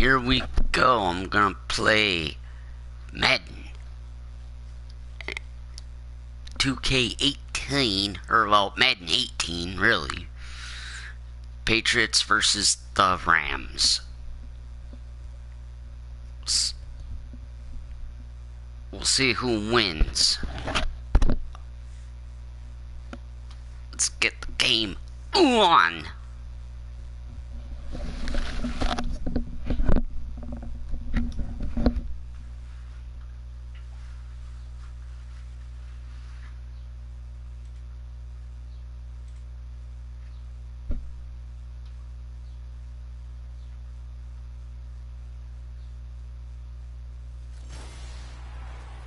here we go. I'm gonna play Madden 2K18, or well, Madden 18, really. Patriots versus the Rams. We'll see who wins. Let's get the game on.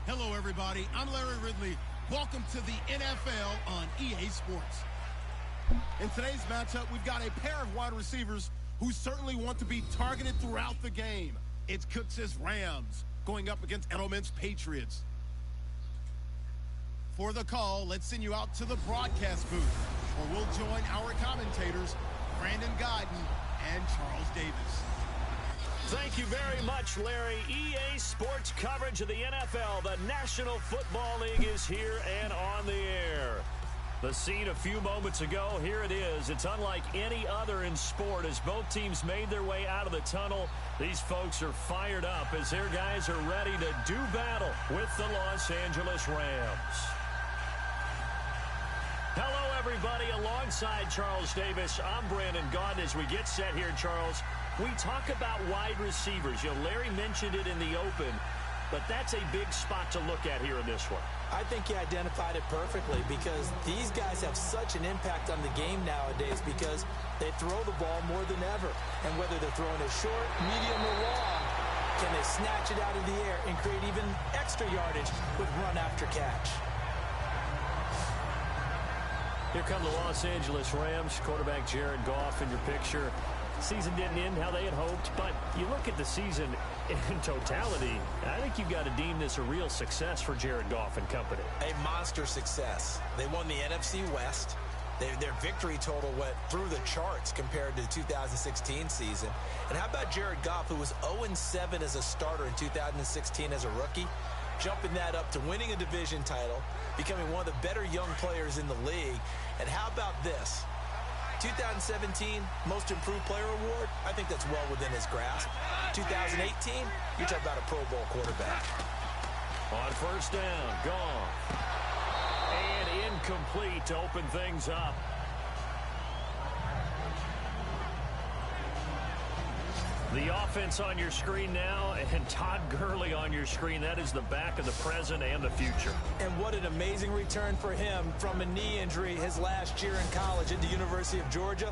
Hello, everybody. I'm Larry Ridley. Welcome to the NFL on EA Sports. In today's matchup, we've got a pair of wide receivers who certainly want to be targeted throughout the game. It's Cooks' Rams going up against Edelman's Patriots. For the call, let's send you out to the broadcast booth, where we'll join our commentators, Brandon Godden and Charles Davis. Thank you very much, Larry. EA Sports coverage of the NFL. The National Football League is here and on the air. The scene a few moments ago, here it is. It's unlike any other in sport as both teams made their way out of the tunnel. These folks are fired up as their guys are ready to do battle with the Los Angeles Rams. Hello, everybody. Alongside Charles Davis, I'm Brandon Godden. As we get set here, Charles, we talk about wide receivers. You know, Larry mentioned it in the open, but that's a big spot to look at here in this one. I think he identified it perfectly because these guys have such an impact on the game nowadays because they throw the ball more than ever. And whether they're throwing it short, medium, or long, can they snatch it out of the air and create even extra yardage with run after catch? Here come the Los Angeles Rams. Quarterback Jared Goff in your picture. Season didn't end how they had hoped, but you look at the season in totality, I think you've got to deem this a real success for Jared Goff and company. A monster success. They won the NFC West. Their victory total went through the charts compared to the 2016 season. And how about Jared Goff, who was 0-7 as a starter in 2016 as a rookie, jumping that up to winning a division title, becoming one of the better young players in the league. And how about this? 2017 Most Improved Player Award, I think that's well within his grasp. 2018, you're talking about a Pro Bowl quarterback. On first down, gone. And incomplete to open things up. The offense on your screen now, and Todd Gurley on your screen. That is the back of the present and the future. And what an amazing return for him from a knee injury his last year in college at the University of Georgia.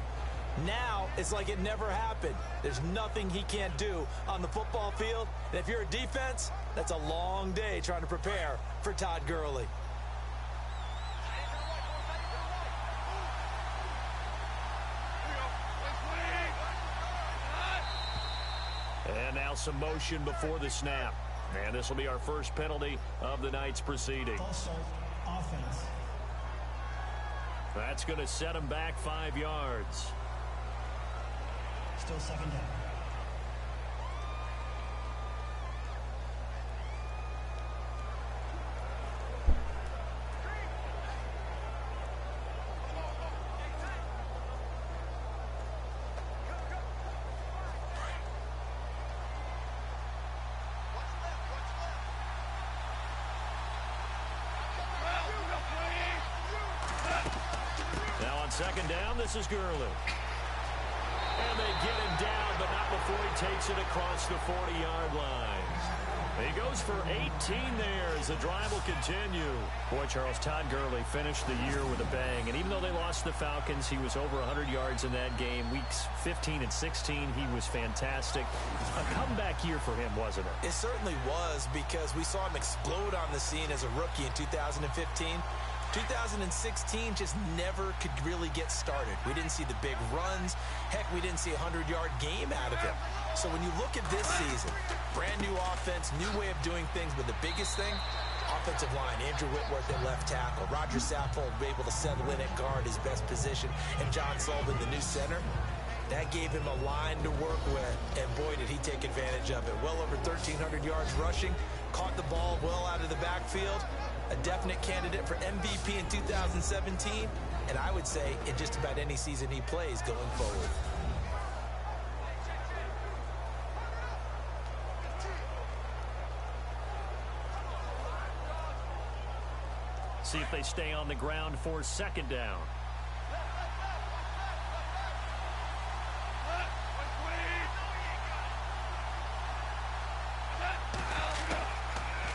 Now, it's like it never happened. There's nothing he can't do on the football field. And if you're a defense, that's a long day trying to prepare for Todd Gurley. And now some motion before the snap. And this will be our first penalty of the night's proceedings. Offense. That's going to set him back 5 yards. Still second down. Second down, this is Gurley. And they get him down, but not before he takes it across the 40-yard line. He goes for 18 there as the drive will continue. Boy, Charles, Todd Gurley finished the year with a bang. And even though they lost the Falcons, he was over 100 yards in that game. Weeks 15 and 16, he was fantastic. A comeback year for him, wasn't it? It certainly was because we saw him explode on the scene as a rookie in 2015. 2016 just never could really get started. We didn't see the big runs. Heck, we didn't see a 100-yard game out of him. So when you look at this season, brand new offense, new way of doing things, but the biggest thing, offensive line, Andrew Whitworth at left tackle, Roger Saffold able to settle in at guard, his best position, and John Sullivan, the new center. That gave him a line to work with, and boy, did he take advantage of it. Well over 1,300 yards rushing, caught the ball well out of the backfield, a definite candidate for MVP in 2017, and I would say in just about any season he plays going forward. See if they stay on the ground for second down.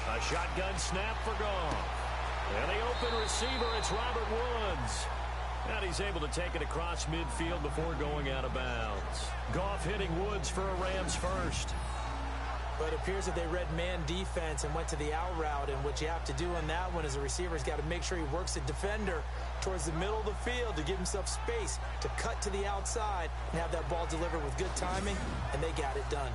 A shotgun snap for Goff. And the open receiver, it's Robert Woods. And he's able to take it across midfield before going out of bounds. Goff hitting Woods for a Rams first. But it appears that they read man defense and went to the out route, and what you have to do on that one is the receiver's got to make sure he works the defender towards the middle of the field to give himself space to cut to the outside and have that ball delivered with good timing, and they got it done.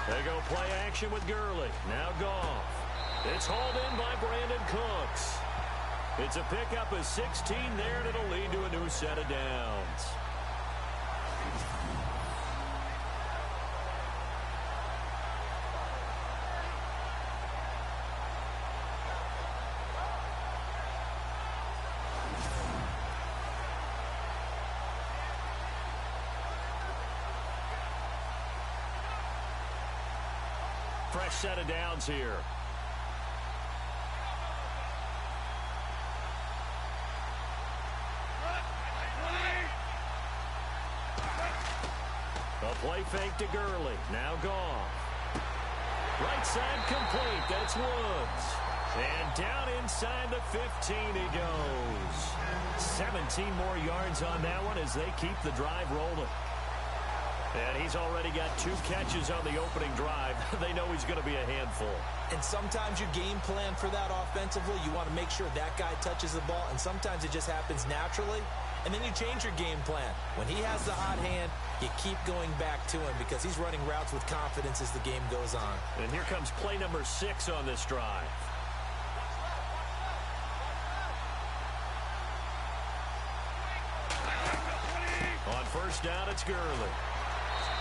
They go play action with Gurley. Now Goff. It's hauled in by Brandon Cooks. It's a pickup of 16 there, and it'll lead to a new set of downs. Fresh set of downs here. A play fake to Gurley. Now Goff. Right side complete. That's Woods. And down inside the 15 he goes. 17 more yards on that one as they keep the drive rolling. And he's already got 2 catches on the opening drive. They know he's going to be a handful. And sometimes you game plan for that offensively. You want to make sure that guy touches the ball, and sometimes it just happens naturally. And then you change your game plan. When he has the hot hand, you keep going back to him because he's running routes with confidence as the game goes on. And here comes play number 6 on this drive. On first down, it's Gurley.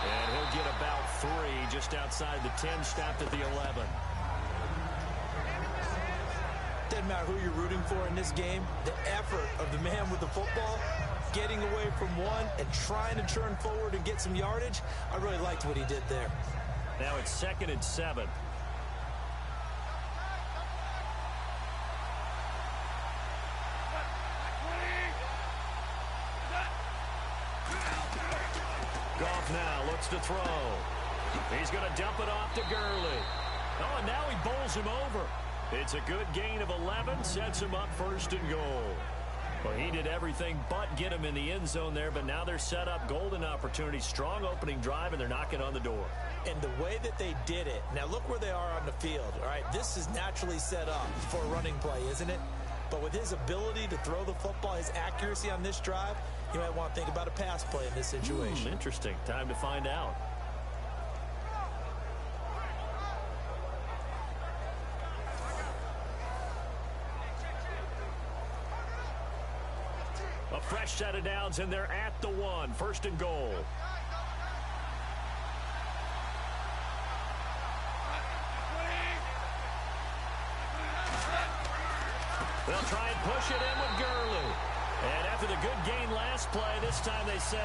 And he'll get about 3 just outside the 10, stopped at the 11. Doesn't matter who you're rooting for in this game. The effort of the man with the football, getting away from one and trying to turn forward and get some yardage. I really liked what he did there. Now it's 2nd and 7. Goff now looks to throw. He's going to dump it off to Gurley. Oh, and now he bowls him over. It's a good gain of 11, sets him up 1st and goal. Well, he did everything but get him in the end zone there, but now they're set up golden opportunity, strong opening drive, and they're knocking on the door. And the way that they did it, now look where they are on the field. All right, this is naturally set up for a running play, isn't it? But with his ability to throw the football, his accuracy on this drive, you might want to think about a pass play in this situation. Interesting. Time to find out. A fresh set of downs, and they're at the 1. 1st and goal. They'll try and push it in with Gurley. And after the good gain last play, this time they say,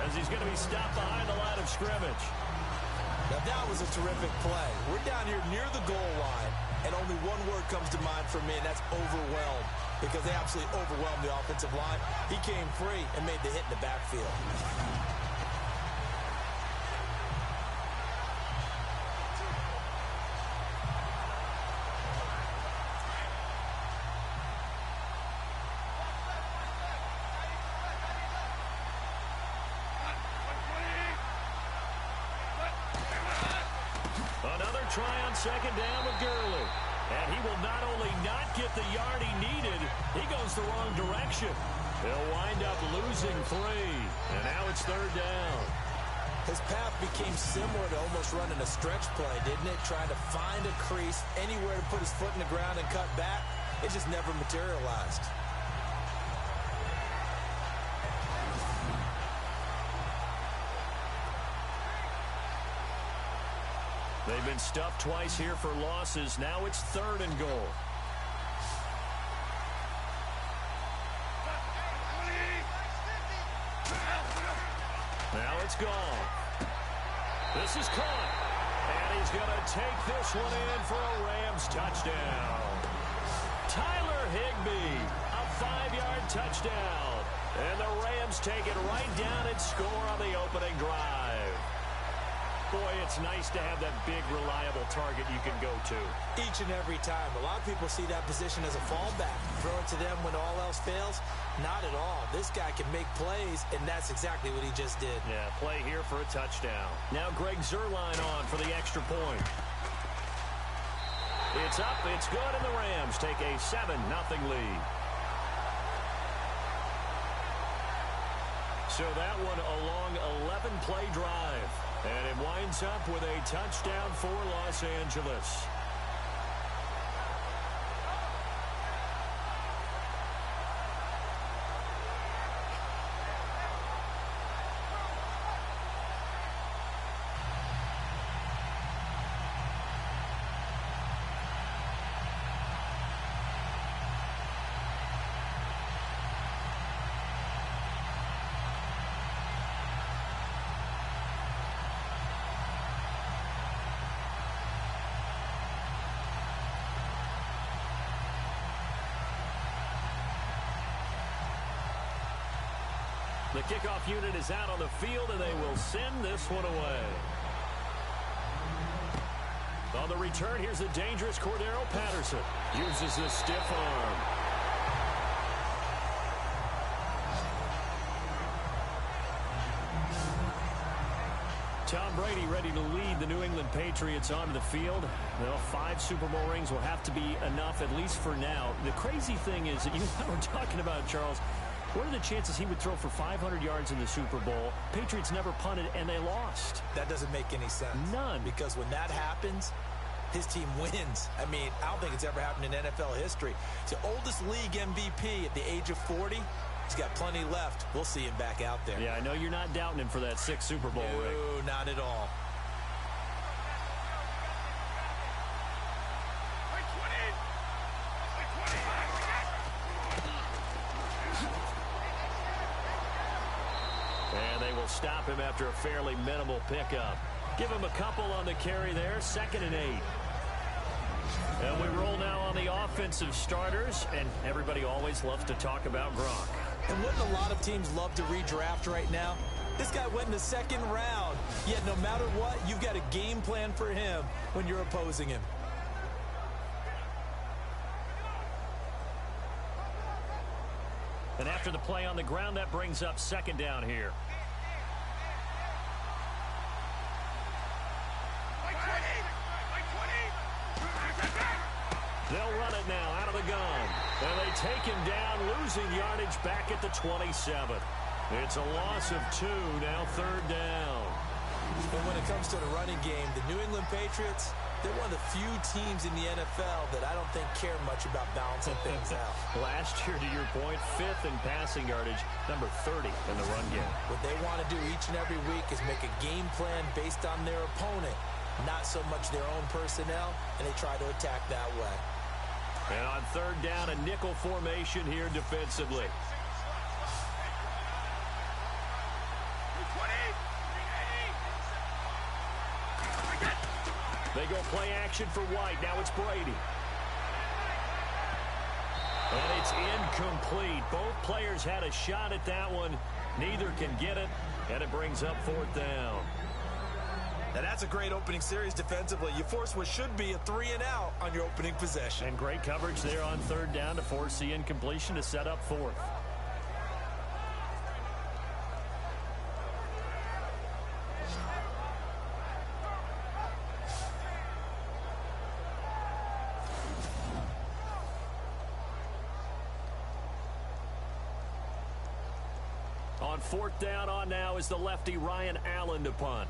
as he's going to be stopped behind the line of scrimmage. Now that was a terrific play. We're down here near the goal line, and only one word comes to mind for me, and that's overwhelmed, because they absolutely overwhelmed the offensive line. He came free and made the hit in the backfield. Another try on 2nd down with Gurley. And he will not only not get the yard he needed, he goes the wrong direction. He'll wind up losing 3. And now it's 3rd down. His path became similar to almost running a stretch play, didn't it? Trying to find a crease, anywhere to put his foot in the ground and cut back. It just never materialized. They've been stuffed twice here for losses. Now it's 3rd and goal. Now it's gone. This is caught. And he's going to take this one in for a Rams touchdown. Tyler Higbee, a 5-yard touchdown. And the Rams take it right down and score on the opening drive. Boy, it's nice to have that big, reliable target you can go to. Each and every time. A lot of people see that position as a fallback. Throw it to them when all else fails. Not at all. This guy can make plays, and that's exactly what he just did. Yeah, play here for a touchdown. Now Greg Zuerlein on for the extra point. It's up, it's good, and the Rams take a 7-0 lead. So that one a long 11-play drive. And it winds up with a touchdown for Los Angeles. The kickoff unit is out on the field, and they will send this one away. On the return, here's the dangerous Cordero Patterson. Uses the stiff arm. Tom Brady ready to lead the New England Patriots onto the field. Well, 5 Super Bowl rings will have to be enough, at least for now. The crazy thing is that you and I were talking about, Charles, what are the chances he would throw for 500 yards in the Super Bowl? Patriots never punted, and they lost. That doesn't make any sense. None. Because when that happens, his team wins. I mean, I don't think it's ever happened in NFL history. It's the oldest league MVP at the age of 40. He's got plenty left. We'll see him back out there. Yeah, I know you're not doubting him for that 6th Super Bowl ring. No, not at all. And they will stop him after a fairly minimal pickup. Give him a couple on the carry there. 2nd and 8. And we roll now on the offensive starters, and everybody always loves to talk about Gronk. And wouldn't a lot of teams love to redraft right now? This guy went in the 2nd round. Yet no matter what, you've got a game plan for him when you're opposing him. And after the play on the ground, that brings up 2nd down here. They'll run it now out of the gun. And they take him down, losing yardage back at the 27. It's a loss of 2, now 3rd down. And when it comes to the running game, the New England Patriots, they're one of the few teams in the NFL that I don't think care much about balancing things out. Last year, to your point, 5th in passing yardage, number 30 in the run game. What they want to do each and every week is make a game plan based on their opponent, not so much their own personnel, and they try to attack that way. And on 3rd down, a nickel formation here defensively. They go play action for White. Now it's Brady. And it's incomplete. Both players had a shot at that one. Neither can get it. And it brings up 4th down. Now that's a great opening series defensively. You force what should be a 3-and-out on your opening possession. And great coverage there on 3rd down to force the incompletion to set up 4th. On fourth down, on now is the lefty Ryan Allen to punt.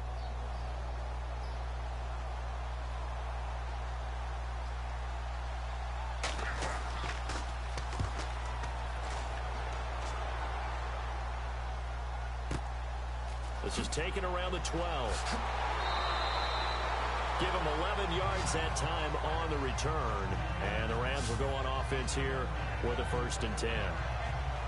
This is taken around the 12. Give him 11 yards that time on the return. And the Rams will go on offense here with a 1st and 10.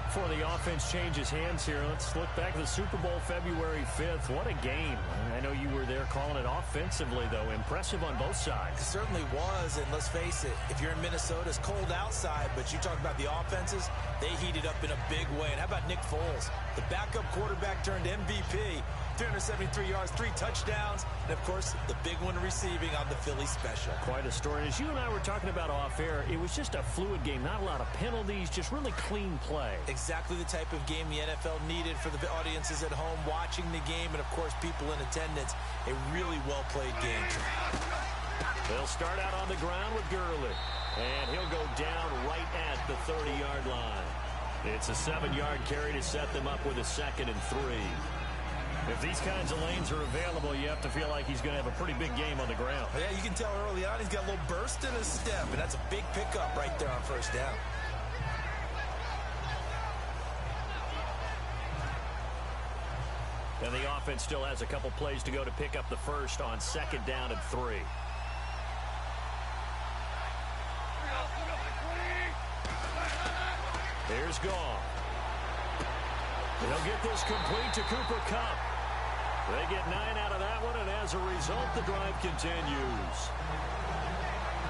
Before the offense changes hands here, let's look back at the Super Bowl February 5th. What a game. I know you were there calling it offensively, though. Impressive on both sides. It certainly was, and let's face it, if you're in Minnesota, it's cold outside, but you talk about the offenses, they heated up in a big way. And how about Nick Foles? The backup quarterback turned MVP. 373 yards, 3 touchdowns, and, of course, the big one receiving on the Philly special. Quite a story. And as you and I were talking about off air, it was just a fluid game. Not a lot of penalties, just really clean play. Exactly the type of game the NFL needed for the audiences at home watching the game and, of course, people in attendance. A really well-played game. They'll start out on the ground with Gurley, and he'll go down right at the 30-yard line. It's a 7-yard carry to set them up with a 2nd and 3. If these kinds of lanes are available, you have to feel like he's going to have a pretty big game on the ground. Yeah, you can tell early on he's got a little burst in his step, and that's a big pickup right there on 1st down. And the offense still has a couple plays to go to pick up the 1st on 2nd down and 3. Here's Goff. They'll get this complete to Cooper Kupp. They get 9 out of that one, and as a result, the drive continues.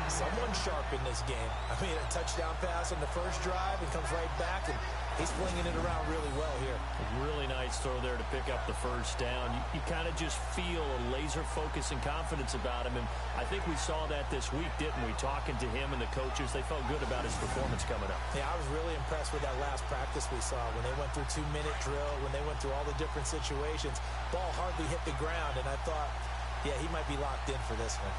Someone sharp in this game. I mean, a touchdown pass on the first drive and comes right back, and he's flinging it around really well here. A really nice throw there to pick up the 1st down. You kind of just feel a laser focus and confidence about him, and I think we saw that this week, didn't we? Talking to him and the coaches, they felt good about his performance coming up. Yeah, I was really impressed with that last practice we saw when they went through 2-minute drill, when they went through all the different situations. Ball hardly hit the ground, and I thought, yeah, he might be locked in for this one.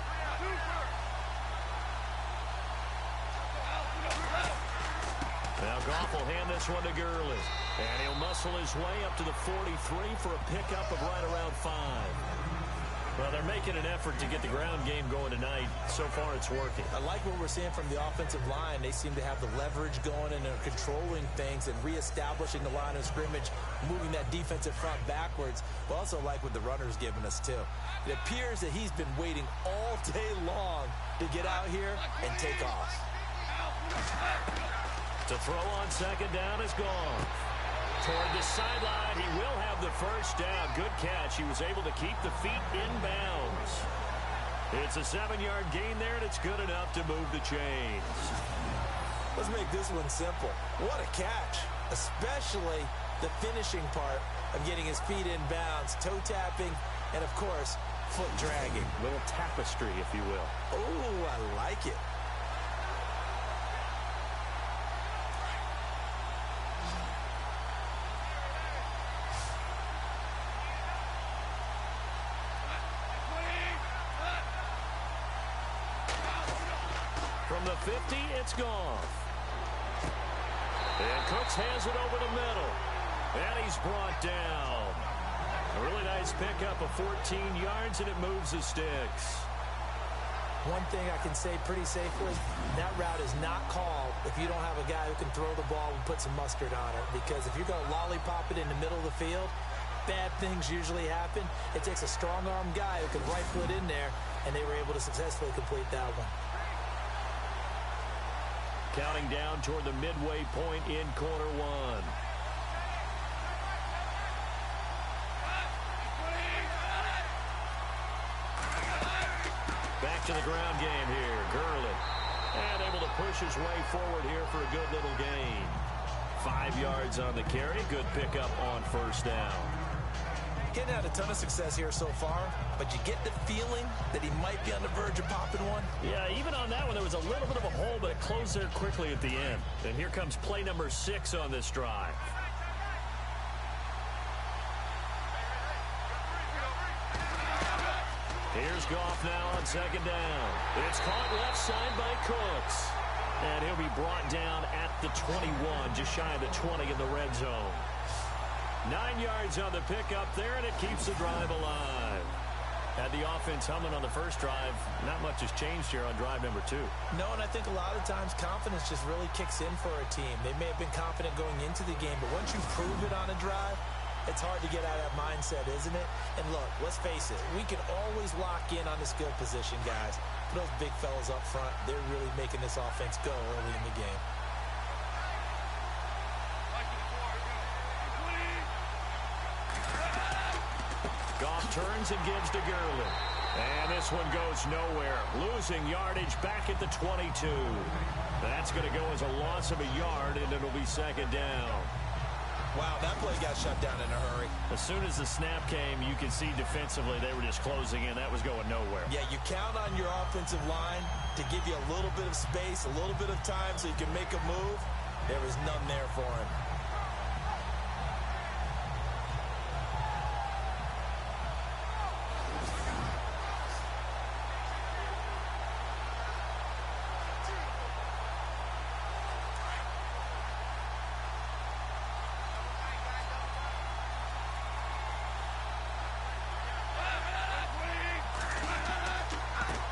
Now Goff will hand this one to Gurley. And he'll muscle his way up to the 43 for a pickup of right around 5. Well, they're making an effort to get the ground game going tonight. So far, it's working. I like what we're seeing from the offensive line. They seem to have the leverage going and are controlling things and reestablishing the line of scrimmage, moving that defensive front backwards. We also like what the runner's giving us, too. It appears that he's been waiting all day long to get out here and take off. To throw on 2nd down is gone. Toward the sideline, he will have the 1st down. Good catch. He was able to keep the feet in bounds. It's a 7-yard gain there, and it's good enough to move the chains. Let's make this one simple. What a catch, especially the finishing part of getting his feet in bounds, toe tapping, and, of course, foot dragging. A little tapestry, if you will. Oh, I like it. From the 50, it's Goff. And Cooks has it over the middle. And he's brought down. A really nice pickup of 14 yards, and it moves the sticks. One thing I can say pretty safely, that route is not called if you don't have a guy who can throw the ball and put some mustard on it. Because if you're going to lollipop it in the middle of the field, bad things usually happen. It takes a strong-arm guy who can rifle it in there, and they were able to successfully complete that one. Counting down toward the midway point in quarter 1. Back to the ground game here. Gurley. And able to push his way forward here for a good little gain. 5 yards on the carry. Good pickup on 1st down. Getting had a ton of success here so far, but you get the feeling that he might be on the verge of popping one. Yeah, even on that one, there was a little bit of a hole, but it closed there quickly at the end. And here comes play number 6 on this drive. Here's Goff now on 2nd down. It's caught left side by Cooks. And he'll be brought down at the 21, just shy of the 20 in the red zone. 9 yards on the pickup there, and it keeps the drive alive. Had the offense humming on the first drive. Not much has changed here on drive number 2. No, and I think a lot of times confidence just really kicks in for a team. They may have been confident going into the game, but once you prove it on a drive, it's hard to get out of that mindset, isn't it? And look, let's face it, we can always lock in on the skill position, guys. For those big fellas up front, they're really making this offense go early in the game. Goff turns and gives to Gurley. And this one goes nowhere. Losing yardage back at the 22. That's going to go as a loss of a yard, and it'll be second down. Wow, that play got shut down in a hurry. As soon as the snap came, you could see defensively they were just closing in. That was going nowhere. Yeah, you count on your offensive line to give you a little bit of space, a little bit of time so you can make a move. There was none there for him.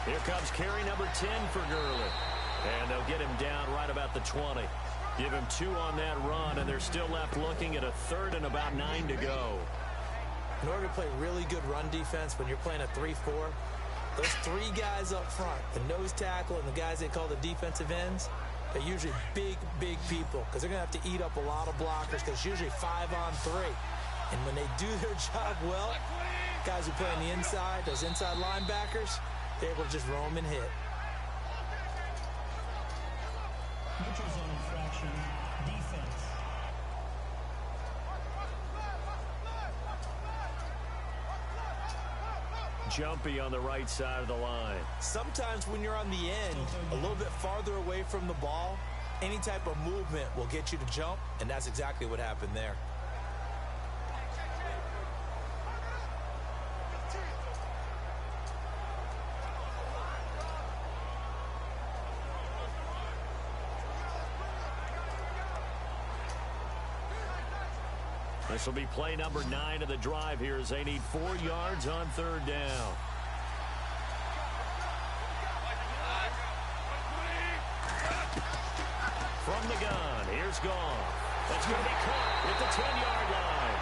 Here comes carry number 10 for Gurley. And they'll get him down right about the 20. Give him 2 on that run, and they're still left looking at a third and about 9 to go. In order to play really good run defense when you're playing a 3-4, those 3 guys up front, the nose tackle and the guys they call the defensive ends, they're usually big, big people because they're going to have to eat up a lot of blockers because it's usually 5 on 3. And when they do their job well, guys who play on the inside, those inside linebackers, they're able to just roam and hit. Neutral zone infraction, defense. Jumpy on the right side of the line. Sometimes when you're on the end, a little bit farther away from the ball, any type of movement will get you to jump, and that's exactly what happened there. This will be play number 9 of the drive here as they need 4 yards on third down. From the gun, here's Goff. That's going to be caught at the 10-yard line.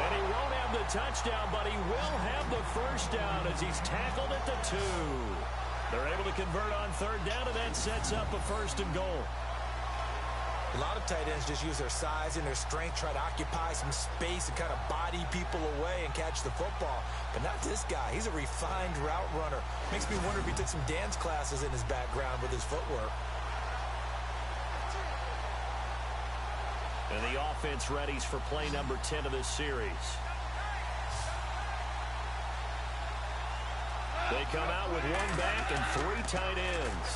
And he won't have the touchdown, but he will have the first down as he's tackled at the 2. They're able to convert on third down, and that sets up a first and goal. A lot of tight ends just use their size and their strength, try to occupy some space and kind of body people away and catch the football. But not this guy. He's a refined route runner. Makes me wonder if he took some dance classes in his background with his footwork. And the offense readies for play number 10 of this series. They come out with 1 back and 3 tight ends.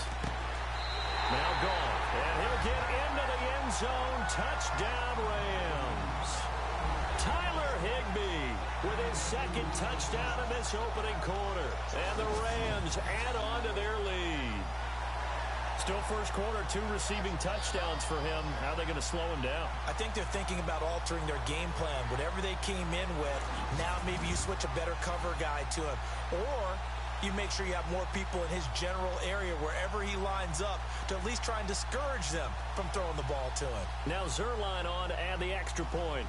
Now gone. And he'll get into the end zone. Touchdown, Rams. Tyler Higbee with his 2nd touchdown in this opening quarter. And the Rams add on to their lead. Still first quarter, 2 receiving touchdowns for him. How are they going to slow him down? I think they're thinking about altering their game plan. Whatever they came in with, now maybe you switch a better cover guy to him. Or you make sure you have more people in his general area wherever he lines up to at least try and discourage them from throwing the ball to him. Now Zerline on to add the extra point.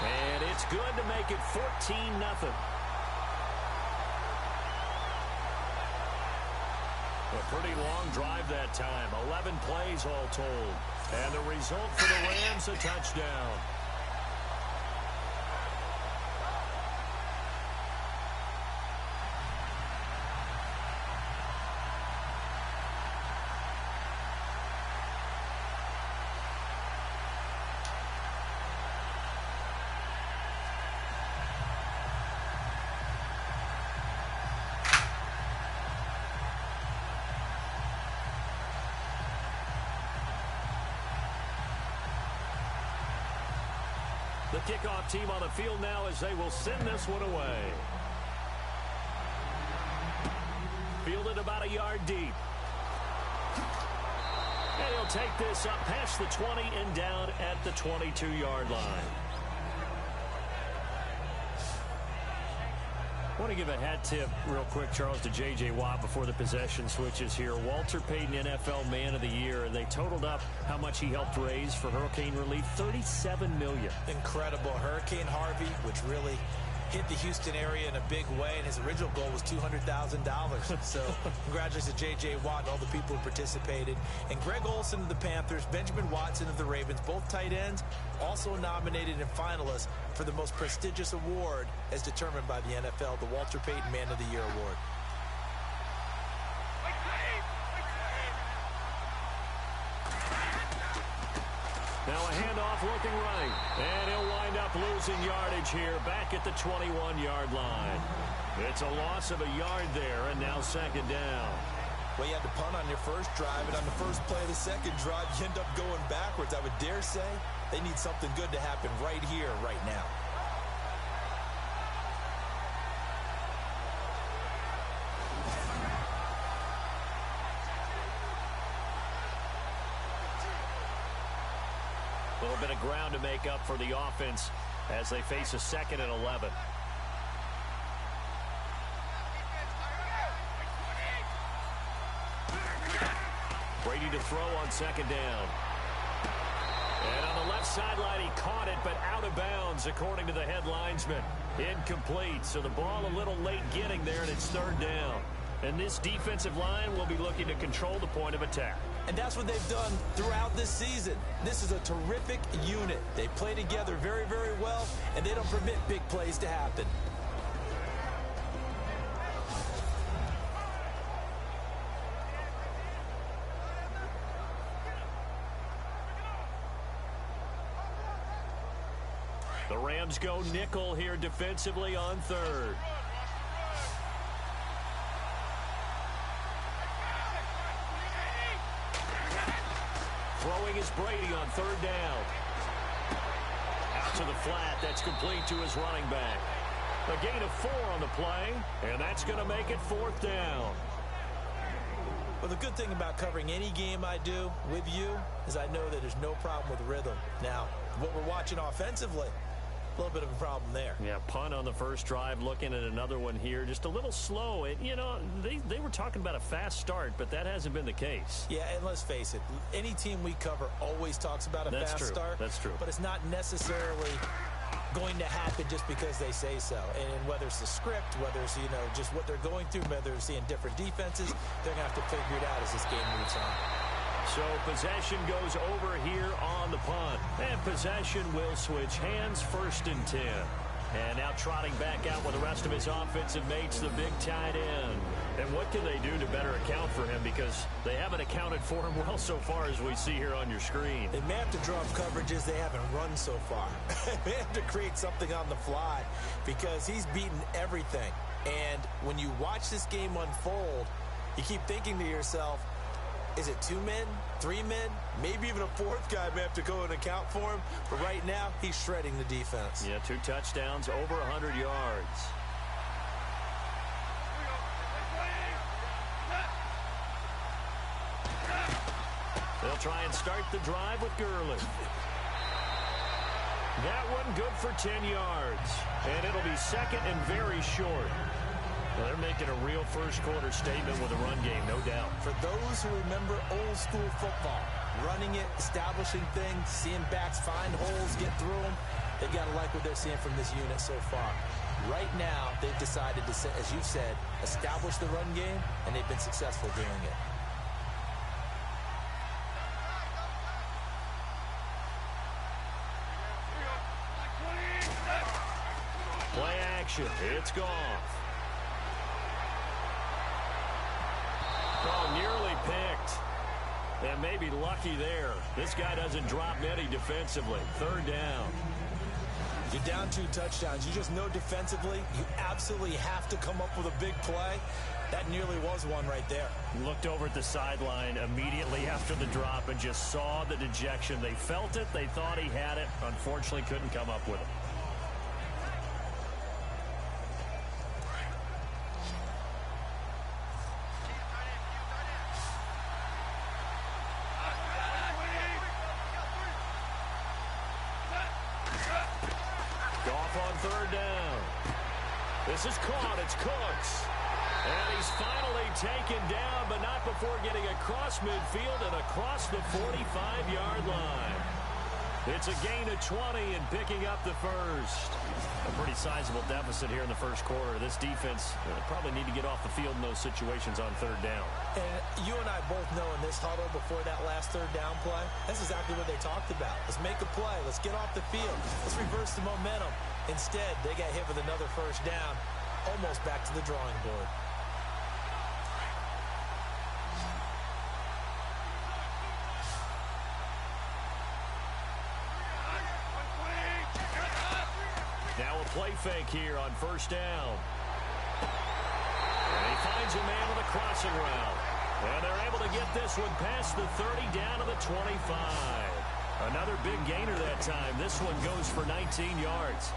And it's good to make it 14-0. A pretty long drive that time. 11 plays all told. And the result for the Rams, a touchdown. The kickoff team on the field now as they will send this one away. Fielded about a yard deep. And he'll take this up past the 20 and down at the 22-yard line. I want to give a hat tip real quick, Charles, to J.J. Watt before the possession switches here. Walter Payton, NFL Man of the Year. They totaled up how much he helped raise for hurricane relief, $37 million. Incredible. Hurricane Harvey, which really hit the Houston area in a big way, and his original goal was $200,000. So congratulations to J.J. Watt and all the people who participated. And Greg Olsen of the Panthers, Benjamin Watson of the Ravens, both tight ends, also nominated and finalists for the most prestigious award as determined by the NFL, the Walter Payton Man of the Year Award. Now a handoff looking right, and he'll wind up losing yardage here back at the 21-yard line. It's a loss of a yard there, and now second down. Well, you had to punt on your first drive, and on the first play of the second drive, you end up going backwards. I would dare say they need something good to happen right here, right now. A little bit of ground to make up for the offense as they face a 2nd and 11. Brady to throw on second down. And on the left sideline, he caught it, but out of bounds, according to the head linesman. Incomplete, so the ball a little late getting there, and it's third down. And this defensive line will be looking to control the point of attack. And that's what they've done throughout this season. This is a terrific unit. They play together very, very well, and they don't permit big plays to happen. The Rams go nickel here defensively on third. Throwing is Brady on third down. Out to the flat. That's complete to his running back. A gain of 4 on the play, and that's going to make it fourth down. Well, the good thing about covering any game I do with you is I know that there's no problem with rhythm. Now, what we're watching offensively, a little bit of a problem there. Yeah, punt on the first drive, looking at another one here. Just a little slow. And, you know, they were talking about a fast start, but that hasn't been the case. Yeah, and let's face it, any team we cover always talks about a fast start. That's true. But it's not necessarily going to happen just because they say so. And whether it's the script, whether it's, you know, just what they're going through, whether they're seeing different defenses, they're going to have to figure it out as this game moves on. So possession goes over here on the punt. And possession will switch hands, 1st and 10. And now trotting back out with the rest of his offensive mates, the big tight end. And what can they do to better account for him? Because they haven't accounted for him well so far, as we see here on your screen. They may have to draw up coverages they haven't run so far. They have to create something on the fly because he's beaten everything. And when you watch this game unfold, you keep thinking to yourself, is it 2 men, 3 men, maybe even a 4th guy may have to go and account for him. But right now, he's shredding the defense. Yeah, 2 touchdowns, over 100 yards. They'll try and start the drive with Gurley. That one good for 10 yards. And it'll be 2nd and very short. Well, they're making a real first-quarter statement with a run game, no doubt. For those who remember old-school football, running it, establishing things, seeing backs find holes, get through them, they've got to like what they're seeing from this unit so far. Right now, they've decided to, as you've said, establish the run game, and they've been successful doing it. Play action. It's Goff. Oh, nearly picked. And maybe lucky there. This guy doesn't drop many defensively. Third down. You're down 2 touchdowns. You just know defensively you absolutely have to come up with a big play. That nearly was one right there. Looked over at the sideline immediately after the drop and just saw the dejection. They felt it. They thought he had it. Unfortunately, couldn't come up with it. Off on third down. This is caught. It's Cooks. And he's finally taken down, but not before getting across midfield and across the 45-yard line. It's a gain of 20 and picking up the first. A pretty sizable deficit here in the first quarter. This defense probably need to get off the field in those situations on third down. And you and I both know in this huddle before that last third down play, that's exactly what they talked about. Let's make a play. Let's get off the field. Let's reverse the momentum. Instead, they got hit with another first down, almost back to the drawing board. Now a play fake here on first down. And he finds a man with a crossing route. And they're able to get this one past the 30 down to the 25. Another big gainer that time. This one goes for 19 yards.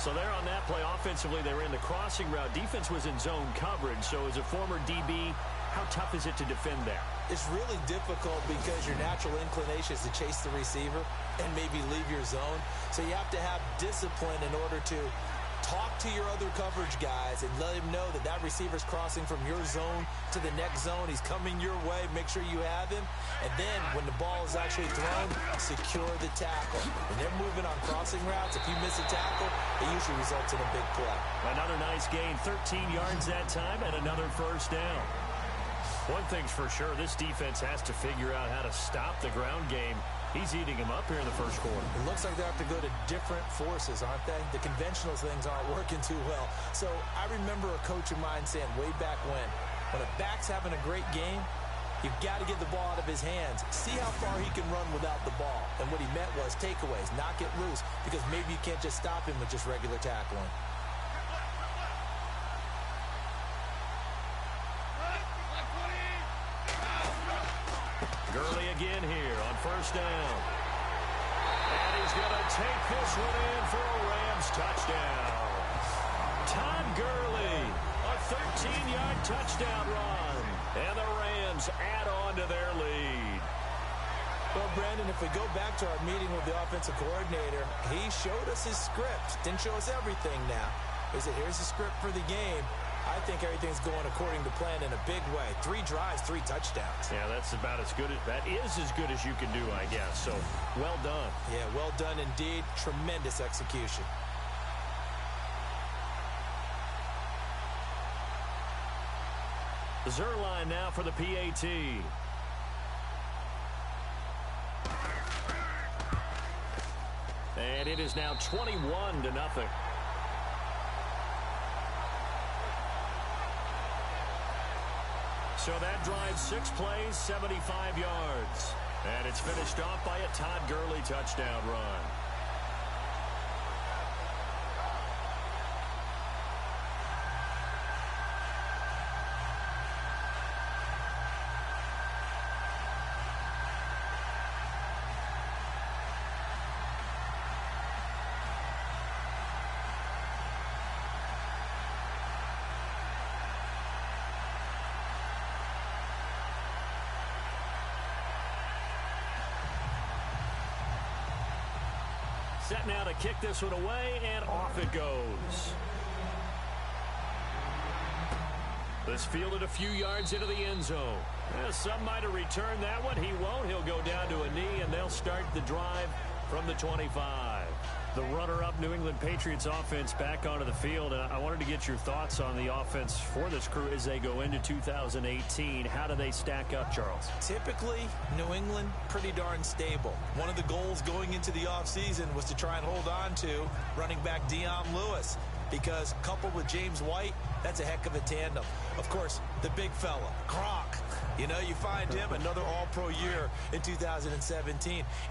So there on that play, offensively, they were in the crossing route. Defense was in zone coverage. So as a former DB, how tough is it to defend that? It's really difficult because your natural inclination is to chase the receiver and maybe leave your zone. So you have to have discipline in order to talk to your other coverage guys and let him know that that receiver's crossing from your zone to the next zone. He's coming your way. Make sure you have him. And then when the ball is actually thrown, secure the tackle. When they're moving on crossing routes, if you miss a tackle, it usually results in a big play. Another nice gain, 13 yards that time, and another first down. One thing's for sure, this defense has to figure out how to stop the ground game. He's eating him up here in the first quarter. It looks like they have to go to different forces, aren't they? The conventional things aren't working too well. So I remember a coach of mine saying way back when a back's having a great game, you've got to get the ball out of his hands. See how far he can run without the ball. And what he meant was takeaways, knock it loose, because maybe you can't just stop him with just regular tackling. Gurley again here on first down. And he's going to take this one in for a Rams touchdown. Todd Gurley, a 13-yard touchdown run. And the Rams add on to their lead. Well, Brandon, if we go back to our meeting with the offensive coordinator, he showed us his script. Didn't show us everything now. He said, here's the script for the game. I think everything's going according to plan in a big way. 3 drives, 3 touchdowns. Yeah, that's about as good. That is as good as you can do, I guess. So, well done. Yeah, well done indeed. Tremendous execution. Zerline now for the PAT. And it is now 21-0. So that drives 6 plays, 75 yards. And it's finished off by a Todd Gurley touchdown run. Set now to kick this one away, and off it goes. This fielded a few yards into the end zone. Some might have returned that one. He won't. He'll go down to a knee, and they'll start the drive from the 25. The runner-up New England Patriots offense back onto the field. And I wanted to get your thoughts on the offense for this crew as they go into 2018. How do they stack up, Charles? Typically, New England, pretty darn stable. One of the goals going into the offseason was to try and hold on to running back Dion Lewis, because coupled with James White, that's a heck of a tandem. Of course, the big fella, Gronk. You know, you find him another all-pro year in 2017.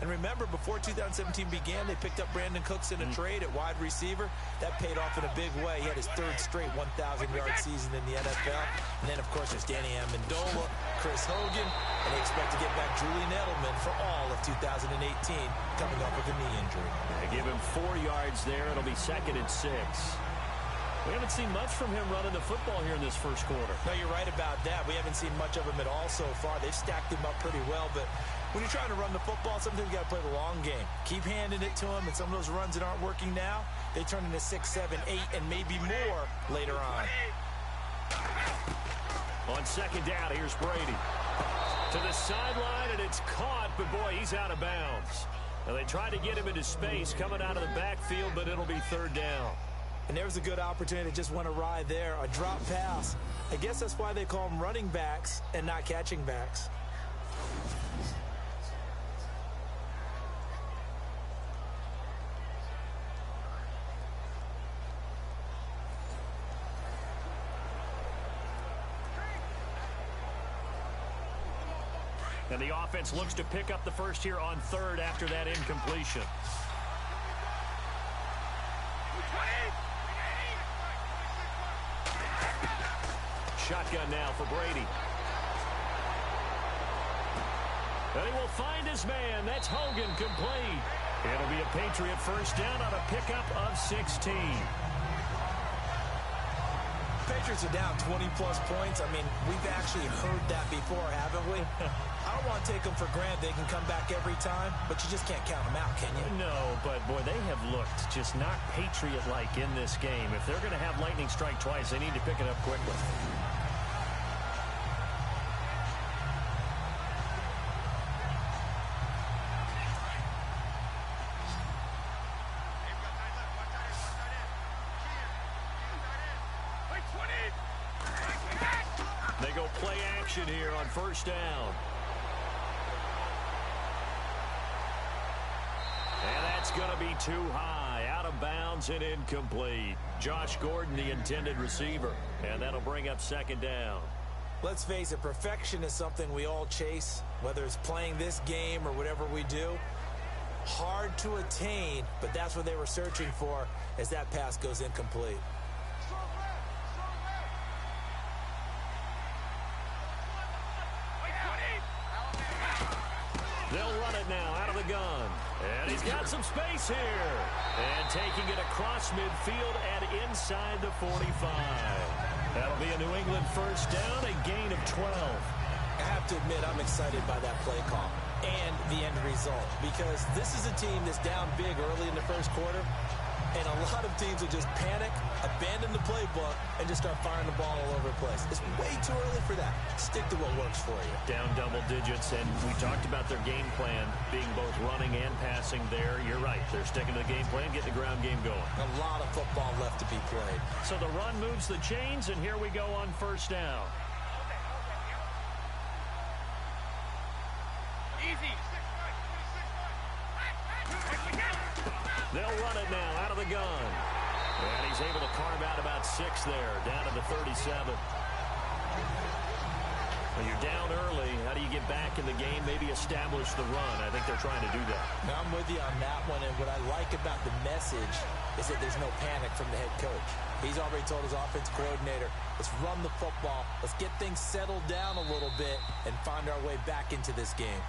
And remember, before 2017 began, they picked up Brandon Cooks in a trade at wide receiver. That paid off in a big way. He had his 3rd straight 1,000-yard season in the NFL. And then, of course, there's Danny Amendola, Chris Hogan, and they expect to get back Julian Edelman for all of 2018, coming off with a knee injury. They give him 4 yards there. It'll be 2nd and 6. We haven't seen much from him running the football here in this first quarter. No, you're right about that. We haven't seen much of him at all so far. They've stacked him up pretty well, but when you're trying to run the football, sometimes you got to play the long game. Keep handing it to him, and some of those runs that aren't working now, they turn into 6, 7, 8, and maybe more later on. On second down, here's Brady. To the sideline, and it's caught, but boy, he's out of bounds. Now, they tried to get him into space coming out of the backfield, but it'll be third down. And there's a good opportunity that just went awry there, a drop pass. I guess that's why they call them running backs and not catching backs. And the offense looks to pick up the first here on third after that incompletion. Shotgun now for Brady. And he will find his man. That's Hogan, complete. It'll be a Patriot first down on a pickup of 16. Patriots are down 20-plus points. I mean, we've actually heard that before, haven't we? I don't want to take them for granted. They can come back every time, but you just can't count them out, can you? No, but, boy, they have looked just not Patriot-like in this game. If they're going to have lightning strike twice, they need to pick it up quickly. They go play action here on first down. And that's going to be too high, out of bounds and incomplete. Josh Gordon, the intended receiver, and that'll bring up second down. Let's face it, perfection is something we all chase, whether it's playing this game or whatever we do. Hard to attain, but that's what they were searching for as that pass goes incomplete. They'll run it now out of the gun. And he's got some space here. And taking it across midfield and inside the 45. That'll be a New England first down, a gain of 12. I have to admit, I'm excited by that play call and the end result, because this is a team that's down big early in the first quarter, and a lot of teams will just panic, abandon the playbook, and just start firing the ball all over the place. It's way too early for that. Stick to what works for you. Down double digits, and we talked about their game plan being both running and passing there. You're right. They're sticking to the game plan, getting the ground game going. A lot of football left to be played. So the run moves the chains, and here we go on first down. Easy. They'll run it now out of the gun. And he's able to carve out about 6 there, down to the 37. When you're down early, how do you get back in the game, maybe establish the run? I think they're trying to do that. Now, I'm with you on that one, and what I like about the message is that there's no panic from the head coach. He's already told his offense coordinator, let's run the football, let's get things settled down a little bit, and find our way back into this game.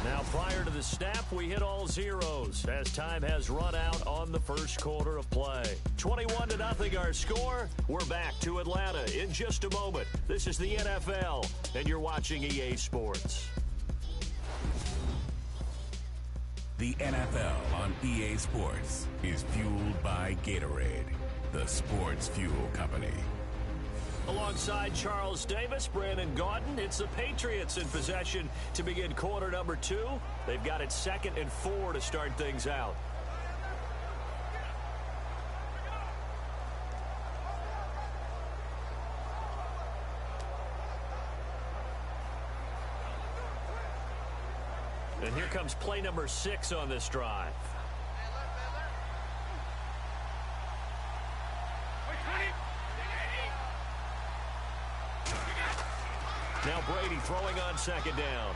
Now, prior to the snap, we hit all zeros as time has run out on the first quarter of play. 21-0 our score. We're back to Atlanta in just a moment. This is the NFL, and you're watching EA Sports. The NFL on EA Sports is fueled by Gatorade, the sports fuel company. Alongside Charles Davis, Brandon Gaudin, it's the Patriots in possession to begin quarter number 2. They've got it 2nd and 4 to start things out. And here comes play number 6 on this drive. Now Brady throwing on second down.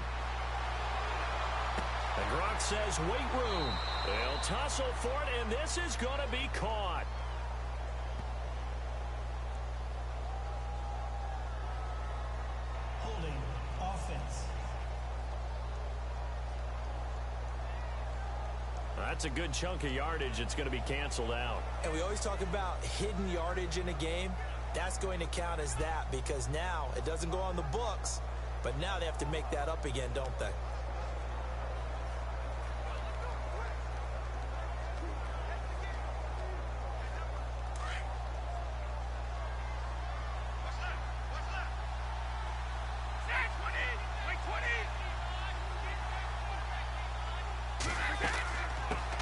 And Gronk says, wait room. They'll tussle for it, and this is going to be caught. That's a good chunk of yardage. It's going to be canceled out. And we always talk about hidden yardage in a game. That's going to count as that because now it doesn't go on the books, but now they have to make that up again, don't they?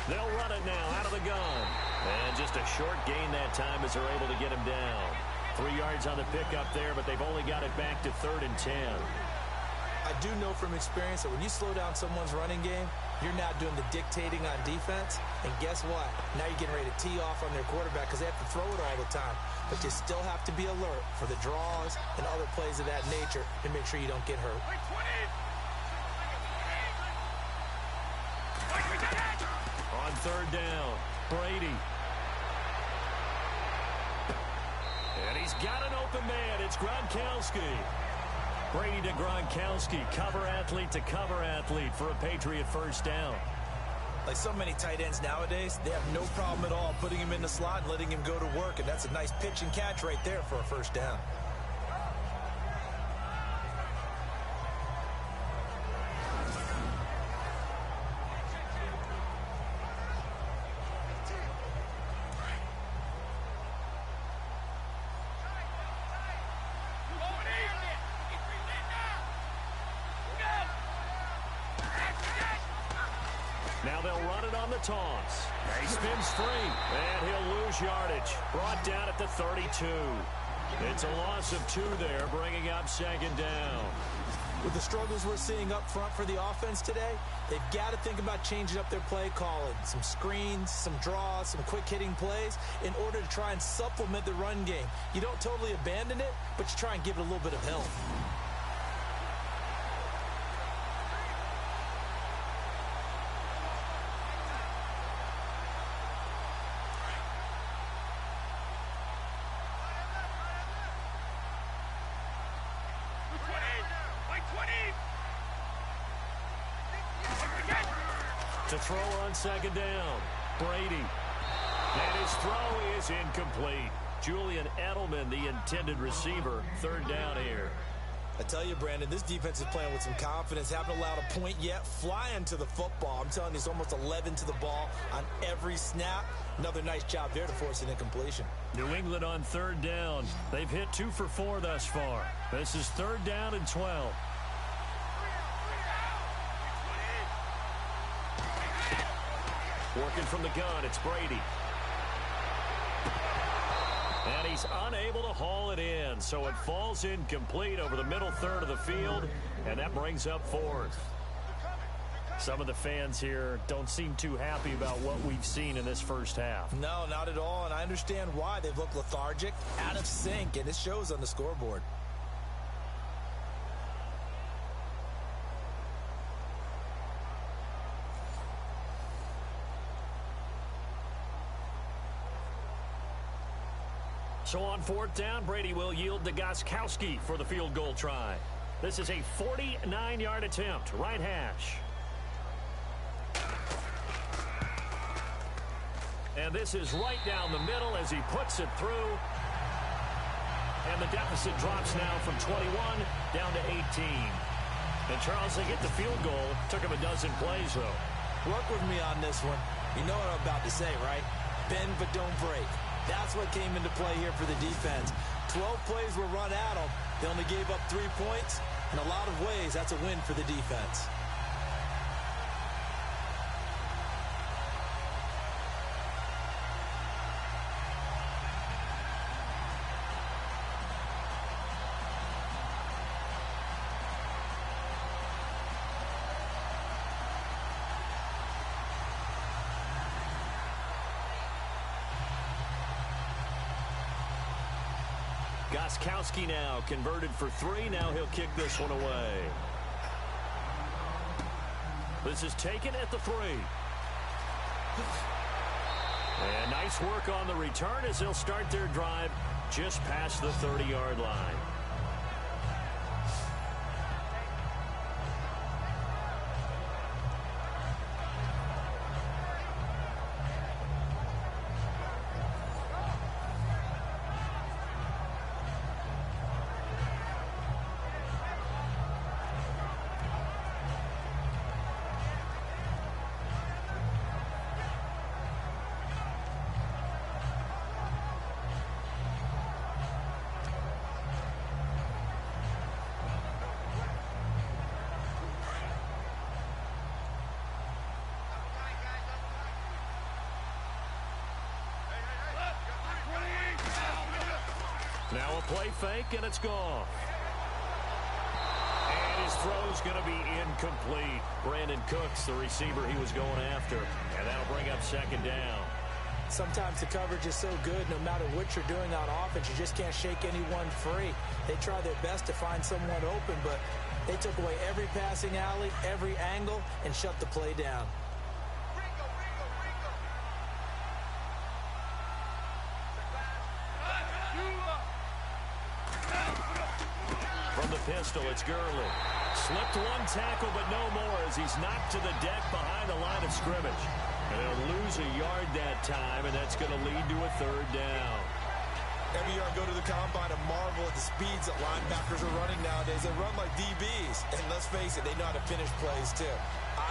They'll run it now out of the gun. And just a short gain that time as they're able to get him down. 3 yards on the pickup there, but they've only got it back to 3rd and 10. I do know from experience that when you slow down someone's running game, you're now doing the dictating on defense. And guess what? Now you're getting ready to tee off on their quarterback because they have to throw it all the time. But you still have to be alert for the draws and other plays of that nature and make sure you don't get hurt. On 3rd down, Brady. And he's got an open man. It's Gronkowski. Brady to Gronkowski. Cover athlete to cover athlete for a Patriot first down. Like so many tight ends nowadays, they have no problem at all putting him in the slot and letting him go to work. And that's a nice pitch and catch right there for a first down. Now they'll run it on the toss. He spins free, and he'll lose yardage. Brought down at the 32. It's a loss of 2 there, bringing up 2nd down. With the struggles we're seeing up front for the offense today, they've got to think about changing up their play calling. Some screens, some draws, some quick-hitting plays in order to try and supplement the run game. You don't totally abandon it, but you try and give it a little bit of help. To throw on 2nd down, Brady. And his throw is incomplete. Julian Edelman, the intended receiver, 3rd down here. I tell you, Brandon, this defense is playing with some confidence. Haven't allowed a point yet. Flying to the football. I'm telling you, it's almost 11 to the ball on every snap. Another nice job there to force an incompletion. New England on 3rd down. They've hit 2 for 4 thus far. This is 3rd down and 12. Working from the gun, it's Brady. And he's unable to haul it in, so it falls incomplete over the middle 3rd of the field, and that brings up 4th. Some of the fans here don't seem too happy about what we've seen in this first half. No, not at all, and I understand why. They've looked lethargic, out of sync, and it shows on the scoreboard. So on 4th down, Brady will yield to Gronkowski for the field goal try. This is a 49-yard attempt, right hash. And this is right down the middle as he puts it through. And the deficit drops now from 21 down to 18. And Charles, they get the field goal. Took him a dozen plays, though. Work with me on this one. You know what I'm about to say, right? Bend but don't break. That's what came into play here for the defense. 12 plays were run at them. They only gave up 3 points. In a lot of ways, that's a win for the defense. Gronkowski now converted for 3. Now he'll kick this one away. This is taken at the 3. And nice work on the return as they'll start their drive just past the 30-yard line. Now a play fake, and it's gone. And his throw's going to be incomplete. Brandon Cooks, the receiver he was going after. And that'll bring up second down. Sometimes the coverage is so good, no matter what you're doing on offense, you just can't shake anyone free. They try their best to find someone open, but they took away every passing alley, every angle, and shut the play down. From the pistol, it's Gurley. Slipped one tackle, but no more as he's knocked to the deck behind the line of scrimmage. And they'll lose a yard that time, and that's going to lead to a third down. Every year I go to the combine and marvel at the speeds that linebackers are running nowadays. They run like DBs. And let's face it, they know how to finish plays too.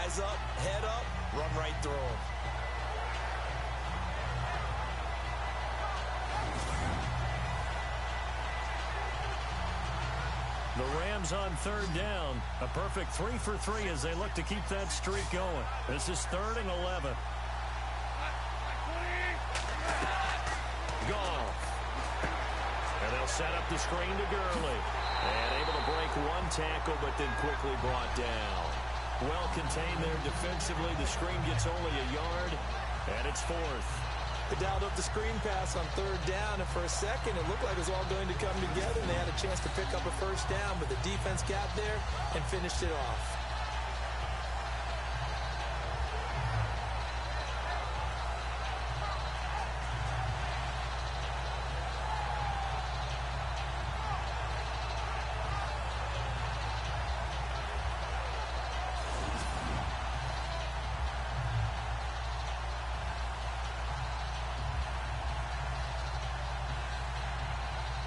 Eyes up, head up, run right through them. The Rams on third down. A perfect 3 for 3 as they look to keep that streak going. This is 3rd and 11. Goff. And they'll set up the screen to Gurley. And able to break one tackle, but then quickly brought down. Well contained there defensively. The screen gets only a yard, and it's 4th. They dialed up the screen pass on third down, and for a second it looked like it was all going to come together, and they had a chance to pick up a first down, but the defense got there and finished it off.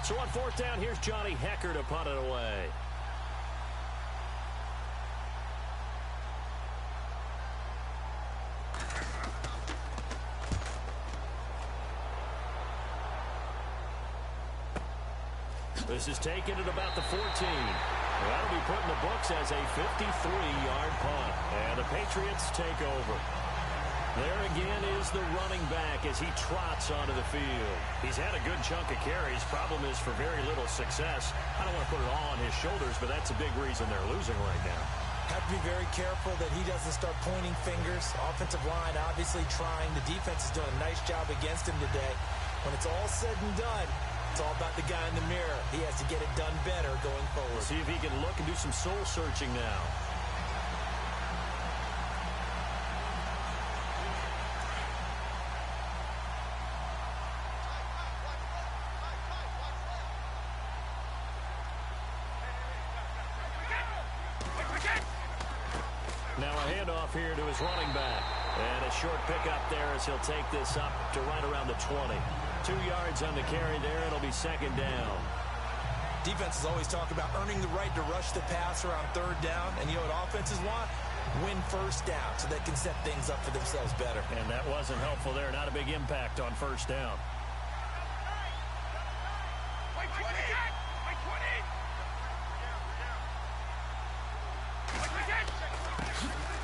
So on 4th down, here's Johnny Hecker to punt it away. This is taken at about the 14. That'll be put in the books as a 53-yard punt. And the Patriots take over. There again is the running back as he trots onto the field. He's had a good chunk of carries. Problem is for very little success. I don't want to put it all on his shoulders, but that's a big reason they're losing right now. Have to be very careful that he doesn't start pointing fingers. Offensive line obviously trying. The defense is doing a nice job against him today. When it's all said and done, it's all about the guy in the mirror. He has to get it done better going forward. See if he can look and do some soul searching now. Now a handoff here to his running back. And a short pickup there as he'll take this up to right around the 20. 2 yards on the carry there. It'll be second down. Defenses always talk about earning the right to rush the passer on third down. And you know what offenses want? Win first down so they can set things up for themselves better. And that wasn't helpful there. Not a big impact on first down.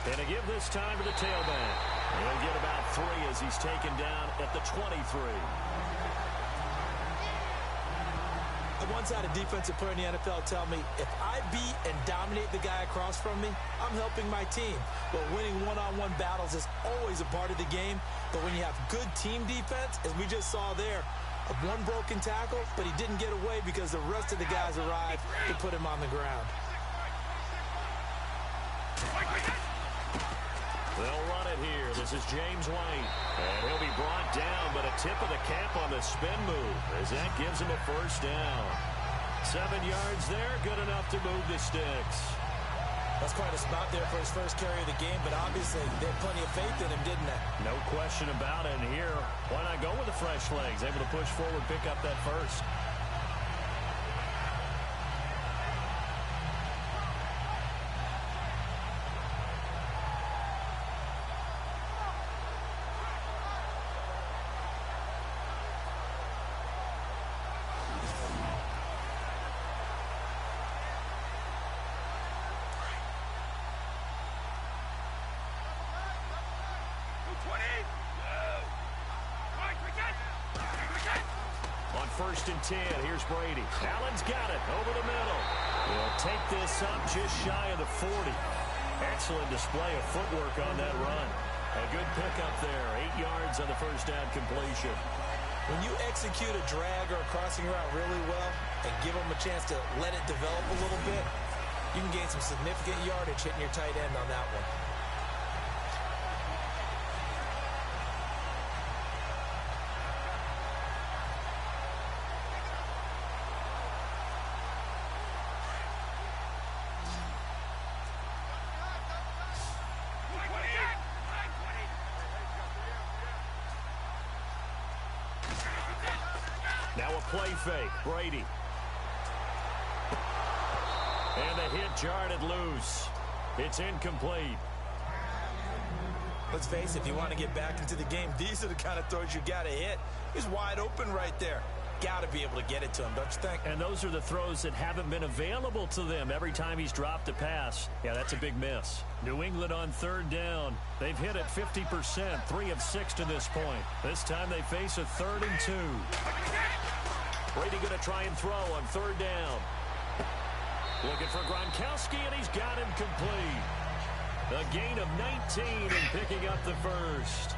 And to give this time to the tailback. He'll get about 3 as he's taken down at the 23. I once had a defensive player in the NFL tell me, if I beat and dominate the guy across from me, I'm helping my team. But winning one-on-one battles is always a part of the game. But when you have good team defense, as we just saw there, one broken tackle, but he didn't get away because the rest of the guys arrived to put him on the ground. They'll run it here. This is James White. And he'll be brought down, but a tip of the cap on the spin move as that gives him a first down. 7 yards there, good enough to move the sticks. That's quite a spot there for his first carry of the game, but obviously they had plenty of faith in him, didn't they? No question about it. And here, why not go with the fresh legs? Able to push forward, pick up that first. 1st and 10. Here's Brady. Allen's got it over the middle. He'll take this up just shy of the 40. Excellent display of footwork on that run. A good pickup there. 8 yards on the first down completion. When you execute a drag or a crossing route really well and give them a chance to let it develop a little bit, you can gain some significant yardage hitting your tight end on that one. Now a play fake. Brady. And the hit jarred it loose. It's incomplete. Let's face it, if you want to get back into the game, these are the kind of throws you got to hit. He's wide open right there. Got to be able to get it to him, don't you think? And those are the throws that haven't been available to them every time he's dropped a pass. Yeah, that's a big miss. New England on 3rd down. They've hit it 50%, 3 of 6 to this point. This time they face a 3rd and 2. Brady going to try and throw on 3rd down. Looking for Gronkowski, and he's got him complete. A gain of 19 and picking up the first.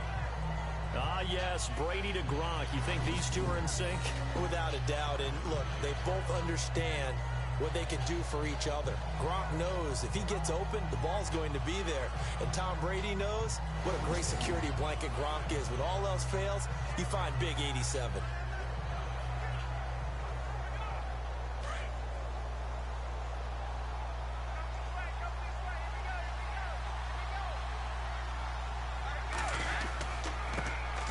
Ah, yes, Brady to Gronk. You think these two are in sync? Without a doubt. And look, they both understand what they can do for each other. Gronk knows if he gets open, the ball's going to be there. And Tom Brady knows what a great security blanket Gronk is. When all else fails, you find big 87.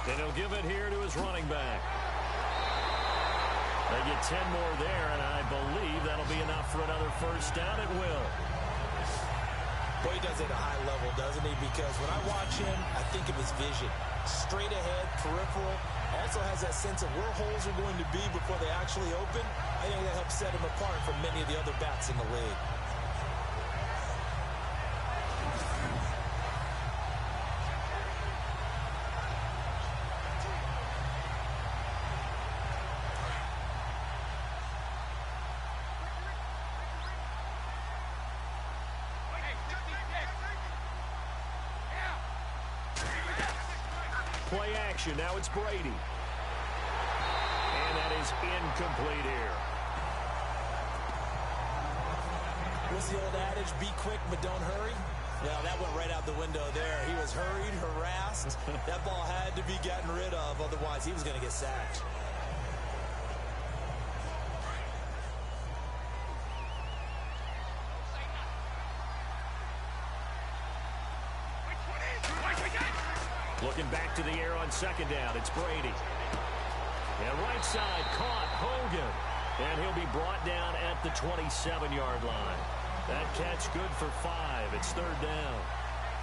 And he'll give it here to his running back. They get 10 more there, and I believe that'll be enough for another first down. It will. Boy, he does it at a high level, doesn't he? Because when I watch him, I think of his vision. Straight ahead, peripheral. Also has that sense of where holes are going to be before they actually open. I think that helps set him apart from many of the other backs in the league. Play action. Now it's Brady. And that is incomplete here. What's the old adage? Be quick, but don't hurry. Well, that went right out the window there. He was hurried, harassed. That ball had to be gotten rid of. Otherwise, he was going to get sacked. Looking back to the air on 2nd down. It's Brady. And right side caught Hogan. And he'll be brought down at the 27-yard line. That catch good for 5. It's 3rd down.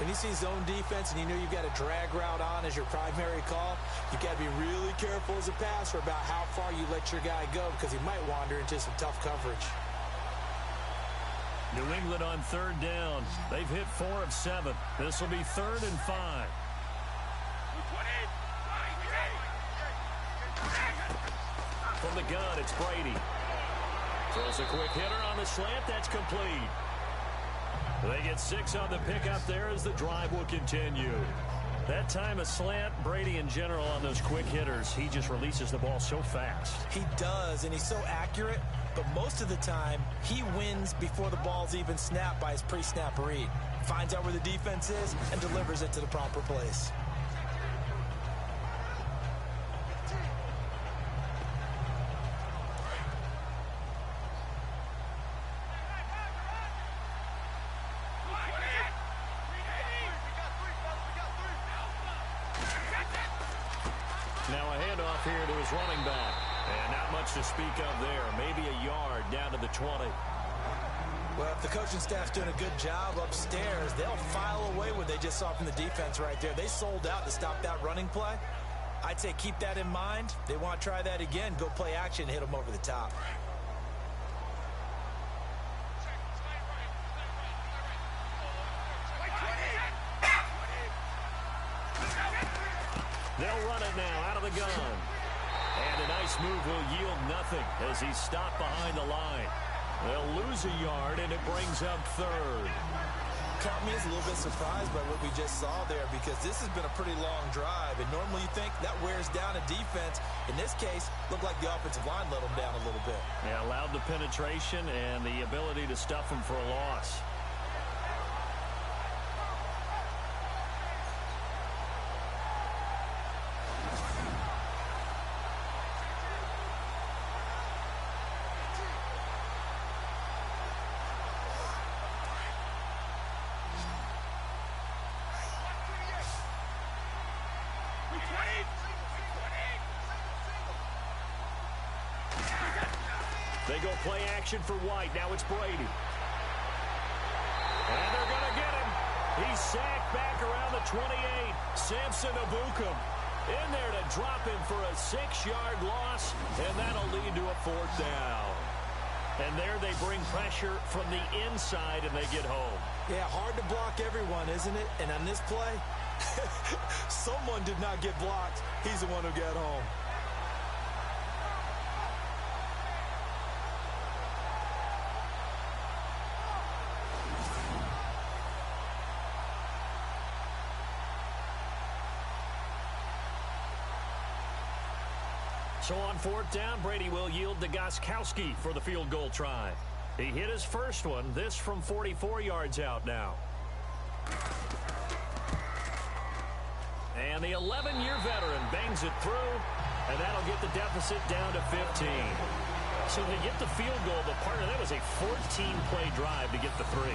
When you see zone defense and you know you've got a drag route on as your primary call, you've got to be really careful as a passer about how far you let your guy go because he might wander into some tough coverage. New England on 3rd down. They've hit 4 of 7. This will be 3rd and 5. From the gun, it's Brady. Throws a quick hitter on the slant. That's complete. They get 6 on the pickup there as the drive will continue. That time a slant, Brady in general on those quick hitters, he just releases the ball so fast. He does, and he's so accurate, but most of the time he wins before the ball's even snapped by his pre-snap read. Finds out where the defense is and delivers it to the proper place. Now a handoff here to his running back. And not much to speak of there. Maybe a yard down to the 20. Well, if the coaching staff's doing a good job upstairs, they'll file away what they just saw from the defense right there. They sold out to stop that running play. I'd say keep that in mind. They want to try that again. Go play action, hit them over the top. They'll run it now out of the gun. And a nice move will yield nothing as he's stopped behind the line. They'll lose a yard, and it brings up third. Caught me as a little bit surprised by what we just saw there, because this has been a pretty long drive, and normally you think that wears down a defense. In this case, looked like the offensive line let them down a little bit. Yeah, allowed the penetration and the ability to stuff them for a loss. They go play action for White. Now it's Brady. And they're going to get him. He's sacked back around the 28. Samson Abukum in there to drop him for a 6-yard loss, and that'll lead to a 4th down. And there they bring pressure from the inside, and they get home. Yeah, hard to block everyone, isn't it? And on this play, someone did not get blocked. He's the one who got home. So on 4th down, Brady will yield to Gostkowski for the field goal try. He hit his first one, this from 44 yards out now. And the 11-year veteran bangs it through, and that'll get the deficit down to 15. So they get the field goal, but partner, that was a 14-play drive to get the 3.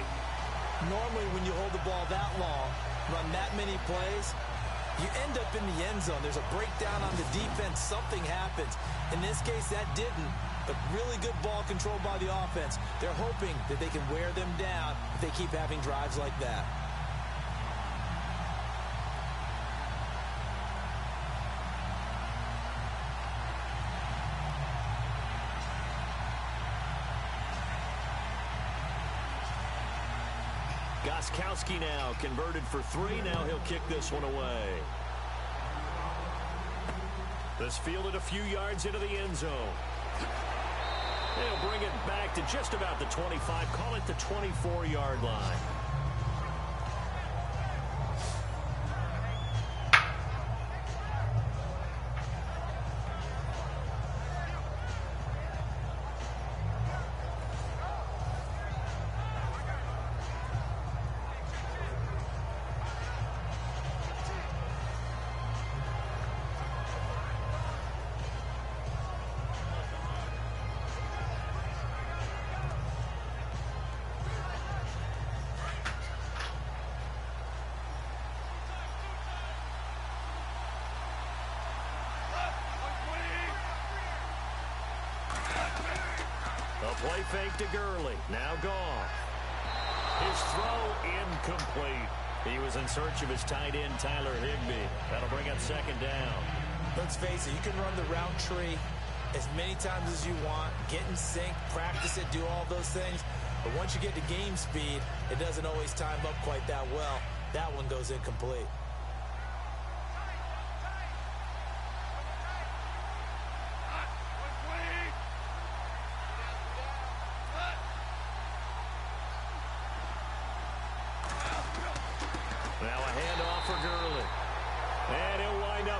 Normally when you hold the ball that long, run that many plays, you end up in the end zone. There's a breakdown on the defense. Something happens. In this case, that didn't. But really good ball control by the offense. They're hoping that they can wear them down if they keep having drives like that. Gostkowski now converted for 3. Now he'll kick this one away. This fielded a few yards into the end zone. They'll bring it back to just about the 25. Call it the 24-yard line. Play fake to Gurley. Now gone. His throw incomplete. He was in search of his tight end, Tyler Higbee. That'll bring up 2nd down. Let's face it, you can run the route tree as many times as you want, get in sync, practice it, do all those things. But once you get to game speed, it doesn't always time up quite that well. That one goes incomplete.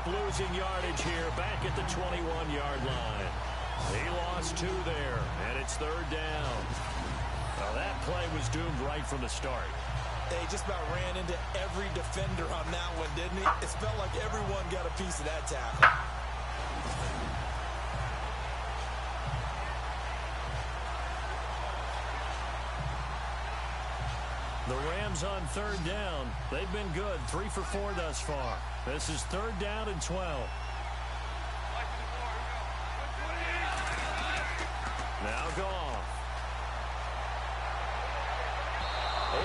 Losing yardage here back at the 21-yard line. He lost 2 there, and it's 3rd down. Now that play was doomed right from the start. They just about ran into every defender on that one, didn't he? It felt like everyone got a piece of that tackle. The Rams on 3rd down. They've been good. 3 for 4 thus far. This is 3rd down and 12. Now Goff.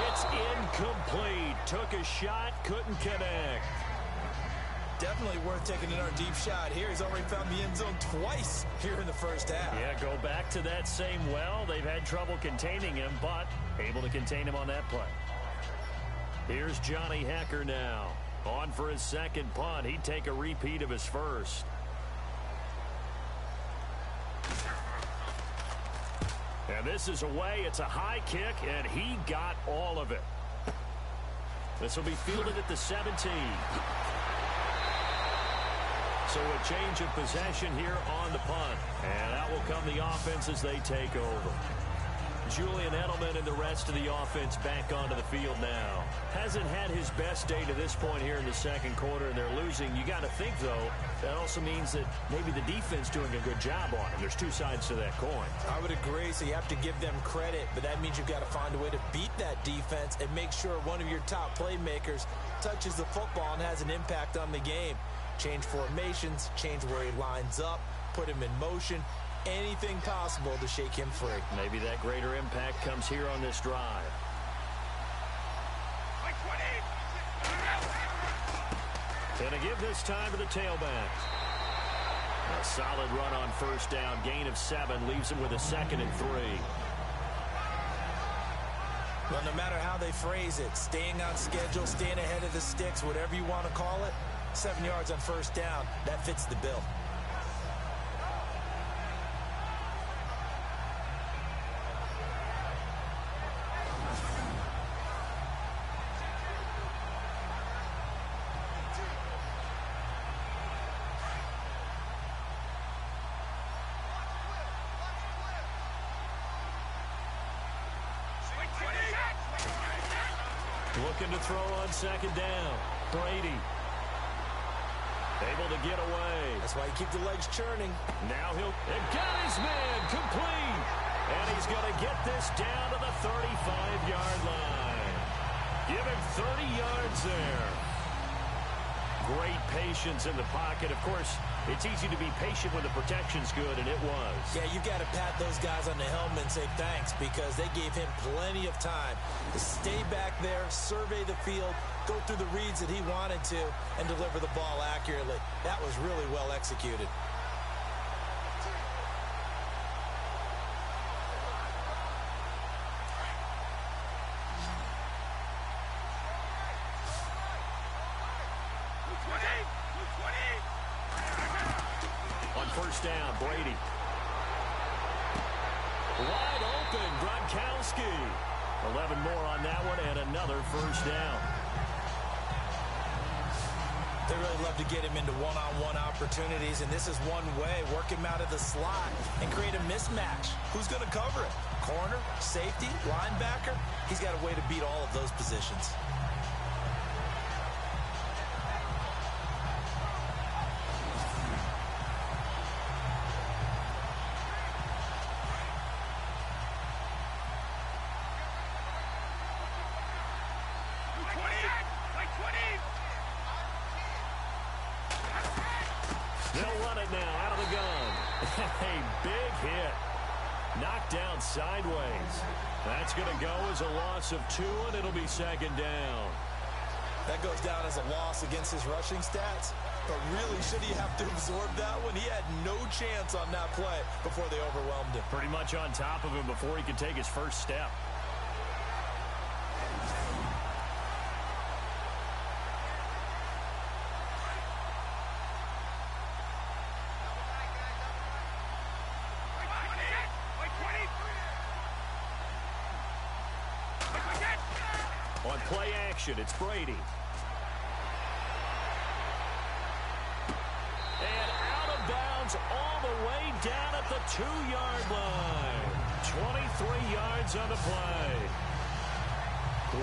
It's incomplete. Took a shot, couldn't connect. Definitely worth taking another deep shot here. He's already found the end zone twice here in the first half. Yeah, go back to that same well. They've had trouble containing him, but able to contain him on that play. Here's Johnny Hecker now. On for his 2nd punt. He'd take a repeat of his first. This is away. It's a high kick, and he got all of it. This will be fielded at the 17. So a change of possession here on the punt. And out will come the offense as they take over. Julian Edelman and the rest of the offense back onto the field now. Hasn't had his best day to this point here in the second quarter, and they're losing. You got to think, though, that also means that maybe the defense doing a good job on it. There's two sides to that coin. I would agree, so you have to give them credit, but that means you've got to find a way to beat that defense and make sure one of your top playmakers touches the football and has an impact on the game. Change formations, change where he lines up, put him in motion. Anything possible to shake him free. Maybe that greater impact comes here on this drive. Gonna give this time to the tailback. A solid run on first down. Gain of 7 leaves him with a 2nd and 3. Well, no matter how they phrase it, staying on schedule, staying ahead of the sticks, whatever you want to call it, 7 yards on first down, that fits the bill. Looking to throw on second down. Brady. Able to get away. That's why you keep the legs churning. Now and got his man complete. And he's going to get this down to the 35-yard line. Give him 30 yards there. Great patience in the pocket. Of course, it's easy to be patient when the protection's good, and it was. Yeah, you got to pat those guys on the helmet and say thanks because they gave him plenty of time to stay back there, survey the field, go through the reads that he wanted to, and deliver the ball accurately. That was really well executed. First down, Brady. Wide open, Gronkowski. 11 more on that one and another first down. They really love to get him into one-on-one opportunities, and this is one way. Work him out of the slot and create a mismatch. Who's going to cover it? Corner, safety, linebacker? He's got a way to beat all of those positions. They'll run it now out of the gun. A big hit. Knocked down sideways. That's going to go as a loss of 2, and it'll be second down. That goes down as a loss against his rushing stats. But really, should he have to absorb that one? He had no chance on that play before they overwhelmed him. Pretty much on top of him before he could take his first step. On play action, it's Brady. And out of bounds all the way down at the 2-yard line. 23 yards on the play.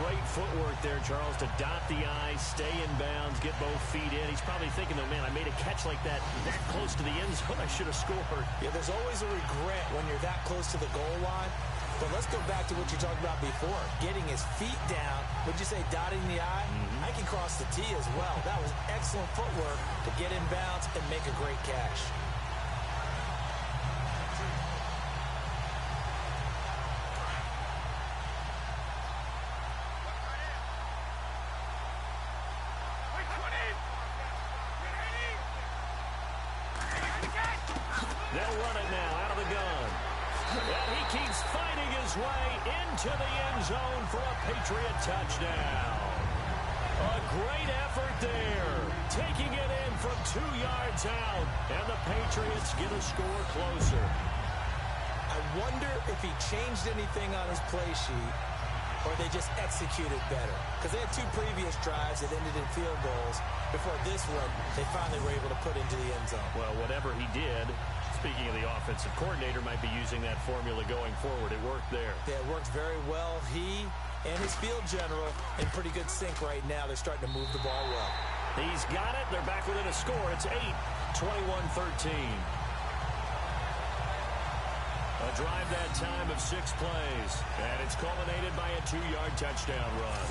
Great footwork there, Charles, to dot the I, stay in bounds, get both feet in. He's probably thinking, though, man, I made a catch like that close to the end zone. I should have scored. Yeah, there's always a regret when you're that close to the goal line. But let's go back to what you talked about before. Getting his feet down. Would you say dotting the I? I can cross the T as well. That was excellent footwork to get in bounds and make a great catch. They'll run it now out of the gun. And he keeps fighting his way into the end zone for a Patriot touchdown. A great effort there. Taking it in from 2 yards out. And the Patriots get a score closer. I wonder if he changed anything on his play sheet or they just executed better. Because they had 2 previous drives that ended in field goals. Before this one, they finally were able to put into the end zone. Well, whatever he did, speaking of the offensive coordinator, might be using that formula going forward. It worked there. Yeah, it worked very well. He and his field general in pretty good sync right now. They're starting to move the ball well. He's got it. They're back within a score. It's 8, 21-13. A drive that time of 6 plays, and it's culminated by a 2-yard touchdown run.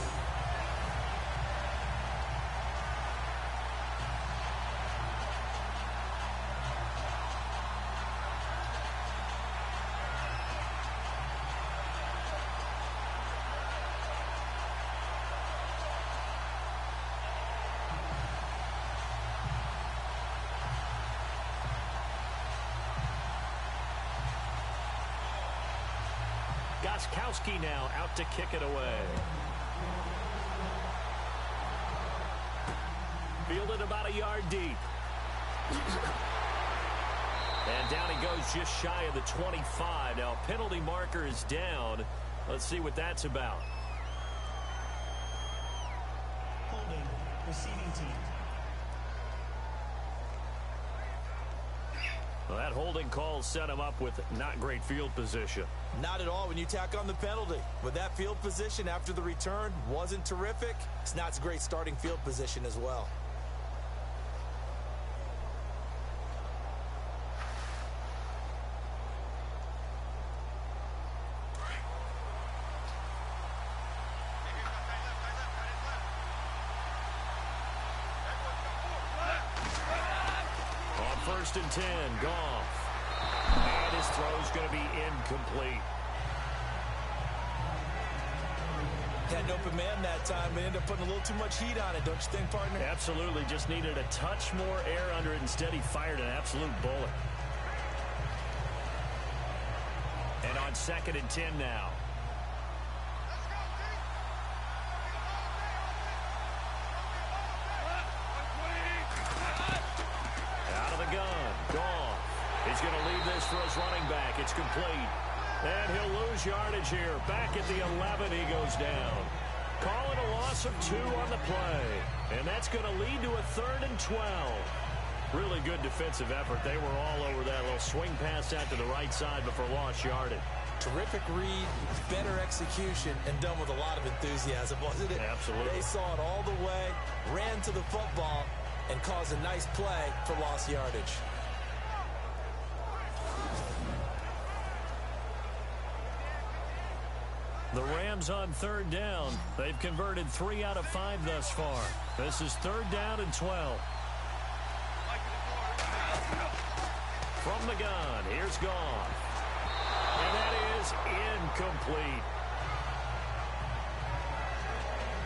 Goskowski now out to kick it away. Fielded about a yard deep. And down he goes just shy of the 25. Now penalty marker is down. Let's see what that's about. Holding, receiving team. Well, that holding call set him up with not great field position. Not at all when you tack on the penalty. But that field position after the return wasn't terrific. It's not a great starting field position as well. On 1st and 10, Goff. And his throw's going to be incomplete. Had an open man that time, but ended up putting a little too much heat on it, don't you think, partner? Absolutely. Just needed a touch more air under it. Instead, he fired an absolute bullet. And on 2nd and 10 now. Out of the gun. Goff. He's going to leave this for his running back. It's complete. And he'll lose yardage here. Back at the 11, he goes down. Calling a loss of 2 on the play. And that's going to lead to a 3rd and 12. Really good defensive effort. They were all over that little swing pass out to the right side before lost yardage. Terrific read, better execution, and done with a lot of enthusiasm, wasn't it? Absolutely. They saw it all the way, ran to the football, and caused a nice play for lost yardage. The Rams on 3rd down. They've converted 3 out of 5 thus far. This is 3rd down and 12. From the gun, here's Goff. And that is incomplete.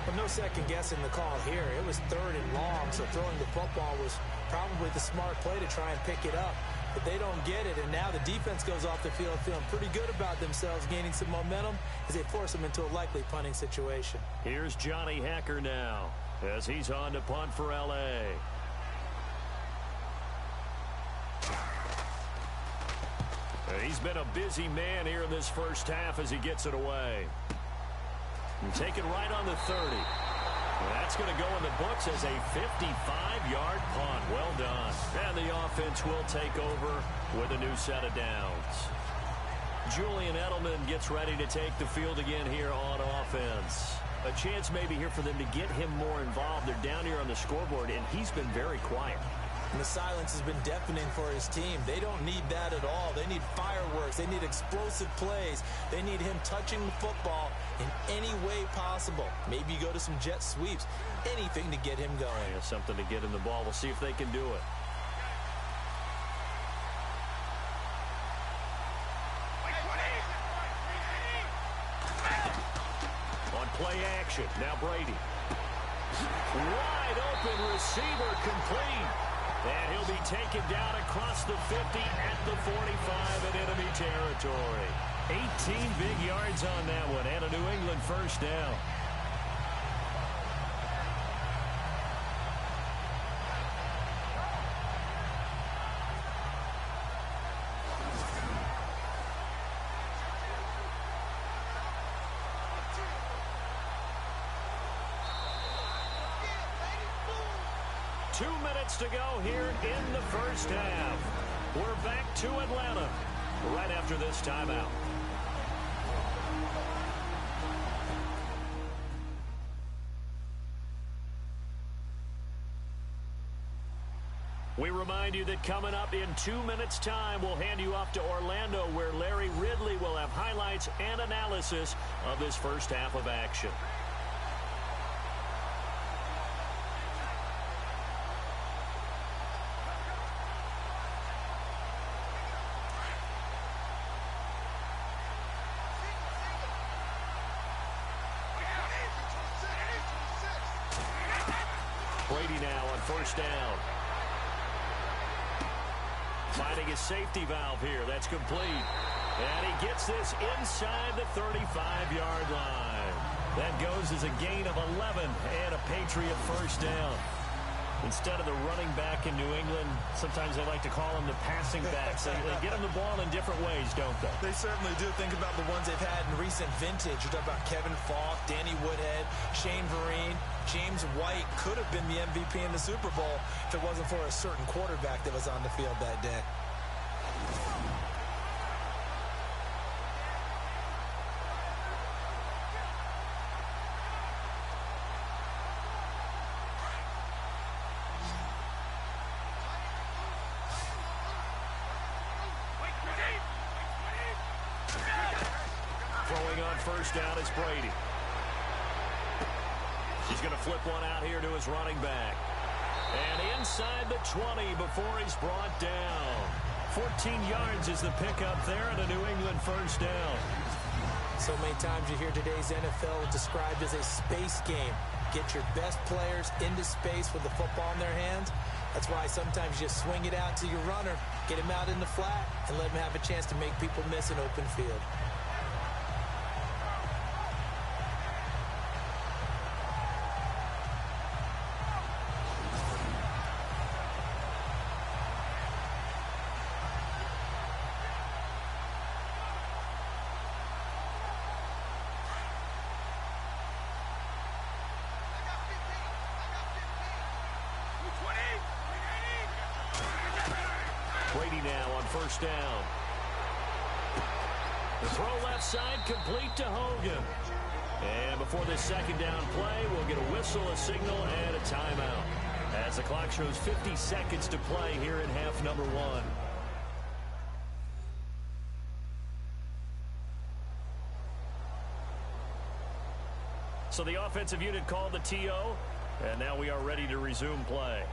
Well, no second guessing the call here. It was 3rd and long, so throwing the football was probably the smart play to try and pick it up. But they don't get it, and now the defense goes off the field feeling pretty good about themselves, gaining some momentum as they force them into a likely punting situation. Here's Johnny Hacker now as he's on to punt for L.A. He's been a busy man here in this first half as he gets it away. And take it right on the 30. Well, that's going to go in the books as a 55-yard punt. Well done. And the offense will take over with a new set of downs. Julian Edelman gets ready to take the field again here on offense. A chance maybe here for them to get him more involved. They're down here on the scoreboard, and he's been very quiet. And the silence has been deafening for his team. They don't need that at all. They need fireworks. They need explosive plays. They need him touching the football in any way possible. Maybe you go to some jet sweeps. Anything to get him going. Yeah, something to get him the ball. We'll see if they can do it. On play action. Now Brady. Wide open receiver complete. And he'll be taken down across the 50 at the 45 in enemy territory. 18 big yards on that one and a New England first down. 2 minutes to go here in the first half. We're back to Atlanta right after this timeout. We remind you that coming up in 2 minutes' time, we'll hand you off to Orlando, where Larry Ridley will have highlights and analysis of this first half of action. Brady now on first down. Finding his safety valve here. That's complete. And he gets this inside the 35-yard line. That goes as a gain of 11 and a Patriot first down. Instead of the running back in New England, sometimes they like to call them the passing backs. They get them the ball in different ways, don't they? They certainly do. Think about the ones they've had in recent vintage. You're talking about Kevin Falk, Danny Woodhead, Shane Vereen. James White could have been the MVP in the Super Bowl if it wasn't for a certain quarterback that was on the field that day. Throwing on first down is Brady. He's going to flip one out here to his running back. And inside the 20 before he's brought down. 14 yards is the pickup there and a New England first down. So many times you hear today's NFL described as a space game. Get your best players into space with the football in their hands. That's why sometimes you just swing it out to your runner, get him out in the flat, and let him have a chance to make people miss an open field. Brady now on first down. The throw left side complete to Hogan. And before this second down play, we'll get a whistle, a signal, and a timeout. As the clock shows 50 seconds to play here in half number one. So the offensive unit called the TO, and now we are ready to resume play.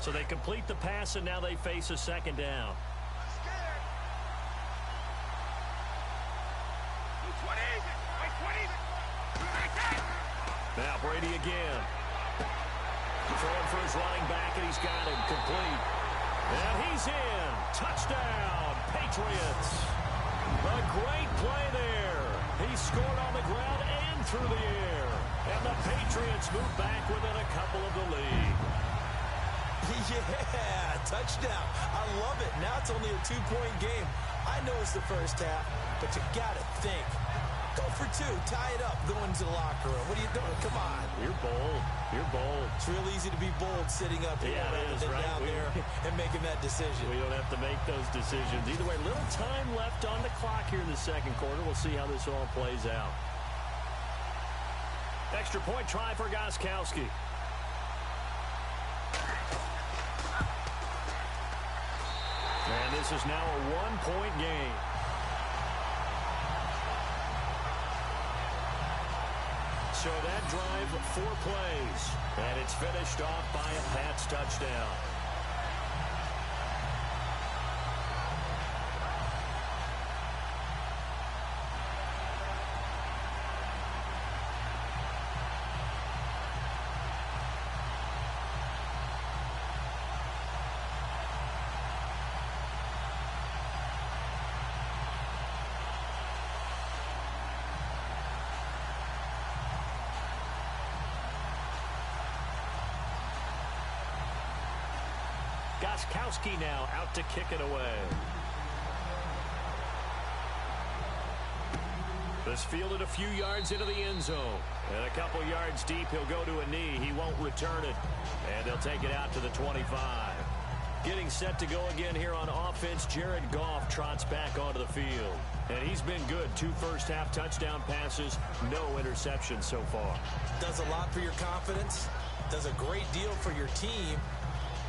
So they complete the pass, and now they face a second down. Now Brady again. Throwing for his running back, and he's got him complete. And he's in. Touchdown, Patriots. A great play there. He scored on the ground and through the air. And the Patriots move back within a couple of the lead. Yeah, touchdown. I love it. Now it's only a 2-point game. I know it's the first half, but you got to think. Go for two. Tie it up. Go into the locker room. What are you doing? Come on. You're bold. You're bold. It's real easy to be bold sitting up here rather than right? down there and making that decision. We don't have to make those decisions. Either way, little time left on the clock here in the second quarter. We'll see how this all plays out. Extra point try for Gostkowski. And this is now a 1-point game. So that drive, 4 plays. And it's finished off by a Pats touchdown. Gronkowski now out to kick it away. This fielded a few yards into the end zone. And a couple yards deep, he'll go to a knee. He won't return it. And they'll take it out to the 25. Getting set to go again here on offense, Jared Goff trots back onto the field. And he's been good. 2 first-half touchdown passes, no interceptions so far. Does a lot for your confidence. Does a great deal for your team.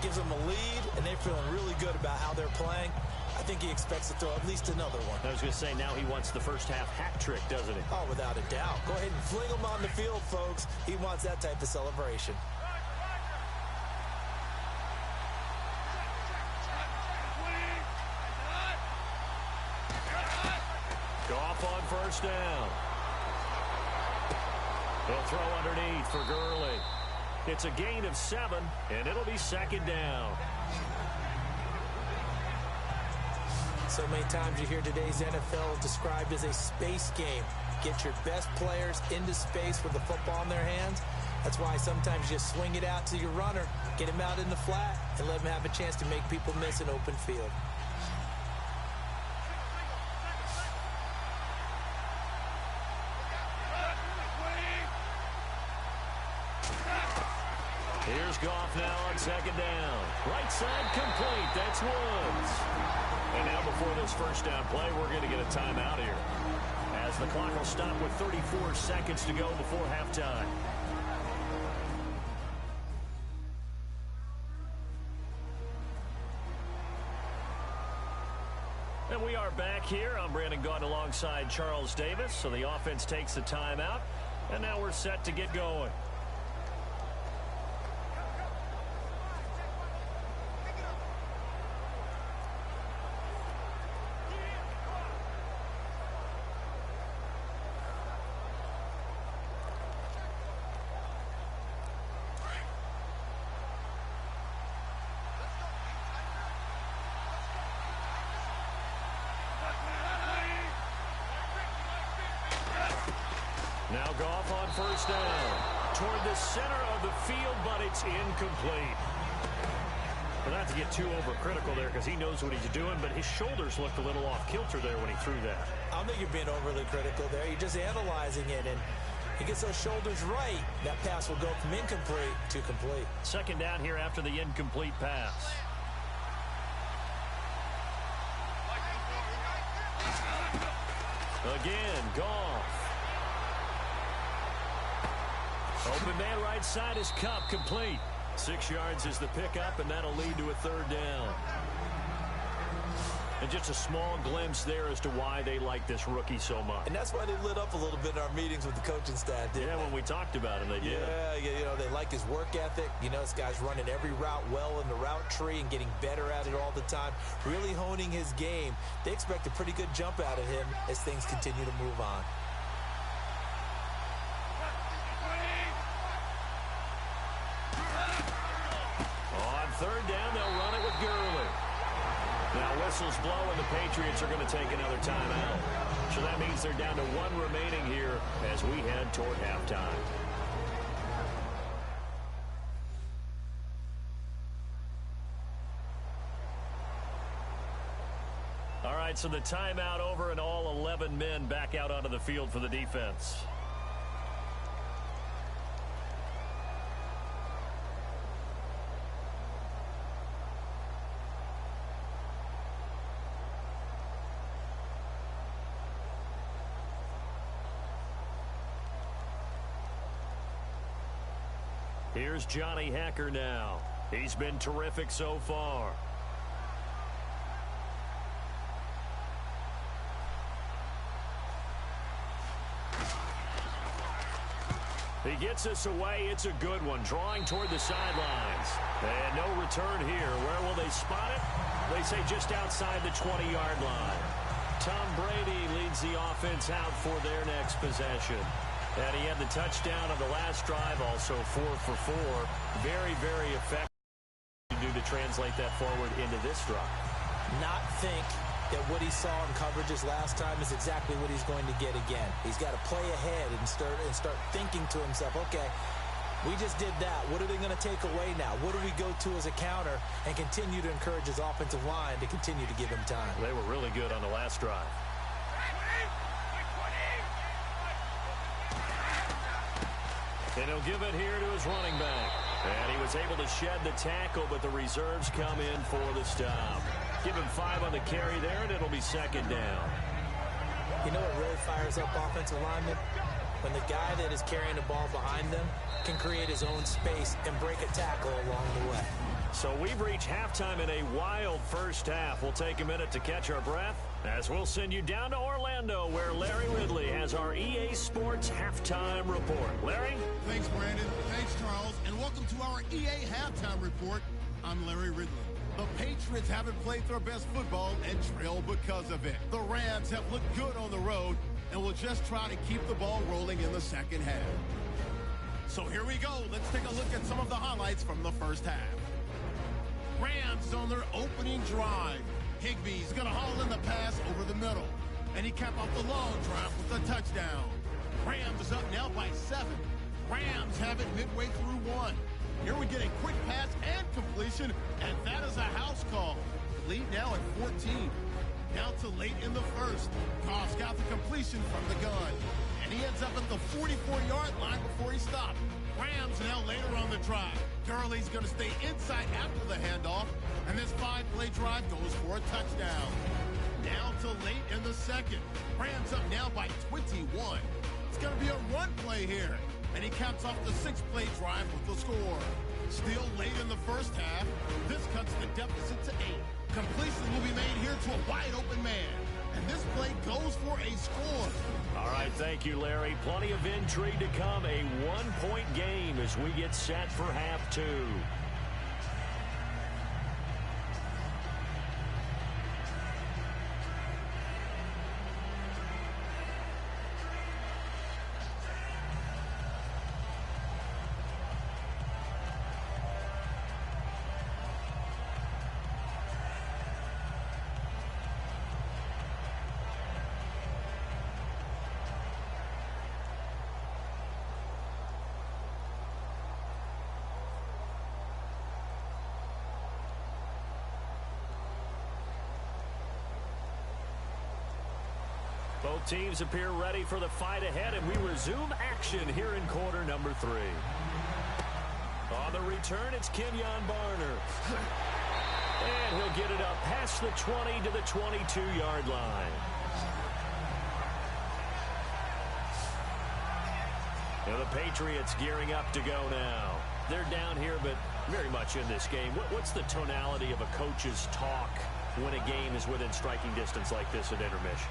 Gives them a lead, and they're feeling really good about how they're playing. I think he expects to throw at least another one. I was going to say, now he wants the first-half hat trick, doesn't he? Oh, without a doubt. Go ahead and fling him on the field, folks. He wants that type of celebration. Goff on first down. He'll throw underneath for Gurley. It's a gain of 7, and it'll be second down. So many times you hear today's NFL described as a space game. Get your best players into space with the football in their hands. That's why sometimes you just swing it out to your runner, get him out in the flat, and let him have a chance to make people miss an open field. Here's Goff now on second down. Right side complete. That's Woods. And now before this first down play, we're going to get a timeout here, as the clock will stop with 34 seconds to go before halftime. And we are back here. I'm Brandon Gaudin alongside Charles Davis. So the offense takes the timeout, and now we're set to get going. Now Goff on first down. Toward the center of the field, but it's incomplete. But not to get too overcritical there, because he knows what he's doing, but his shoulders looked a little off kilter there when he threw that. I don't think you're being overly critical there. You're just analyzing it, and he gets those shoulders right. That pass will go from incomplete to complete. Second down here after the incomplete pass. Again, Goff. Open man right side is Cup, complete. 6 yards is the pickup, and that'll lead to a third down. And just a small glimpse there as to why they like this rookie so much. And that's why they lit up a little bit in our meetings with the coaching staff, didn't they? When we talked about him, they did. Yeah, you know, they like his work ethic. You know, this guy's running every route well in the route tree and getting better at it all the time, really honing his game. They expect a pretty good jump out of him as things continue to move on. Third down, they'll run it with Gurley. Now whistles blow, and the Patriots are going to take another timeout. So that means they're down to 1 remaining here as we head toward halftime. All right, so the timeout over, and all 11 men back out onto the field for the defense. Here's Johnny Hacker now. He's been terrific so far. He gets us away. It's a good one. Drawing toward the sidelines. And no return here. Where will they spot it? They say just outside the 20-yard line. Tom Brady leads the offense out for their next possession. And he had the touchdown of the last drive, also 4 for 4. Very, very effective to translate that forward into this drive. Not think that what he saw in coverages last time is exactly what he's going to get again. He's got to play ahead and start thinking to himself, okay, We just did that. What are they going to take away now? What do we go to as a counter and continue to encourage his offensive line to continue to give him time? They were really good on the last drive. And he'll give it here to his running back. And he was able to shed the tackle, but the reserves come in for the stop. Give him 5 on the carry there, and it'll be second down. You know what really fires up offensive linemen? When the guy that is carrying the ball behind them can create his own space and break a tackle along the way. So we've reached halftime in a wild first half. We'll take a minute to catch our breath as we'll send you down to Orlando, where Larry Ridley has our EA Sports halftime report. Larry? Thanks, Brandon. Thanks, Charles. And welcome to our EA halftime report. I'm Larry Ridley. The Patriots haven't played their best football and trail because of it. The Rams have looked good on the road and will just try to keep the ball rolling in the second half. So here we go. Let's take a look at some of the highlights from the first half. Rams on their opening drive. Higbee's going to haul in the pass over the middle. And he capped off the long drive with a touchdown. Rams is up now by 7. Rams have it midway through 1. Here we get a quick pass and completion, and that is a house call. Lead now at 14. Down to late in the first. Goff's got the completion from the gun. And he ends up at the 44-yard line before he stopped. Rams now later on the drive. Gurley's going to stay inside after the handoff, and this 5-play drive goes for a touchdown. Down to late in the second. Rams up now by 21. It's going to be a run play here, and he caps off the 6-play drive with the score. Still late in the first half. This cuts the deficit to 8. Completion will be made here to a wide-open man. And this play goes for a score. All right, thank you, Larry. Plenty of intrigue to come. A 1-point game as we get set for half 2. Both teams appear ready for the fight ahead, and we resume action here in quarter number 3. On the return, it's Kenyon Barner. And he'll get it up past the 20 to the 22-yard line. And the Patriots gearing up to go now. They're down here, but very much in this game. What's the tonality of a coach's talk when a game is within striking distance like this at intermission?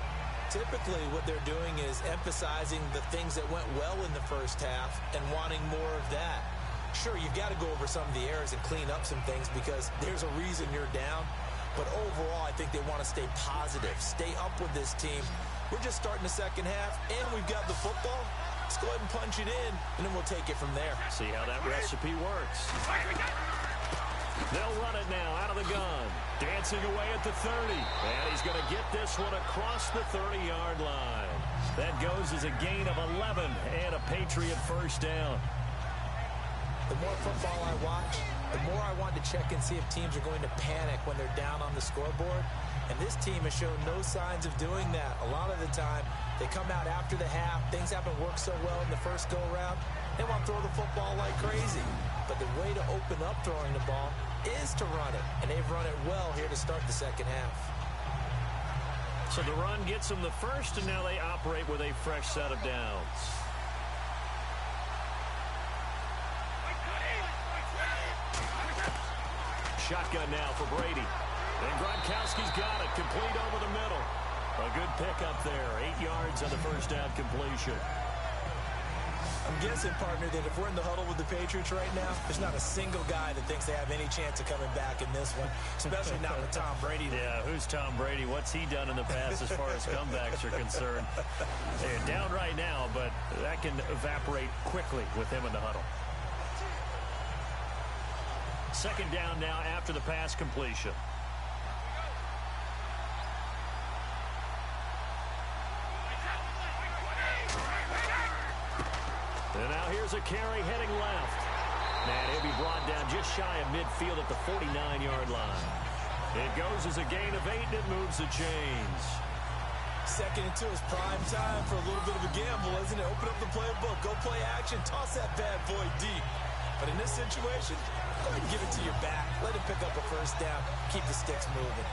Typically, what they're doing is emphasizing the things that went well in the first half and wanting more of that. Sure, you've got to go over some of the errors and clean up some things because there's a reason you're down. But overall, I think they want to stay positive, stay up with this team. We're just starting the second half, and we've got the football. Let's go ahead and punch it in, and then we'll take it from there. See how that recipe works. They'll run it now out of the gun. Dancing away at the 30. And he's going to get this one across the 30-yard line. That goes as a gain of 11 and a Patriot first down. The more football I watch, the more I want to check and see if teams are going to panic when they're down on the scoreboard. And this team has shown no signs of doing that. A lot of the time, they come out after the half. Things haven't worked so well in the first go-around. They want to throw the football like crazy. But the way to open up throwing the ball is to run it. And they've run it well here to start the second half. So the run gets them the first, and now they operate with a fresh set of downs. Shotgun now for Brady. And Gronkowski's got it. Complete over the middle. A good pickup there. 8 yards on the first down completion. I'm guessing, partner, that if we're in the huddle with the Patriots right now, there's not a single guy that thinks they have any chance of coming back in this one, especially not with Tom Brady there. Yeah, who's Tom Brady? What's he done in the past as far as comebacks are concerned? They're down right now, but that can evaporate quickly with him in the huddle. Second down now after the pass completion. And now here's Here's a carry heading left. And he'll be brought down just shy of midfield at the 49-yard line. It goes as a gain of 8, and it moves the chains. Second and 2 is prime time for a little bit of a gamble, isn't it? Open up the playbook, go play action, toss that bad boy deep. But in this situation, go ahead and give it to your back. Let him pick up a first down. Keep the sticks moving.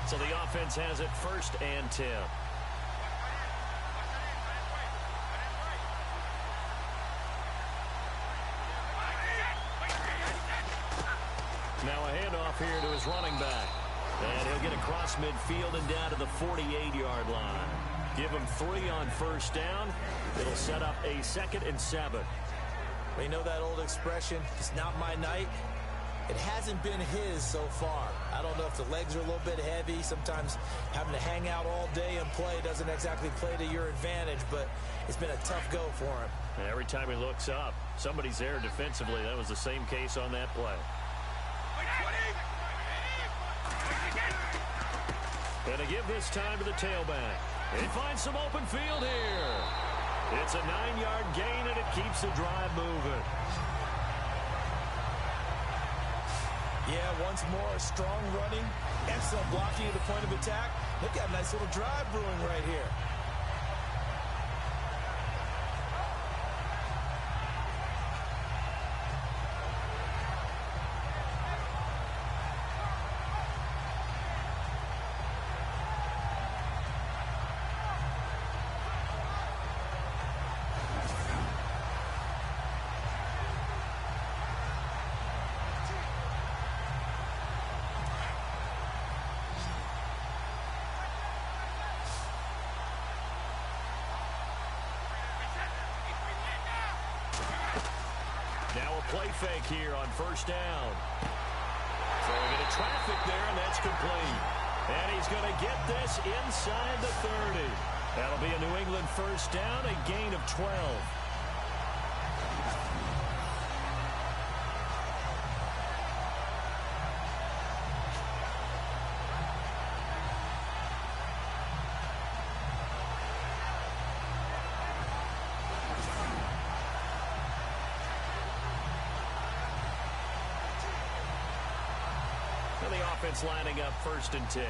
So the offense has it 1st and 10. Now a handoff here to his running back. And he'll get across midfield and down to the 48-yard line. Give him 3 on first down. It'll set up a 2nd and 7. Well, you know that old expression, it's not my night. It hasn't been his so far. I don't know if the legs are a little bit heavy. Sometimes having to hang out all day and play doesn't exactly play to your advantage, but it's been a tough go for him. And every time he looks up, somebody's there defensively. That was the same case on that play. And to give this time to the tailback. He finds some open field here. It's a 9-yard gain, and it keeps the drive moving. Yeah, once more, strong running, excellent blocking at the point of attack. Look at a nice little drive brewing right here. Now a play fake here on first down. Throwing into traffic there, and that's complete. And he's going to get this inside the 30. That'll be a New England first down, a gain of 12. Lining up 1st and 10.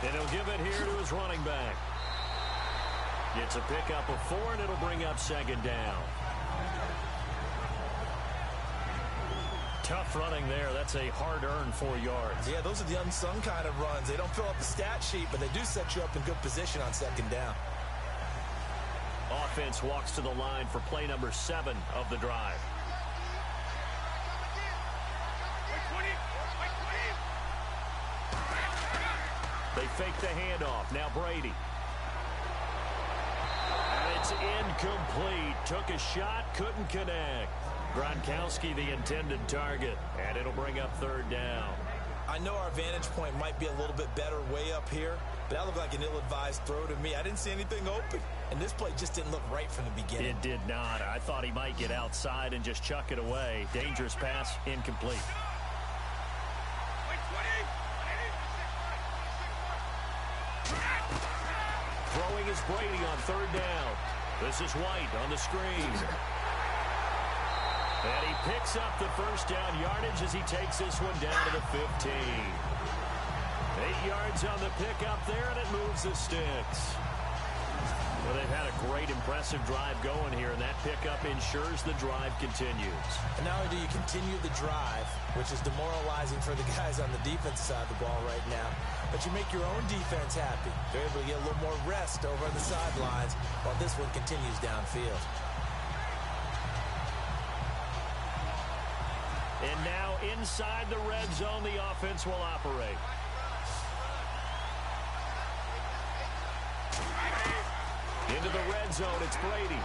And he'll give it here to his running back. Gets a pickup of 4, and it'll bring up 2nd down. Tough running there. That's a hard-earned 4 yards. Yeah, those are the unsung kind of runs. They don't fill up the stat sheet, but they do set you up in good position on 2nd down. Offense walks to the line for play number 7 of the drive. They fake the handoff. Now Brady. And it's incomplete. Took a shot, couldn't connect. Gronkowski the intended target, and it'll bring up 3rd down. I know our vantage point might be a little bit better way up here, but that looked like an ill-advised throw to me. I didn't see anything open, and this play just didn't look right from the beginning. It did not. I thought he might get outside and just chuck it away. Dangerous pass, incomplete. Throwing is Brady on 3rd down. This is White on the screen. And he picks up the first down yardage as he takes this one down to the 15. 8 yards on the pickup there, and it moves the sticks. Well, they've had a great, impressive drive going here, and that pickup ensures the drive continues. And not only do you continue the drive, which is demoralizing for the guys on the defensive side of the ball right now, but you make your own defense happy. They're able to get a little more rest over on the sidelines while this one continues downfield. And now inside the red zone, the offense will operate. Into the red zone, it's Brady.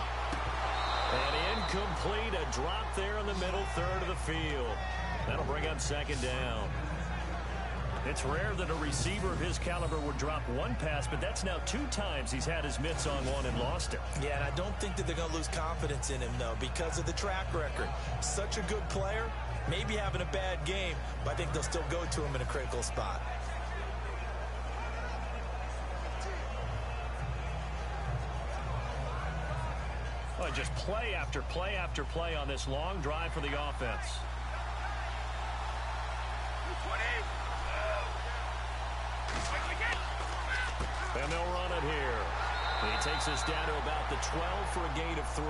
And incomplete, a drop there in the middle third of the field. That'll bring up 2nd down. It's rare that a receiver of his caliber would drop one pass, but that's now 2 times he's had his mitts on one and lost it. Yeah, and I don't think that they're going to lose confidence in him, though, because of the track record. Such a good player, maybe having a bad game, but I think they'll still go to him in a critical spot. Well, just play after play after play on this long drive for the offense. And they'll run it here. He takes us down to about the 12 for a gain of 3.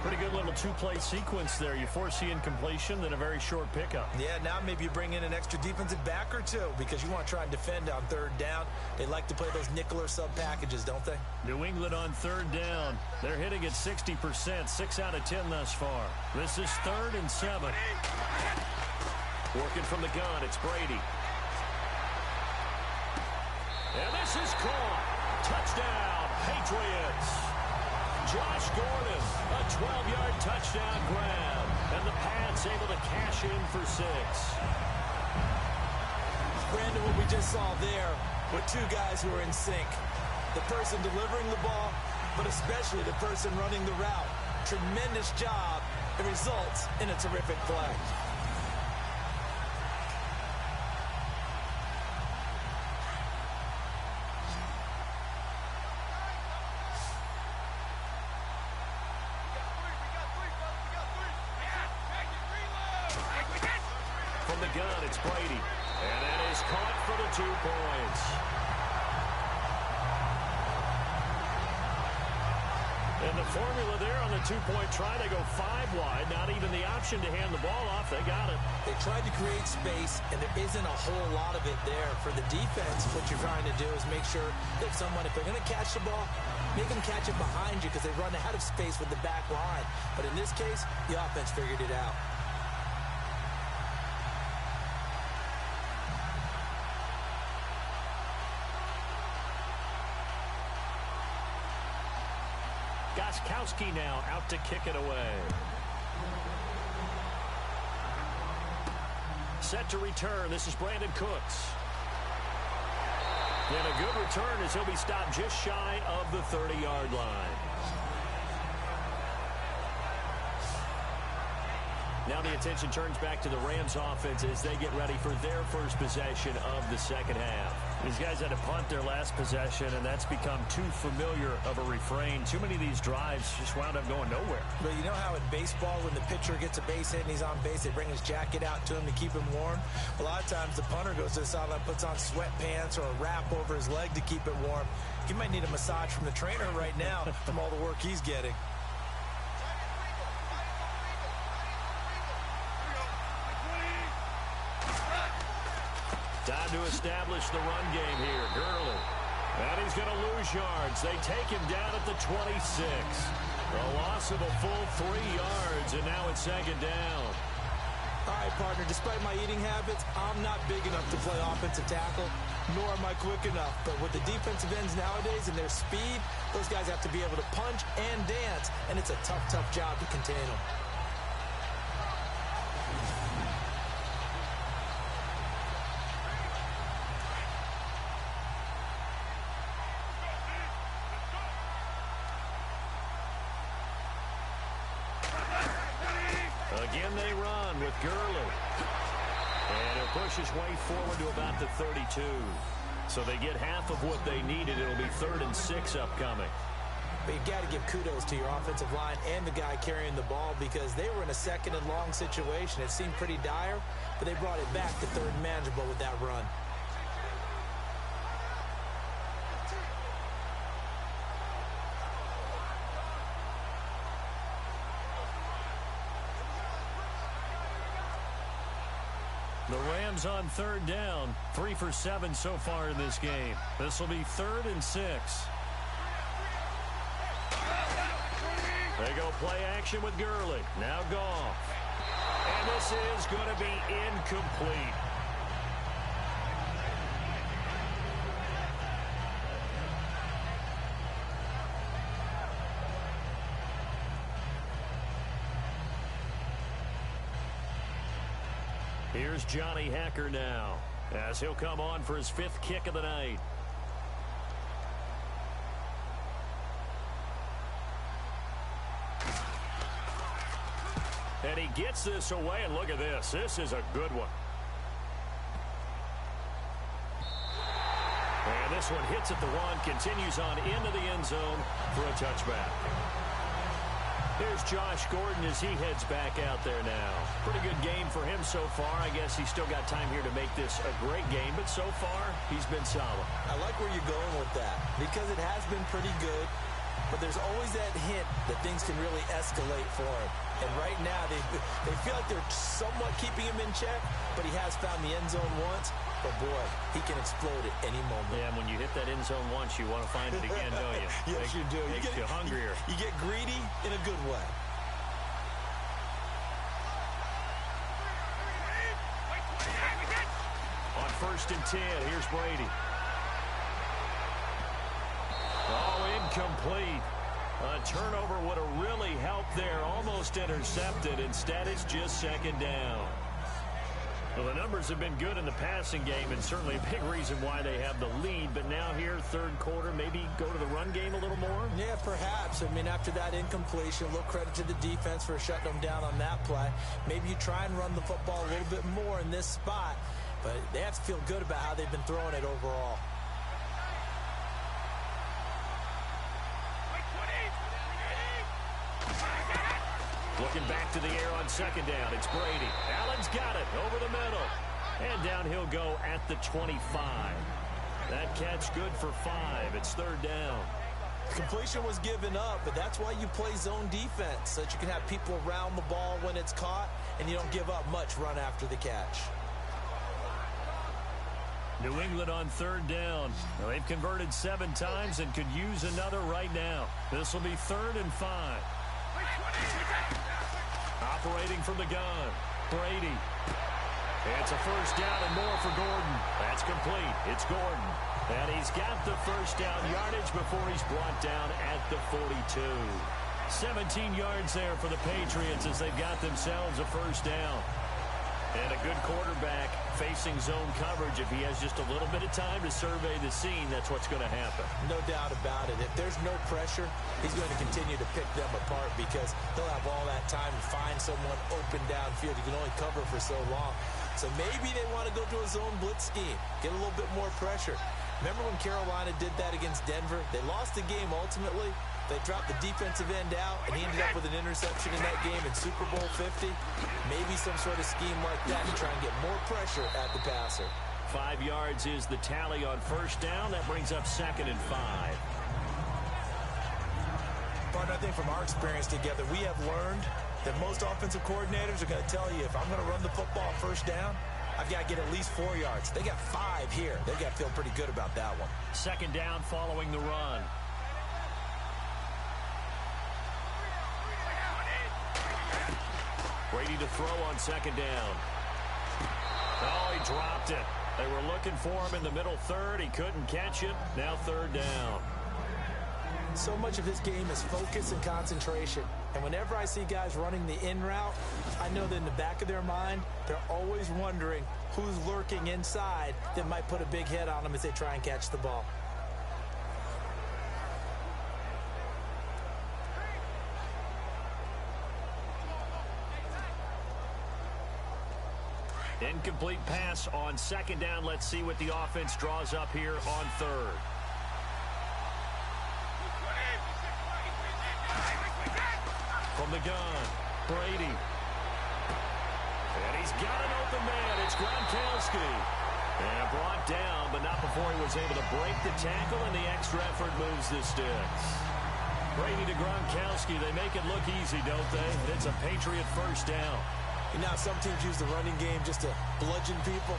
Pretty good little 2-play sequence there. You force the incompletion, then a very short pickup. Yeah, now maybe you bring in an extra defensive back or two because you want to try and defend on 3rd down. They like to play those nickel or sub packages, don't they? New England on 3rd down. They're hitting at 60%, 6 out of 10 thus far. This is 3rd and 7. Working from the gun, it's Brady. And this is caught. Touchdown, Patriots. Josh Gordon, a 12-yard touchdown grab. And the Pats able to cash in for 6. Brandon, what we just saw there were 2 guys who are in sync. The person delivering the ball, but especially the person running the route. Tremendous job. It results in a terrific play. From the gun, it's Brady. And that is caught for the 2 points. And the formula there on the 2-point try, they go 5 wide. Not even the option to hand the ball off. They got it. They tried to create space, and there isn't a whole lot of it there. For the defense, what you're trying to do is make sure that if they're going to catch the ball, make them catch it behind you because they run out of space with the back line. But in this case, the offense figured it out. Goskowski now out to kick it away. Set to return. This is Brandon Cooks. And a good return as he'll be stopped just shy of the 30-yard line. Now the attention turns back to the Rams offense as they get ready for their first possession of the second half. These guys had to punt their last possession, and that's become too familiar of a refrain. Too many of these drives just wound up going nowhere. But you know how in baseball, when the pitcher gets a base hit and he's on base, they bring his jacket out to him to keep him warm? A lot of times the punter goes to the sideline, puts on sweatpants or a wrap over his leg to keep it warm. He might need a massage from the trainer right now from all the work he's getting. Time to establish the run game here. Gurley. And he's going to lose yards. They take him down at the 26. A loss of a full 3 yards, and now it's 2nd down. All right, partner, despite my eating habits, I'm not big enough to play offensive tackle, nor am I quick enough. But with the defensive ends nowadays and their speed, those guys have to be able to punch and dance, and it's a tough, tough job to contain them. Again, they run with Gurley. And he'll push his way forward to about the 32. So they get half of what they needed. It'll be 3rd and 6 upcoming. But you got to give kudos to your offensive line and the guy carrying the ball because they were in a 2nd and long situation. It seemed pretty dire, but they brought it back to 3rd and manageable with that run. The Rams on 3rd down. 3 for 7 so far in this game. This will be 3rd and 6. They go play action with Gurley. Now Goff. And this is going to be incomplete. Here's Johnny Hacker now, as he'll come on for his 5th kick of the night. And he gets this away, and look at this. This is a good one. And this one hits at the 1, continues on into the end zone for a touchback. Here's Josh Gordon as he heads back out there now. Pretty good game for him so far. I guess he's still got time here to make this a great game, but so far, he's been solid. I like where you're going with that because it has been pretty good, but there's always that hint that things can really escalate for him. And right now, they feel like they're somewhat keeping him in check, but he has found the end zone once. But, boy, he can explode at any moment. Yeah, and when you hit that end zone once, you want to find it again, don't you? Yes, you do. Makes you hungrier. You get greedy in a good way. On 1st and 10, here's Brady. Oh, incomplete. A turnover would have really helped there. Almost intercepted. Instead, it's just 2nd down. Well, the numbers have been good in the passing game, and certainly a big reason why they have the lead. But now here, 3rd quarter, maybe go to the run game a little more? Yeah, perhaps. I mean, after that incompletion, a little credit to the defense for shutting them down on that play. Maybe you try and run the football a little bit more in this spot. But they have to feel good about how they've been throwing it overall. Looking back to the air on 2nd down. It's Brady. Allen's got it over the middle. And down he'll go at the 25. That catch good for 5. It's 3rd down. Completion was given up, but that's why you play zone defense, so that you can have people around the ball when it's caught, and you don't give up much run after the catch. New England on 3rd down. Now, they've converted 7 times and could use another right now. This will be 3rd and 5. Operating from the gun, Brady. It's a 1st down and more for Gordon. That's complete. It's Gordon. And he's got the 1st down yardage before he's brought down at the 42. 17 yards there for the Patriots as they've got themselves a 1st down. And a good quarterback facing zone coverage. If he has just a little bit of time to survey the scene, that's what's going to happen. No doubt about it. If there's no pressure, he's going to continue to pick them apart because he'll have all that time to find someone open downfield. You can only cover for so long. So maybe they want to go to a zone blitz scheme, get a little bit more pressure. Remember when Carolina did that against Denver? They lost the game ultimately. They dropped the defensive end out, and he ended up with an interception in that game in Super Bowl 50. Maybe some sort of scheme like that to try and get more pressure at the passer. 5 yards is the tally on 1st down. That brings up 2nd and 5. Partner, I think from our experience together, we have learned that most offensive coordinators are going to tell you, if I'm going to run the football 1st down, I've got to get at least 4 yards. They got 5 here. They've got to feel pretty good about that one. 2nd down following the run. Brady to throw on 2nd down. Oh, he dropped it. They were looking for him in the middle 3rd. He couldn't catch it. Now 3rd down. So much of this game is focus and concentration. And whenever I see guys running the in route, I know that in the back of their mind, they're always wondering who's lurking inside that might put a big hit on them as they try and catch the ball. Incomplete pass on 2nd down. Let's see what the offense draws up here on 3rd. From the gun, Brady. And he's got an open man. It's Gronkowski. And brought down, but not before he was able to break the tackle, and the extra effort moves the sticks. Brady to Gronkowski. They make it look easy, don't they? And it's a Patriot 1st down. You know, some teams use the running game just to bludgeon people.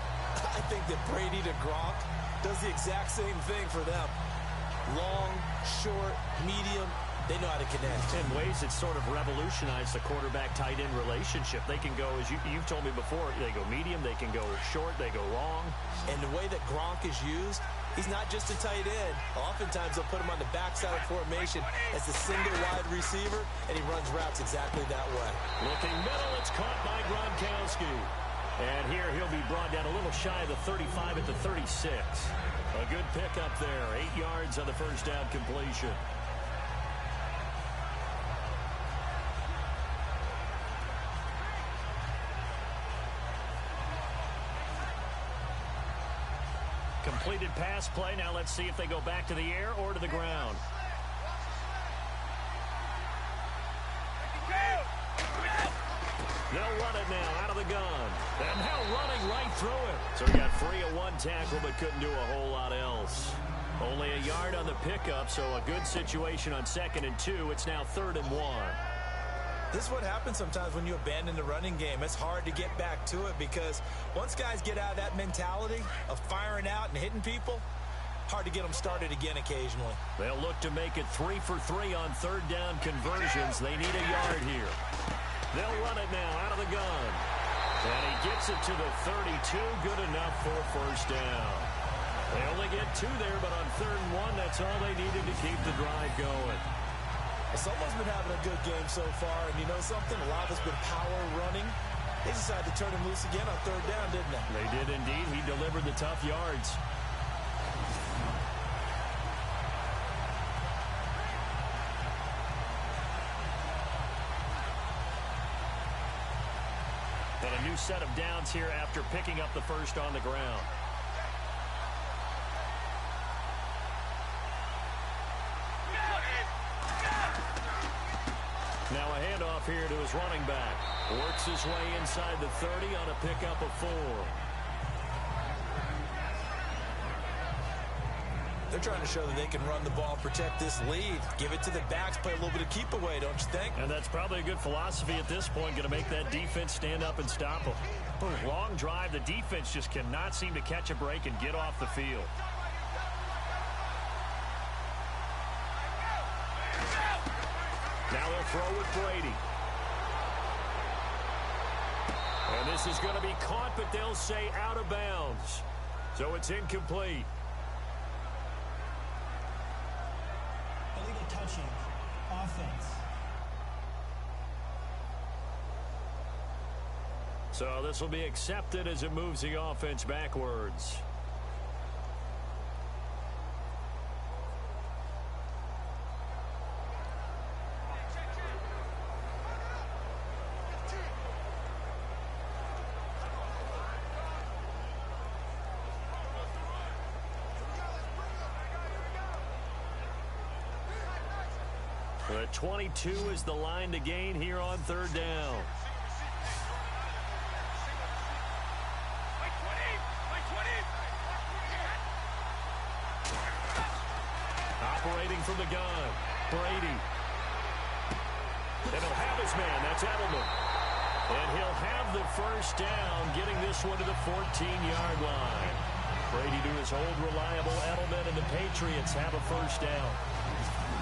I think that Brady to Gronk does the exact same thing for them. Long, short, medium, they know how to connect. In ways, it's sort of revolutionized the quarterback-tight end relationship. They can go, as you've told me before, they go medium, they can go short, they go long. And the way that Gronk is used, he's not just a tight end. Oftentimes, they'll put him on the backside of formation as a single wide receiver, and he runs routes exactly that way. Looking middle, it's caught by Gronkowski. And here he'll be brought down a little shy of the 35 at the 36. A good pickup there. 8 yards on the first down completion. Completed pass play. Now let's see if they go back to the air or to the ground. They'll run it now out of the gun. And now running right through it. So he got free of one tackle but couldn't do a whole lot else. Only a yard on the pickup, so a good situation on 2nd and 2. It's now 3rd and 1. This is what happens sometimes when you abandon the running game. It's hard to get back to it because once guys get out of that mentality of firing out and hitting people, hard to get them started again occasionally. They'll look to make it 3 for 3 on 3rd down conversions. They need a yard here. They'll run it now out of the gun. And he gets it to the 32. Good enough for a first down. They only get 2 there, but on 3rd and 1, that's all they needed to keep the drive going. Someone's been having a good game so far, and you know something? A lot of it's been power running. They decided to turn him loose again on 3rd down, didn't they? They did indeed. He delivered the tough yards. And a new set of downs here after picking up the first on the ground. Now a handoff here to his running back. Works his way inside the 30 on a pickup of 4. They're trying to show that they can run the ball, protect this lead. Give it to the backs, play a little bit of keep away, don't you think? And that's probably a good philosophy at this point, going to make that defense stand up and stop them. For a long drive, the defense just cannot seem to catch a break and get off the field. Now they'll throw with Brady. And this is going to be caught, but they'll say out of bounds. So it's incomplete. Illegal touching. Offense. So this will be accepted as it moves the offense backwards. The 22 is the line to gain here on 3rd down. Operating from the gun, Brady. And he'll have his man, that's Edelman. And he'll have the first down, getting this one to the 14-yard line. Brady to his old reliable Edelman, and the Patriots have a first down.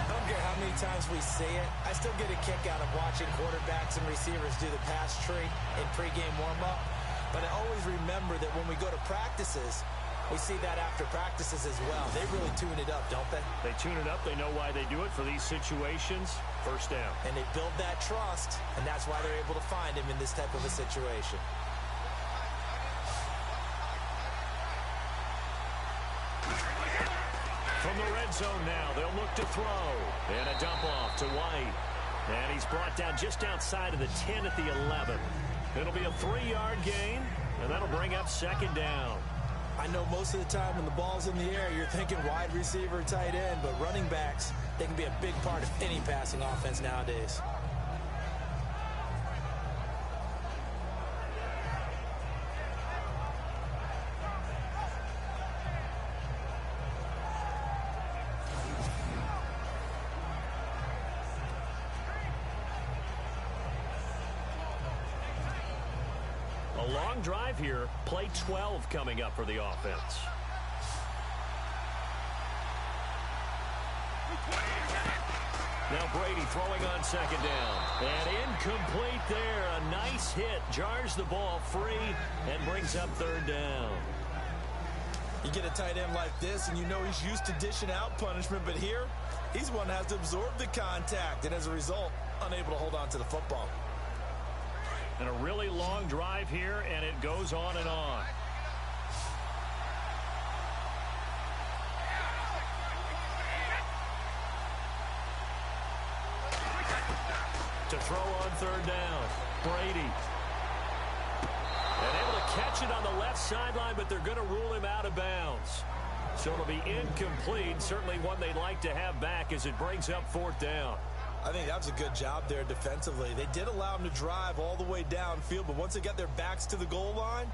I don't care how many times we see it. I still get a kick out of watching quarterbacks and receivers do the pass tree in pregame warm-up. But I always remember that when we go to practices, we see that after practices as well. They really tune it up, don't they? They tune it up. They know why they do it for these situations. First down. And they build that trust, and that's why they're able to find him in this type of a situation. From the red zone now, they'll look to throw. And a dump off to White. And he's brought down just outside of the 10 at the 11. It'll be a 3-yard gain, and that'll bring up 2nd down. I know most of the time when the ball's in the air, you're thinking wide receiver, tight end, but running backs, they can be a big part of any passing offense nowadays. A long drive here. Play 12 coming up for the offense. Now Brady throwing on 2nd down. And incomplete there. A nice hit. Jars the ball free and brings up 3rd down. You get a tight end like this, and you know he's used to dishing out punishment, but here, he's one that has to absorb the contact, and as a result, unable to hold on to the football. And a really long drive here, and it goes on and on. To throw on third down, Brady. And able to catch it on the left sideline, but they're going to rule him out of bounds. So it'll be incomplete. Certainly one they'd like to have back as it brings up fourth down. I think that was a good job there defensively. They did allow him to drive all the way downfield, but once they got their backs to the goal line,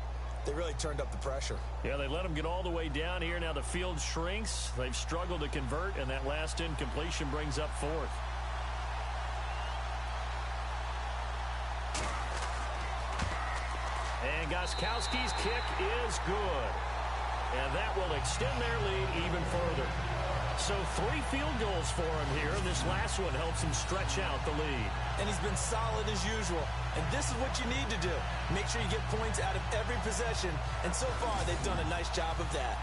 they really turned up the pressure. Yeah, they let him get all the way down here. Now the field shrinks. They've struggled to convert, and that last incompletion brings up fourth. And Gostkowski's kick is good. And that will extend their lead even further. So 3 field goals for him here. And this last one helps him stretch out the lead. And he's been solid as usual. And this is what you need to do. Make sure you get points out of every possession. And so far, they've done a nice job of that.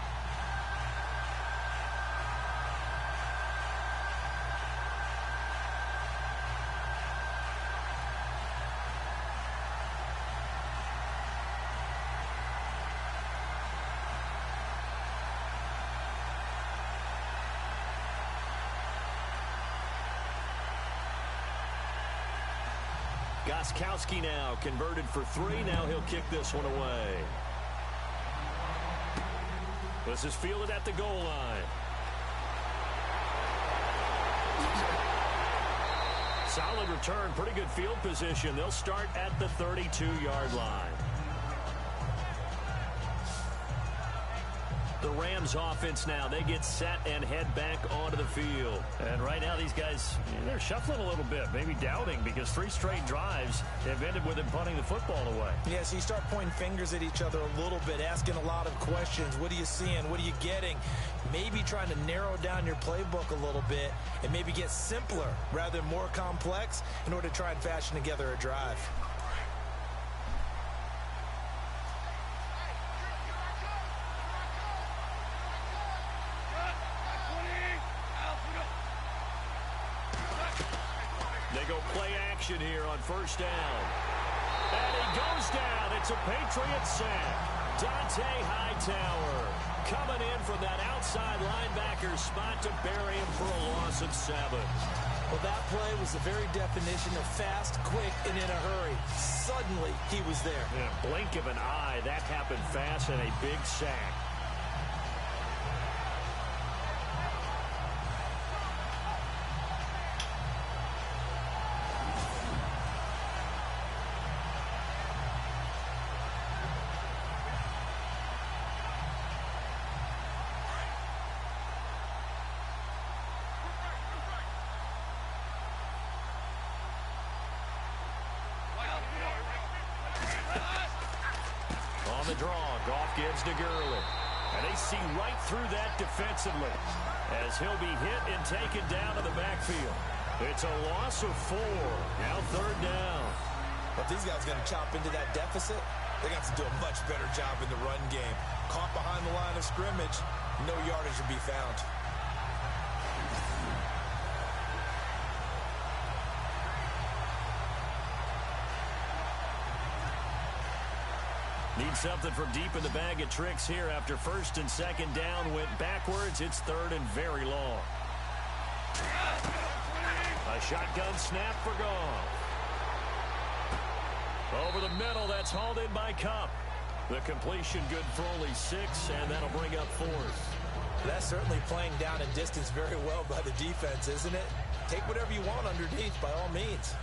Gostkowski now converted for 3. Now he'll kick this one away. This is fielded at the goal line. Solid return, pretty good field position. They'll start at the 32-yard line. The Rams offense now, they get set and head back onto the field. And right now these guys, they're shuffling a little bit, maybe doubting, because 3 straight drives have ended with them punting the football away. Yeah, so you start pointing fingers at each other a little bit, asking a lot of questions. What are you seeing? What are you getting? Maybe trying to narrow down your playbook a little bit and maybe get simpler rather than more complex in order to try and fashion together a drive. Here on first down. And he goes down. It's a Patriot sack. Dante Hightower coming in from that outside linebacker spot to bury him for a loss of 7. Well, that play was the very definition of fast, quick, and in a hurry. Suddenly, he was there. In a blink of an eye, that happened fast, and a big sack. On the draw, Goff gives to Gurley. And they see right through that defensively as he'll be hit and taken down to the backfield. It's a loss of 4. Now third down. If these guys are going to chop into that deficit, they're going to have to do a much better job in the run game. Caught behind the line of scrimmage, no yardage will be found. Need something from deep in the bag of tricks here after first and second down went backwards. It's third and very long. A shotgun snap for Goff. Over the middle, that's hauled in by Kupp. The completion good for only 6, and that'll bring up fourth. That's certainly playing down and distance very well by the defense, isn't it? Take whatever you want underneath by all means.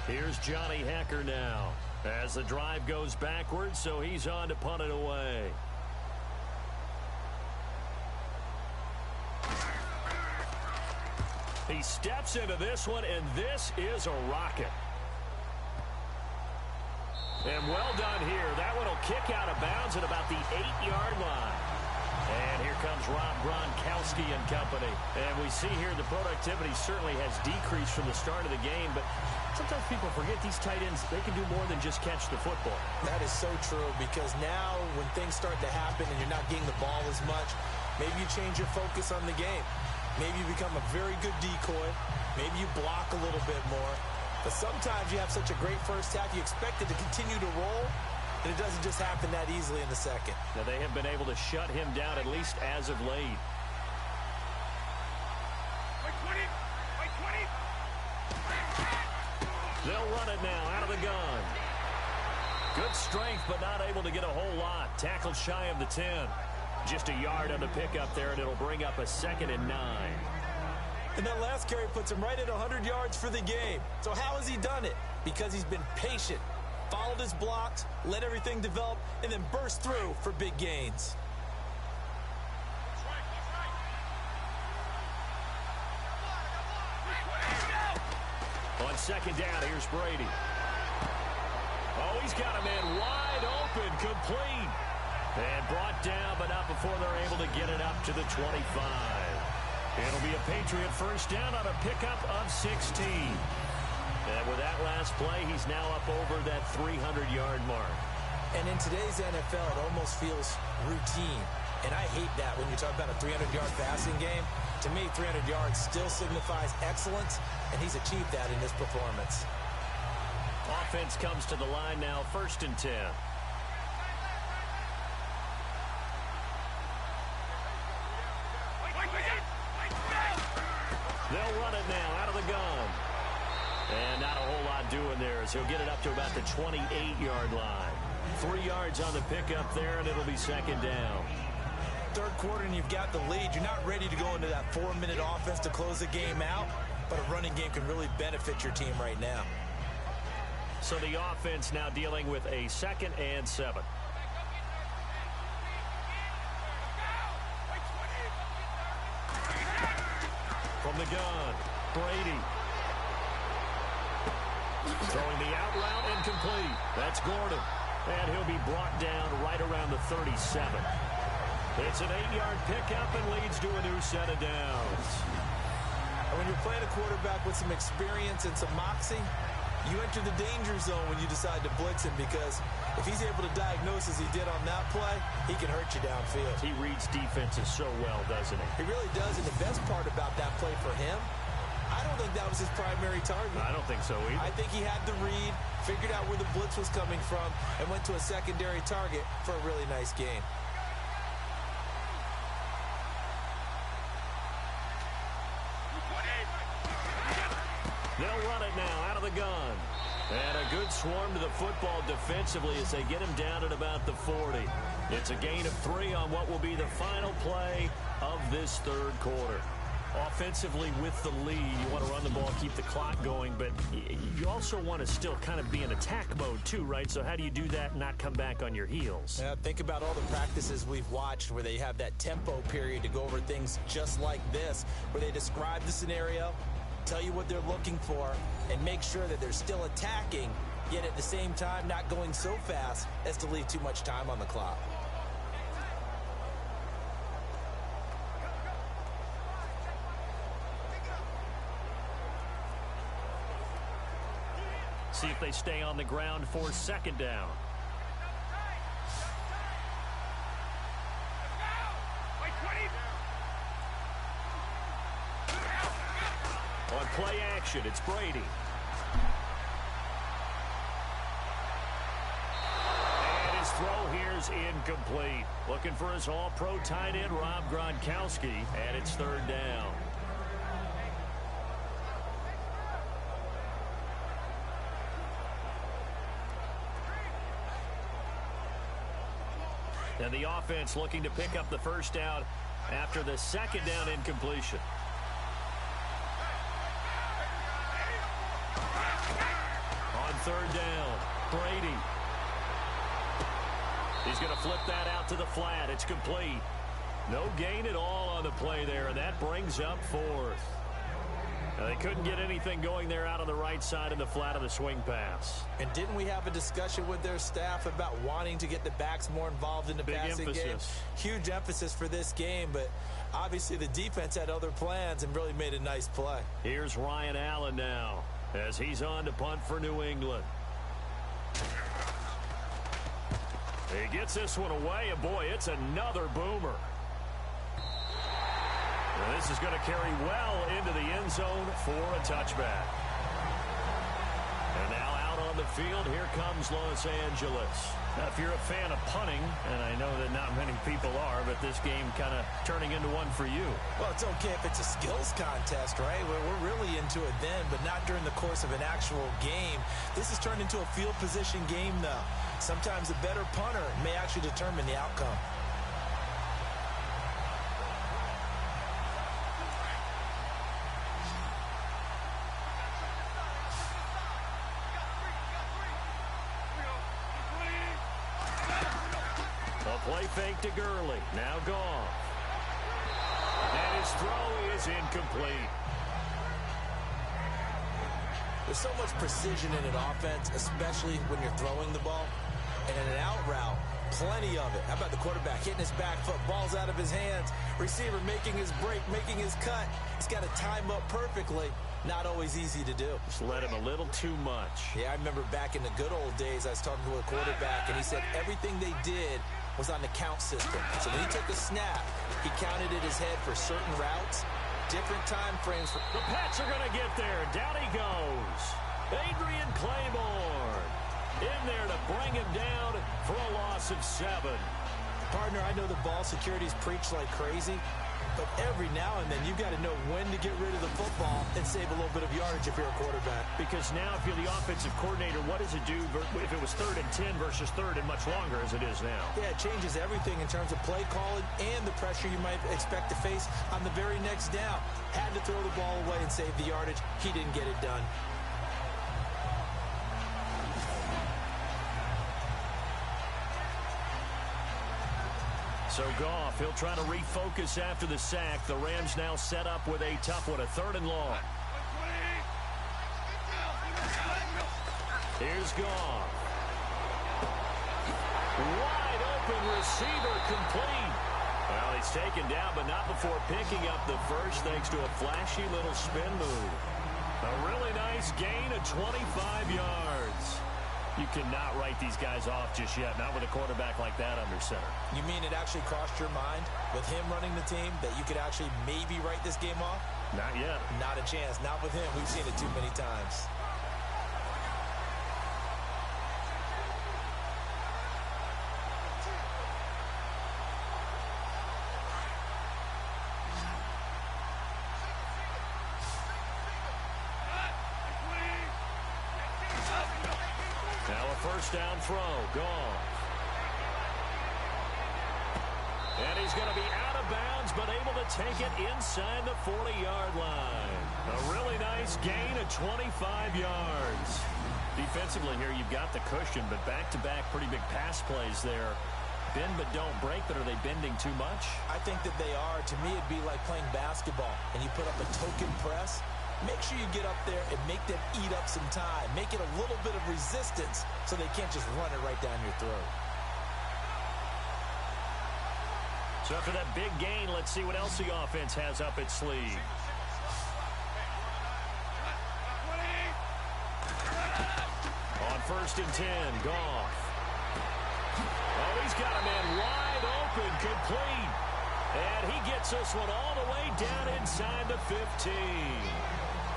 Here's Johnny Hacker now as the drive goes backwards, so he's on to punt it away. He steps into this one, and this is a rocket. And well done here. That one will kick out of bounds at about the 8-yard line. And here comes Rob Gronkowski and company. And we see here the productivity certainly has decreased from the start of the game, but sometimes people forget these tight ends, they can do more than just catch the football. That is so true, because now when things start to happen and you're not getting the ball as much, maybe you change your focus on the game. Maybe you become a very good decoy. Maybe you block a little bit more. But sometimes you have such a great first half, you expect it to continue to roll, and it doesn't just happen that easily in the second. Now, they have been able to shut him down, at least as of late. They'll run it now out of the gun. Good strength, but not able to get a whole lot. Tackled shy of the 10. Just a yard on the pickup there, and it'll bring up a 2nd and 9. And that last carry puts him right at 100 yards for the game. So how has he done it? Because he's been patient, followed his blocks, let everything develop, and then burst through for big gains. On 2nd down, here's Brady. Oh, he's got a man wide open, complete. And brought down, but not before they're able to get it up to the 25. It'll be a Patriot first down on a pickup of 16. And with that last play, he's now up over that 300-yard mark. And in today's NFL, it almost feels routine. And I hate that when you talk about a 300-yard passing game. To me, 300 yards still signifies excellence, and he's achieved that in this performance. Offense comes to the line now, 1st and 10. They'll run it now out of the gun. And not a whole lot doing there as he'll get it up to about the 28-yard line. 3 yards on the pickup there, and it'll be 2nd down. Third quarter, and you've got the lead. You're not ready to go into that 4-minute offense to close the game out, but a running game can really benefit your team right now. So the offense now dealing with a 2nd and 7. From the gun, Brady. Throwing the out route incomplete. That's Gordon. And he'll be brought down right around the 37. It's an 8-yard pickup and leads to a new set of downs. And when you're playing a quarterback with some experience and some moxie, you enter the danger zone when you decide to blitz him, because if he's able to diagnose as he did on that play, he can hurt you downfield. He reads defenses so well, doesn't he? He really does, and the best part about that play for him, I don't think that was his primary target. I don't think so either. I think he had the read, figured out where the blitz was coming from, and went to a secondary target for a really nice gain. They'll run it now out of the gun. And a good swarm to the football defensively as they get him down at about the 40. It's a gain of 3 on what will be the final play of this third quarter. Offensively with the lead, you want to run the ball, keep the clock going, but you also want to still kind of be in attack mode too, right? So how do you do that and not come back on your heels? Yeah, think about all the practices we've watched where they have that tempo period to go over things just like this, where they describe the scenario, tell you what they're looking for, and make sure that they're still attacking, yet at the same time not going so fast as to leave too much time on the clock. See if they stay on the ground for 2nd down. On play action, it's Brady. And his throw here's incomplete. Looking for his all-pro tight end, Rob Gronkowski, and it's 3rd down. And the offense looking to pick up the first down after the 2nd down incompletion. On 3rd down, Brady. He's going to flip that out to the flat. It's complete. No gain at all on the play there, and that brings up 4th. Now, they couldn't get anything going there out on the right side in the flat of the swing pass. And didn't we have a discussion with their staff about wanting to get the backs more involved in the passing game? Huge emphasis for this game, but obviously the defense had other plans and really made a nice play. Here's Ryan Allen now as he's on to punt for New England. He gets this one away, and boy, it's another boomer. And this is going to carry well into the end zone for a touchback. And now out on the field, here comes Los Angeles. Now, if you're a fan of punting, and I know that not many people are, but this game kind of turning into one for you. Well, it's okay if it's a skills contest, right? We're really into it then, but not during the course of an actual game. This has turned into a field position game, though. Sometimes a better punter may actually determine the outcome. Play fake to Gurley. Now gone. And his throw is incomplete. There's so much precision in an offense, especially when you're throwing the ball. And in an out route, plenty of it. How about the quarterback hitting his back foot, ball's out of his hands, receiver making his break, making his cut. He's got to time up perfectly. Not always easy to do. Just let him a little too much. Yeah, I remember back in the good old days, I was talking to a quarterback, and he said everything they did was on the count system. So when he took a snap, he counted in his head for certain routes, different time frames. The Pats are going to get there. Down he goes. Adrian Claiborne in there to bring him down for a loss of 7. Partner, I know the ball security's preached like crazy, but every now and then you've got to know when to get rid of the football and save a little bit of yardage if you're a quarterback. Because now if you're the offensive coordinator, what does it do if it was 3rd and 10 versus 3rd and much longer as it is now? Yeah, it changes everything in terms of play calling and the pressure you might expect to face on the very next down. Had to throw the ball away and save the yardage. He didn't get it done. So Goff, he'll try to refocus after the sack. The Rams now set up with a tough one, a 3rd and long. Here's Goff. Wide open receiver complete. Well, he's taken down, but not before picking up the first thanks to a flashy little spin move. A really nice gain of 25 yards. You cannot write these guys off just yet, not with a quarterback like that under center. You mean it actually crossed your mind with him running the team that you could actually maybe write this game off? Not yet. Not a chance. Not with him. We've seen it too many times. First down throw, gone. And he's going to be out of bounds, but able to take it inside the 40-yard line. A really nice gain of 25 yards. Defensively here, you've got the cushion, but back-to-back pretty big pass plays there. Bend but don't break, but are they bending too much? I think that they are. To me, it'd be like playing basketball, and you put up a token press. Make sure you get up there and make them eat up some time. Make it a little bit of resistance so they can't just run it right down your throat. So after that big gain, let's see what else the offense has up its sleeve. On 1st and 10, Goff. Oh, he's got a man wide open, complete. And he gets this one all the way down inside the 15.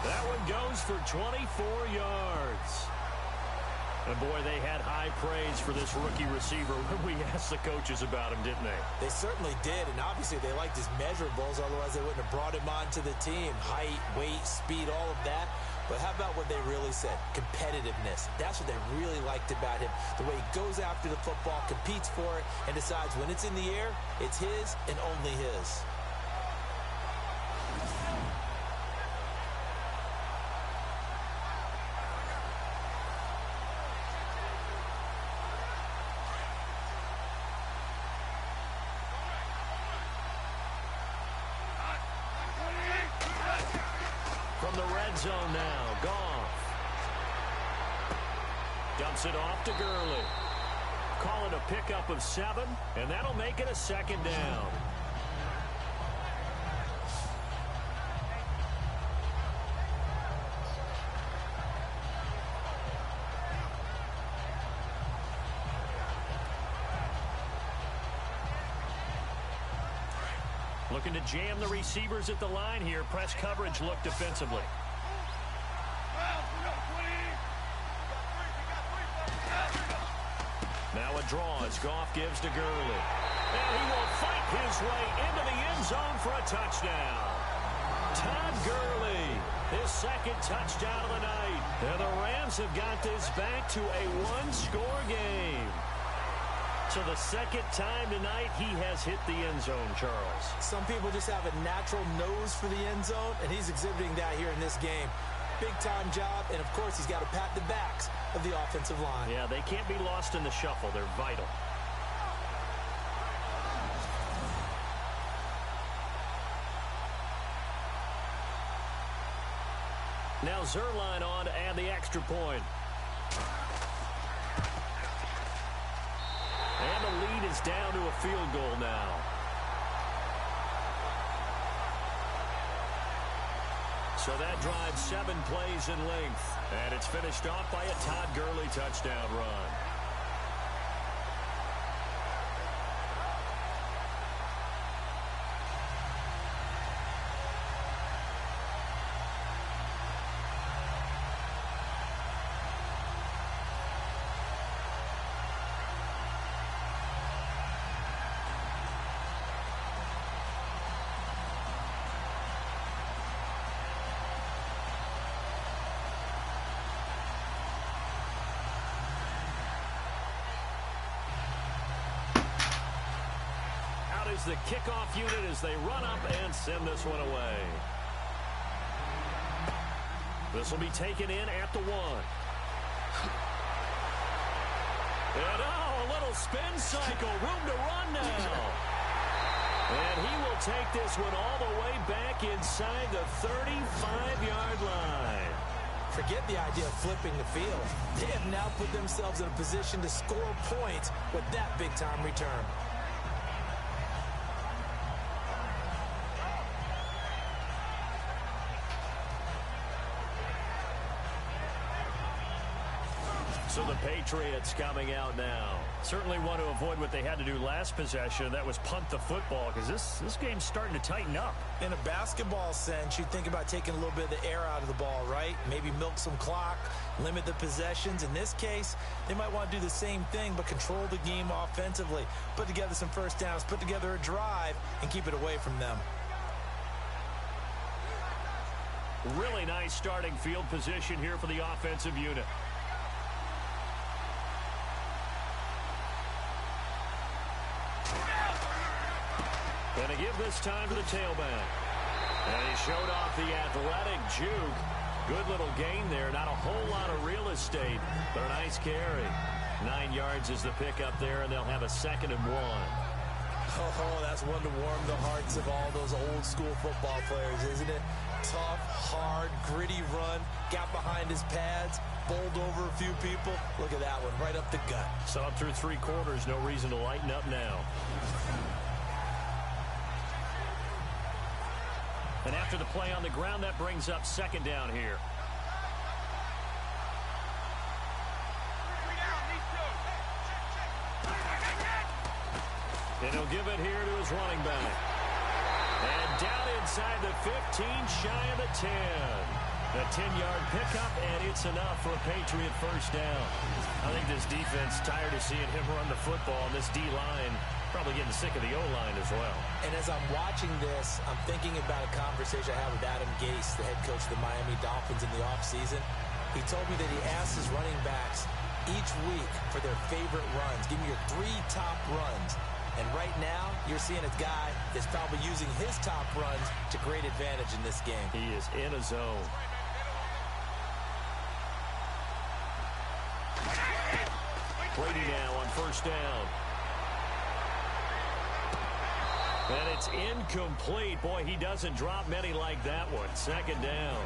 That one goes for 24 yards. And boy, they had high praise for this rookie receiver when we asked the coaches about him, didn't they? They certainly did, and obviously they liked his measurables, otherwise they wouldn't have brought him onto the team. Height, weight, speed, all of that. But how about what they really said? Competitiveness. That's what they really liked about him. The way he goes after the football, competes for it, and decides when it's in the air, it's his and only his. From the red zone now, Goff. Dumps it off to Gurley. Call it a pickup of 7, and that'll make it a 2nd down. Looking to jam the receivers at the line here. Press coverage look defensively. Now a draw as Goff gives to Gurley. And he will fight his way into the end zone for a touchdown. Todd Gurley, his second touchdown of the night. And the Rams have got this back to a one-score game. So the second time tonight he has hit the end zone, Charles. Some people just have a natural nose for the end zone, and he's exhibiting that here in this game. Big-time job, and, of course, he's got to pat the backs of the offensive line. Yeah, they can't be lost in the shuffle. They're vital. Now Zerline on to add the extra point. And the lead is down to a field goal now. So that drives 7 plays in length. And it's finished off by a Todd Gurley touchdown run. The kickoff unit as they run up and send this one away. This will be taken in at the 1. And a little spin cycle, room to run now. And he will take this one all the way back inside the 35-yard line. Forget the idea of flipping the field. They have now put themselves in a position to score points with that big-time return. So the Patriots coming out now. Certainly want to avoid what they had to do last possession. That was punt the football, because this game's starting to tighten up. In a basketball sense, you think about taking a little bit of the air out of the ball, right? Maybe milk some clock, limit the possessions. In this case, they might want to do the same thing, but control the game offensively. Put together some first downs, put together a drive, and keep it away from them. Really nice starting field position here for the offensive unit. Going to give this time to the tailback. And he showed off the athletic juke. Good little gain there. Not a whole lot of real estate, but a nice carry. 9 yards is the pickup there, and they'll have a 2nd and 1. Oh, that's one to warm the hearts of all those old-school football players, isn't it? Tough, hard, gritty run. Got behind his pads, bowled over a few people. Look at that one, right up the gut. Saw it through 3 quarters. No reason to lighten up now. And after the play on the ground, that brings up 2nd down here. And he'll give it here to his running back. And down inside the 15, shy of the 10. A 10-yard pickup, and it's enough for a Patriot first down. I think this defense tired of seeing him run the football, and this D-line probably getting sick of the O-line as well. And as I'm watching this, I'm thinking about a conversation I had with Adam Gase, the head coach of the Miami Dolphins in the offseason. He told me that he asked his running backs each week for their favorite runs. Give me your 3 top runs. And right now, you're seeing a guy that's probably using his top runs to great advantage in this game. He is in a zone. Brady now on first down. And it's incomplete. Boy, he doesn't drop many like that one. 2nd down.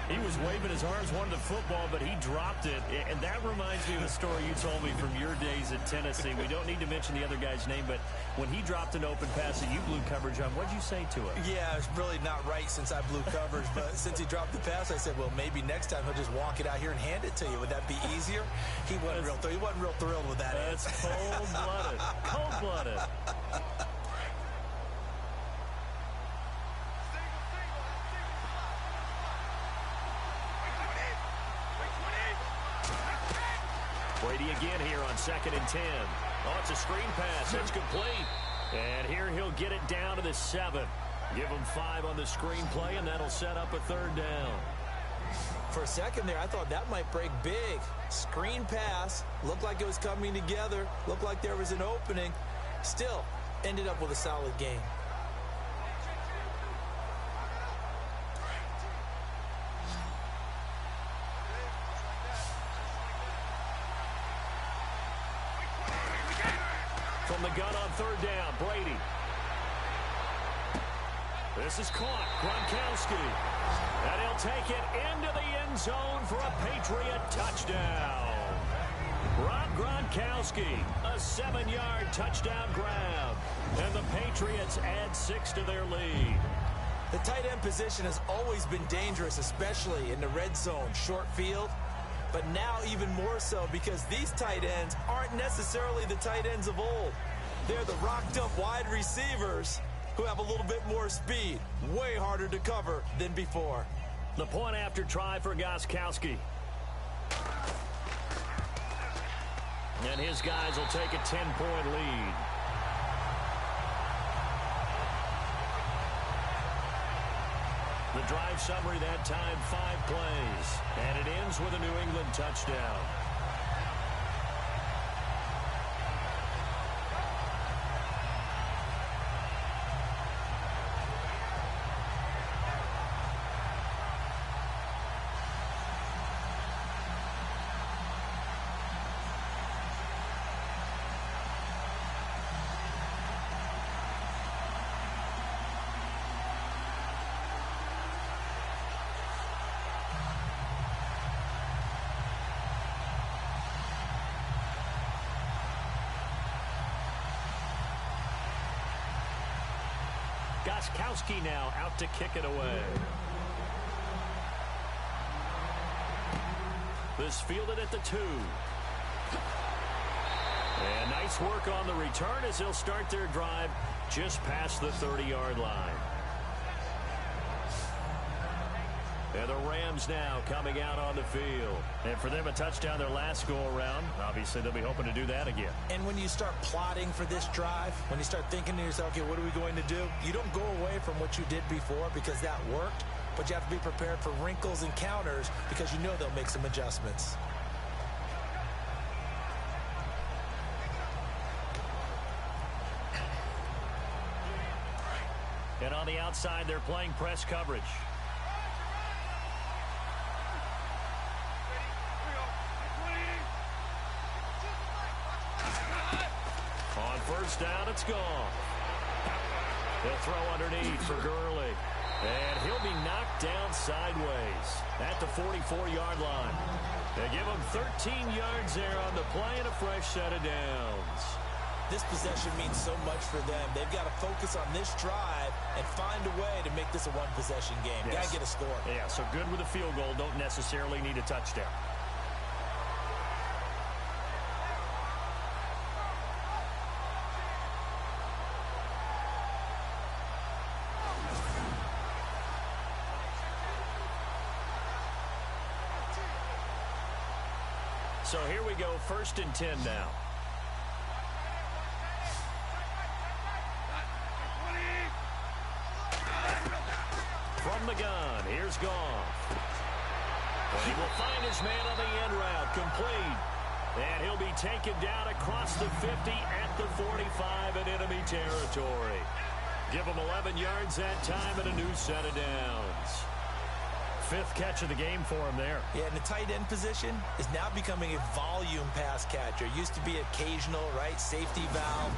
He was waving his arms, wanted the football, but he dropped it. And that reminds me of the story you told me from your days at Tennessee. We don't need to mention the other guy's name, but when he dropped an open pass that you blew coverage on, what'd you say to him? Yeah, it's really not right since I blew coverage, but since he dropped the pass, I said, well, maybe next time he'll just walk it out here and hand it to you. Would that be easier? He wasn't real thrilled with that. That's cold-blooded. Cold-blooded. Brady again here on 2nd and 10. Oh, it's a screen pass. It's complete. And here he'll get it down to the 7. Give him 5 on the screen play, and that'll set up a 3rd down. For a second there, I thought that might break big. Screen pass. Looked like it was coming together. Looked like there was an opening. Still, ended up with a solid game. From the gun on 3rd down, Brady. This is caught. Gronkowski. And he'll take it into the end zone for a Patriot touchdown. Rob Gronkowski, a 7-yard touchdown grab. And the Patriots add 6 to their lead. The tight end position has always been dangerous, especially in the red zone, short field. But now even more so because these tight ends aren't necessarily the tight ends of old. They're the rocked-up wide receivers who have a little bit more speed. Way harder to cover than before. The point after try for Gronkowski. And his guys will take a 10-point lead. The drive summary that time, 5 plays. And it ends with a New England touchdown. Gronkowski now out to kick it away. This fielded at the 2. And nice work on the return as they'll start their drive just past the 30-yard line. And the Rams now coming out on the field. And for them, a touchdown their last go-around. Obviously, they'll be hoping to do that again. And when you start plotting for this drive, when you start thinking to yourself, okay, what are we going to do? You don't go away from what you did before because that worked. But you have to be prepared for wrinkles and counters because you know they'll make some adjustments. And on the outside, they're playing press coverage. On first down, it's gone. They'll throw underneath for Gurley. And he'll be knocked down sideways at the 44-yard line. They give him 13 yards there on the play and a fresh set of downs. This possession means so much for them. They've got to focus on this drive and find a way to make this a one-possession game. Yes. Got to get a score. Yeah, so good with a field goal. Don't necessarily need a touchdown. So here we go, 1st and 10 now. From the gun, here's Goff. And he will find his man on the end route, complete. And he'll be taken down across the 50 at the 45 in enemy territory. Give him 11 yards that time and a new set of downs. 5th catch of the game for him there. Yeah, and the tight end position is now becoming a volume pass catcher. Used to be occasional, right? Safety valve.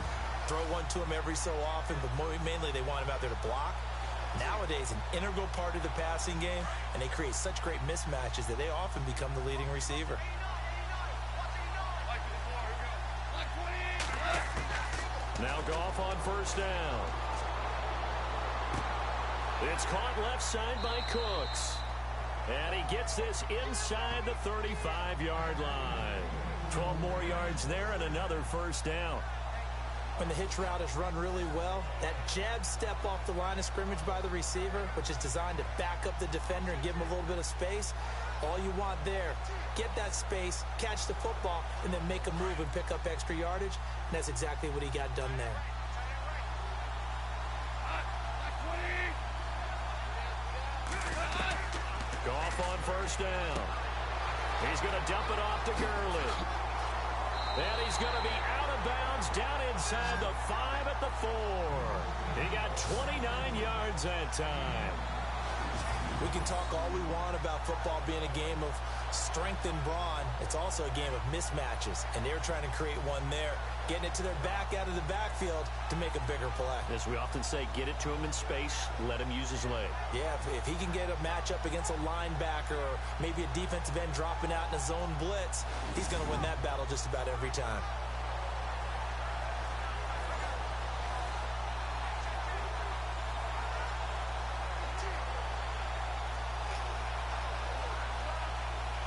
Throw one to him every so often, but mainly they want him out there to block. Nowadays, an integral part of the passing game, and they create such great mismatches that they often become the leading receiver. Now Goff on first down. It's caught left side by Cooks. And he gets this inside the 35-yard line. 12 more yards there and another first down. when the hitch route is run really well, that jab step off the line of scrimmage by the receiver, which is designed to back up the defender and give him a little bit of space, all you want there, get that space, catch the football, and then make a move and pick up extra yardage, and that's exactly what he got done there. Goff on first down. He's going to dump it off to Gurley. And he's going to be out of bounds down inside the 5 at the 4. He got 29 yards that time. We can talk all we want about football being a game of strength and brawn. It's also a game of mismatches, and they're trying to create one there, getting it to their back out of the backfield to make a bigger play. As we often say, get it to him in space, let him use his leg. Yeah, if he can get a matchup against a linebacker or maybe a defensive end dropping out in a zone blitz, he's going to win that battle just about every time.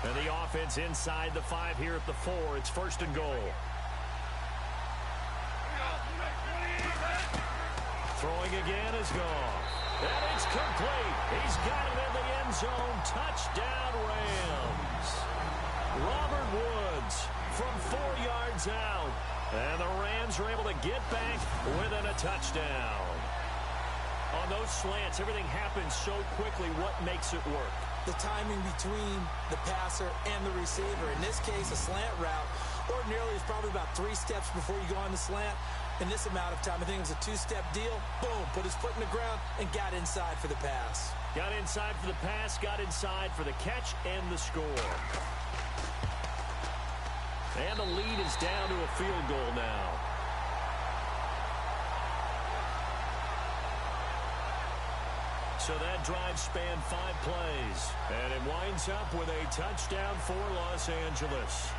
And the offense inside the 5 here at the 4. It's first and goal. Throwing again is gone. And it's complete. He's got it in the end zone. Touchdown, Rams. Robert Woods from 4 yards out. And the Rams are able to get back within a touchdown. On those slants, everything happens so quickly. What makes it work? The timing between the passer and the receiver. In this case, a slant route ordinarily is probably about 3 steps before you go on the slant. In this amount of time, I think it was a 2-step deal. Boom, put his foot in the ground and got inside for the pass. Got inside for the pass, got inside for the catch and the score. And the lead is down to a field goal now. So that drive spanned 5 plays. And it winds up with a touchdown for Los Angeles.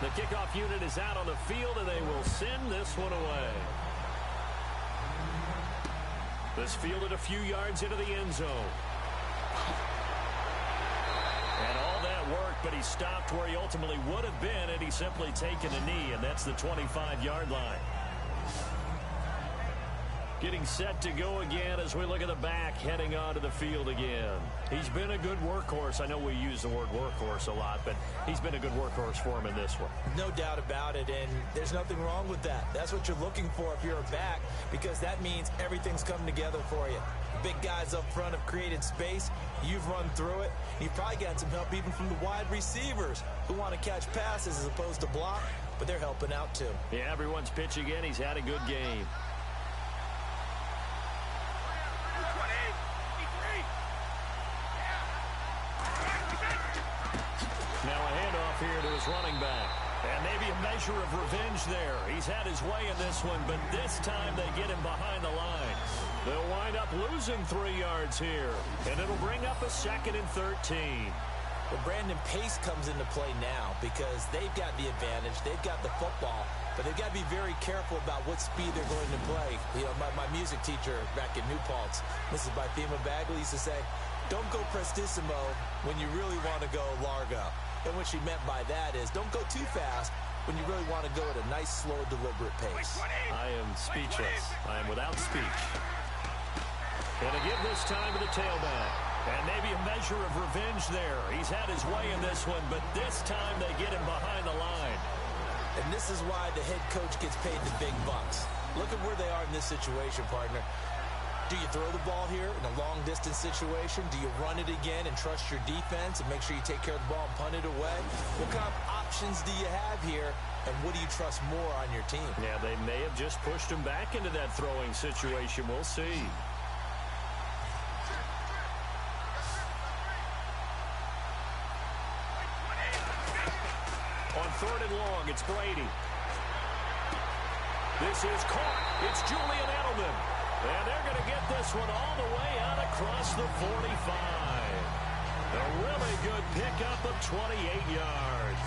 The kickoff unit is out on the field, and they will send this one away. This fielded a few yards into the end zone. And all that worked, but he stopped where he ultimately would have been had he simply taken a knee, and that's the 25-yard line. Getting set to go again as we look at the back, heading onto the field again. He's been a good workhorse. I know we use the word workhorse a lot, but he's been a good workhorse for him in this one. No doubt about it, and there's nothing wrong with that. That's what you're looking for if you're a back, because that means everything's coming together for you. Big guys up front have created space. You've run through it. You've probably got some help even from the wide receivers who want to catch passes as opposed to block, but they're helping out too. Yeah, everyone's pitching in. He's had a good game. Now a handoff here to his running back. And maybe a measure of revenge there. He's had his way in this one, but this time they get him behind the line. They'll wind up losing 3 yards here. And it'll bring up a 2nd and 13. Well, Brandon, pace comes into play now because they've got the advantage. They've got the football, but they've got to be very careful about what speed they're going to play. You know, my music teacher back in New Paltz, Mrs. Bythema Bagley, used to say, don't go prestissimo when you really want to go largo. And what she meant by that is don't go too fast when you really want to go at a nice, slow, deliberate pace. I am speechless. I am without speech. And to give this time to the tailback. And maybe a measure of revenge there. He's had his way in this one, but this time they get him behind the line. And this is why the head coach gets paid the big bucks. Look at where they are in this situation, partner. Do you throw the ball here in a long-distance situation? Do you run it again and trust your defense and make sure you take care of the ball and punt it away? What kind of options do you have here, and what do you trust more on your team? Yeah, they may have just pushed him back into that throwing situation. We'll see. It's Brady. This is caught. It's Julian Edelman. And they're going to get this one all the way out across the 45. A really good pickup of 28 yards.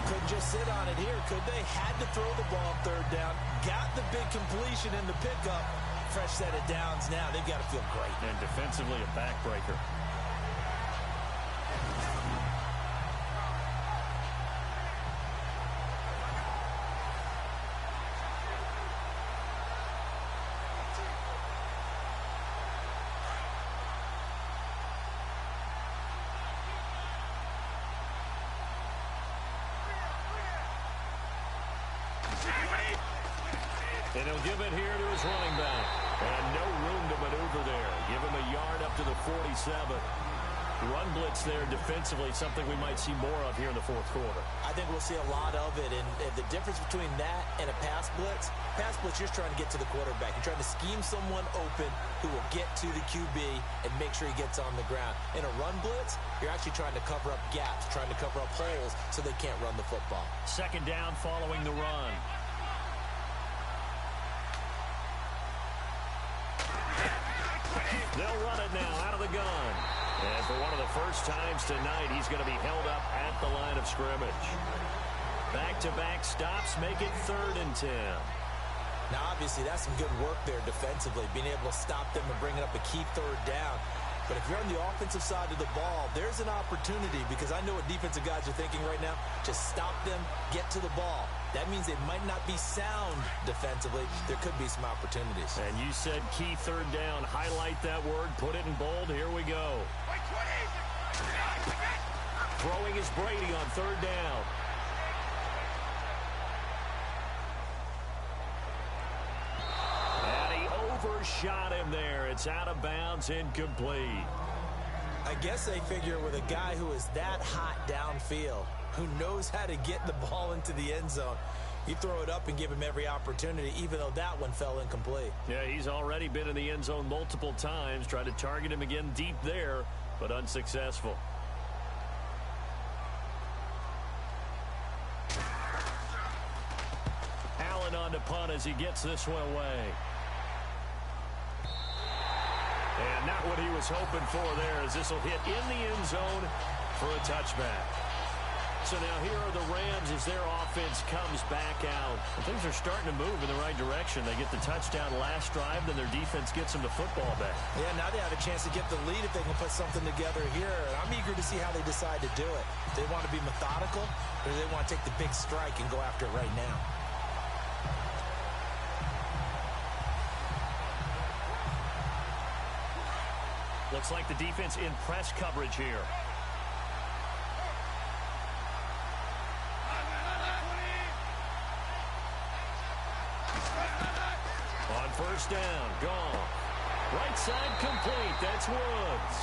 Couldn't just sit on it here, could they? Had to throw the ball third down. Got the big completion in the pickup. Fresh set of downs now. They've got to feel great. And defensively a backbreaker. And he'll give it here to his running back. And no room to maneuver there. Give him a yard up to the 47. Run blitz there defensively, something we might see more of here in the fourth quarter. I think we'll see a lot of it. And the difference between that and a pass blitz, you're just trying to get to the quarterback. You're trying to scheme someone open who will get to the QB and make sure he gets on the ground. In a run blitz, you're actually trying to cover up gaps, trying to cover up holes so they can't run the football. Second down following the run. They'll run it now out of the gun. And for one of the first times tonight, he's going to be held up at the line of scrimmage. Back-to-back stops make it 3rd and 10. Now, obviously, that's some good work there defensively, being able to stop them and bringing up a key third down. But if you're on the offensive side of the ball, there's an opportunity, because I know what defensive guys are thinking right now. Just stop them, get to the ball. That means they might not be sound defensively. There could be some opportunities. And you said key third down. Highlight that word. Put it in bold. Here we go. Throwing is Brady on 3rd down. And he overshot him there. It's out of bounds, incomplete. I guess they figure with a guy who is that hot downfield, who knows how to get the ball into the end zone, you throw it up and give him every opportunity, even though that one fell incomplete. Yeah, he's already been in the end zone multiple times. Tried to target him again deep there, but unsuccessful. Allen on to punt as he gets this one away. And not what he was hoping for there, as this will hit in the end zone for a touchback. So now here are the Rams as their offense comes back out. And things are starting to move in the right direction. They get the touchdown last drive, then their defense gets them the football back. Yeah, now they have a chance to get the lead if they can put something together here. And I'm eager to see how they decide to do it. Do they want to be methodical, or do they want to take the big strike and go after it right now? Looks like the defense in press coverage here. On 1st down, gone. Right side complete. That's Woods.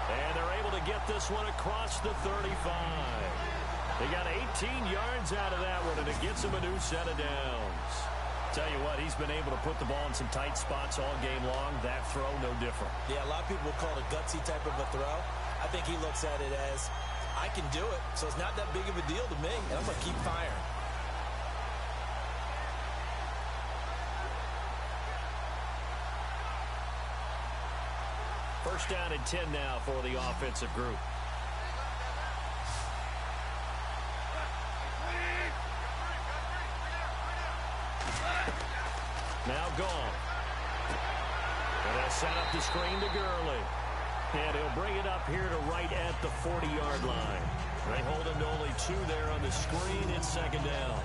And they're able to get this one across the 35. They got 18 yards out of that one, and it gets them a new set of downs. Tell you what, he's been able to put the ball in some tight spots all game long. That throw, no different. Yeah, a lot of people will call it a gutsy type of a throw. I think he looks at it as, I can do it, so it's not that big of a deal to me, and I'm going to keep firing. First down and 10 now for the offensive group. Now gone. And they'll set up the screen to Gurley. And he'll bring it up here to right at the 40-yard line. They hold him to only 2 there on the screen. It's 2nd down.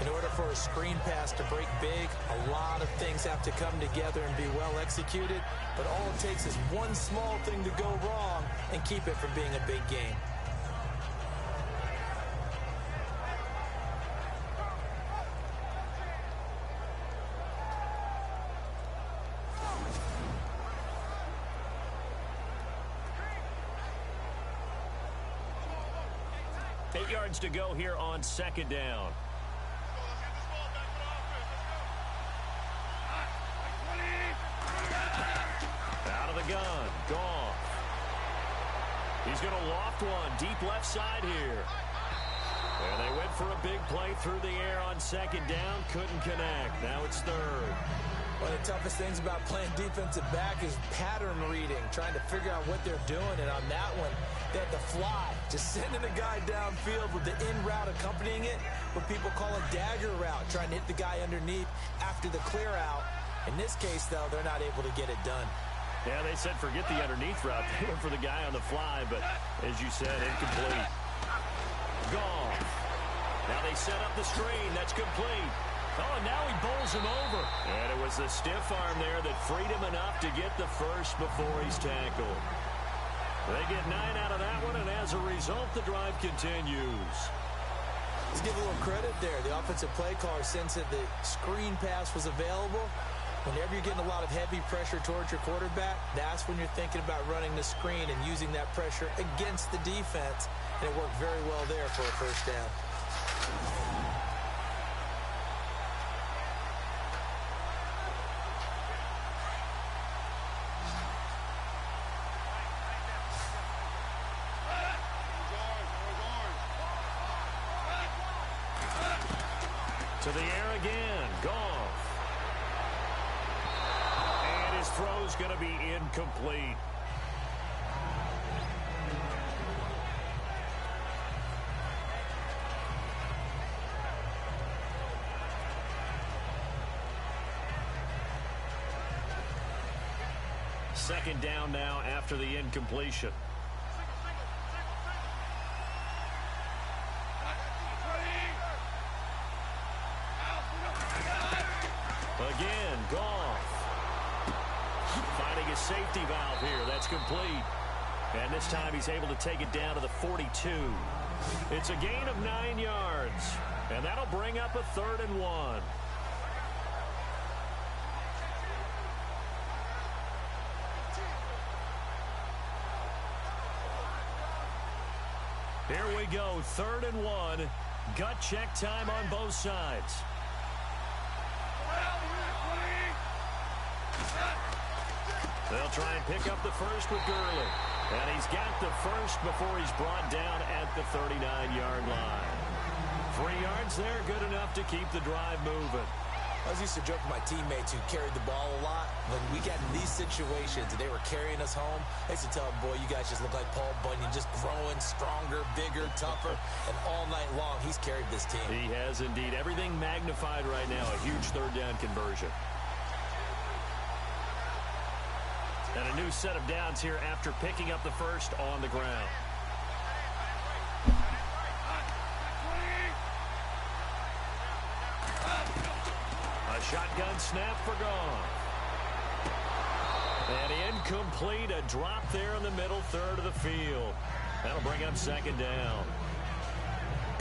In order for a screen pass to break big, a lot of things have to come together and be well executed. But all it takes is one small thing to go wrong and keep it from being a big game. To go here on 2nd down. Out of the gun, Goff. He's going to loft one deep left side here. And they went for a big play through the air on second down. Couldn't connect. Now it's third. One of the toughest things about playing defensive back is pattern reading, trying to figure out what they're doing. And on that one, they had to fly, just sending a guy downfield with the in route accompanying it, what people call a dagger route, trying to hit the guy underneath after the clear out. In this case, though, they're not able to get it done. Yeah, they said forget the underneath route. They went for the guy on the fly, but as you said, incomplete. Gone. Now they set up the screen. That's complete. Oh, and now he bowls him over. And it was the stiff arm there that freed him enough to get the first before he's tackled. They get 9 out of that one, and as a result, the drive continues. Let's give a little credit there. The offensive play caller sensed that the screen pass was available. Whenever you're getting a lot of heavy pressure towards your quarterback, that's when you're thinking about running the screen and using that pressure against the defense. And it worked very well there for a first down. To the air again. Goff. And his throw's going to be incomplete. Second down now after the incompletion. Again, Goff. Finding a safety valve here. That's complete. And this time he's able to take it down to the 42. It's a gain of 9 yards. And that'll bring up a 3rd and 1. Here we go, 3rd and 1. Gut check time on both sides. They'll try and pick up the first with Gurley. And he's got the first before he's brought down at the 39-yard line. 3 yards there, good enough to keep the drive moving. I was used to joke with my teammates who carried the ball a lot. When we got in these situations and they were carrying us home, I used to tell them, boy, you guys just look like Paul Bunyan, just growing stronger, bigger, tougher. And all night long, he's carried this team. He has indeed. Everything magnified right now. A huge 3rd down conversion. And a new set of downs here after picking up the first on the ground. A shotgun snap for Goff. And incomplete. A drop there in the middle third of the field. That'll bring up 2nd down.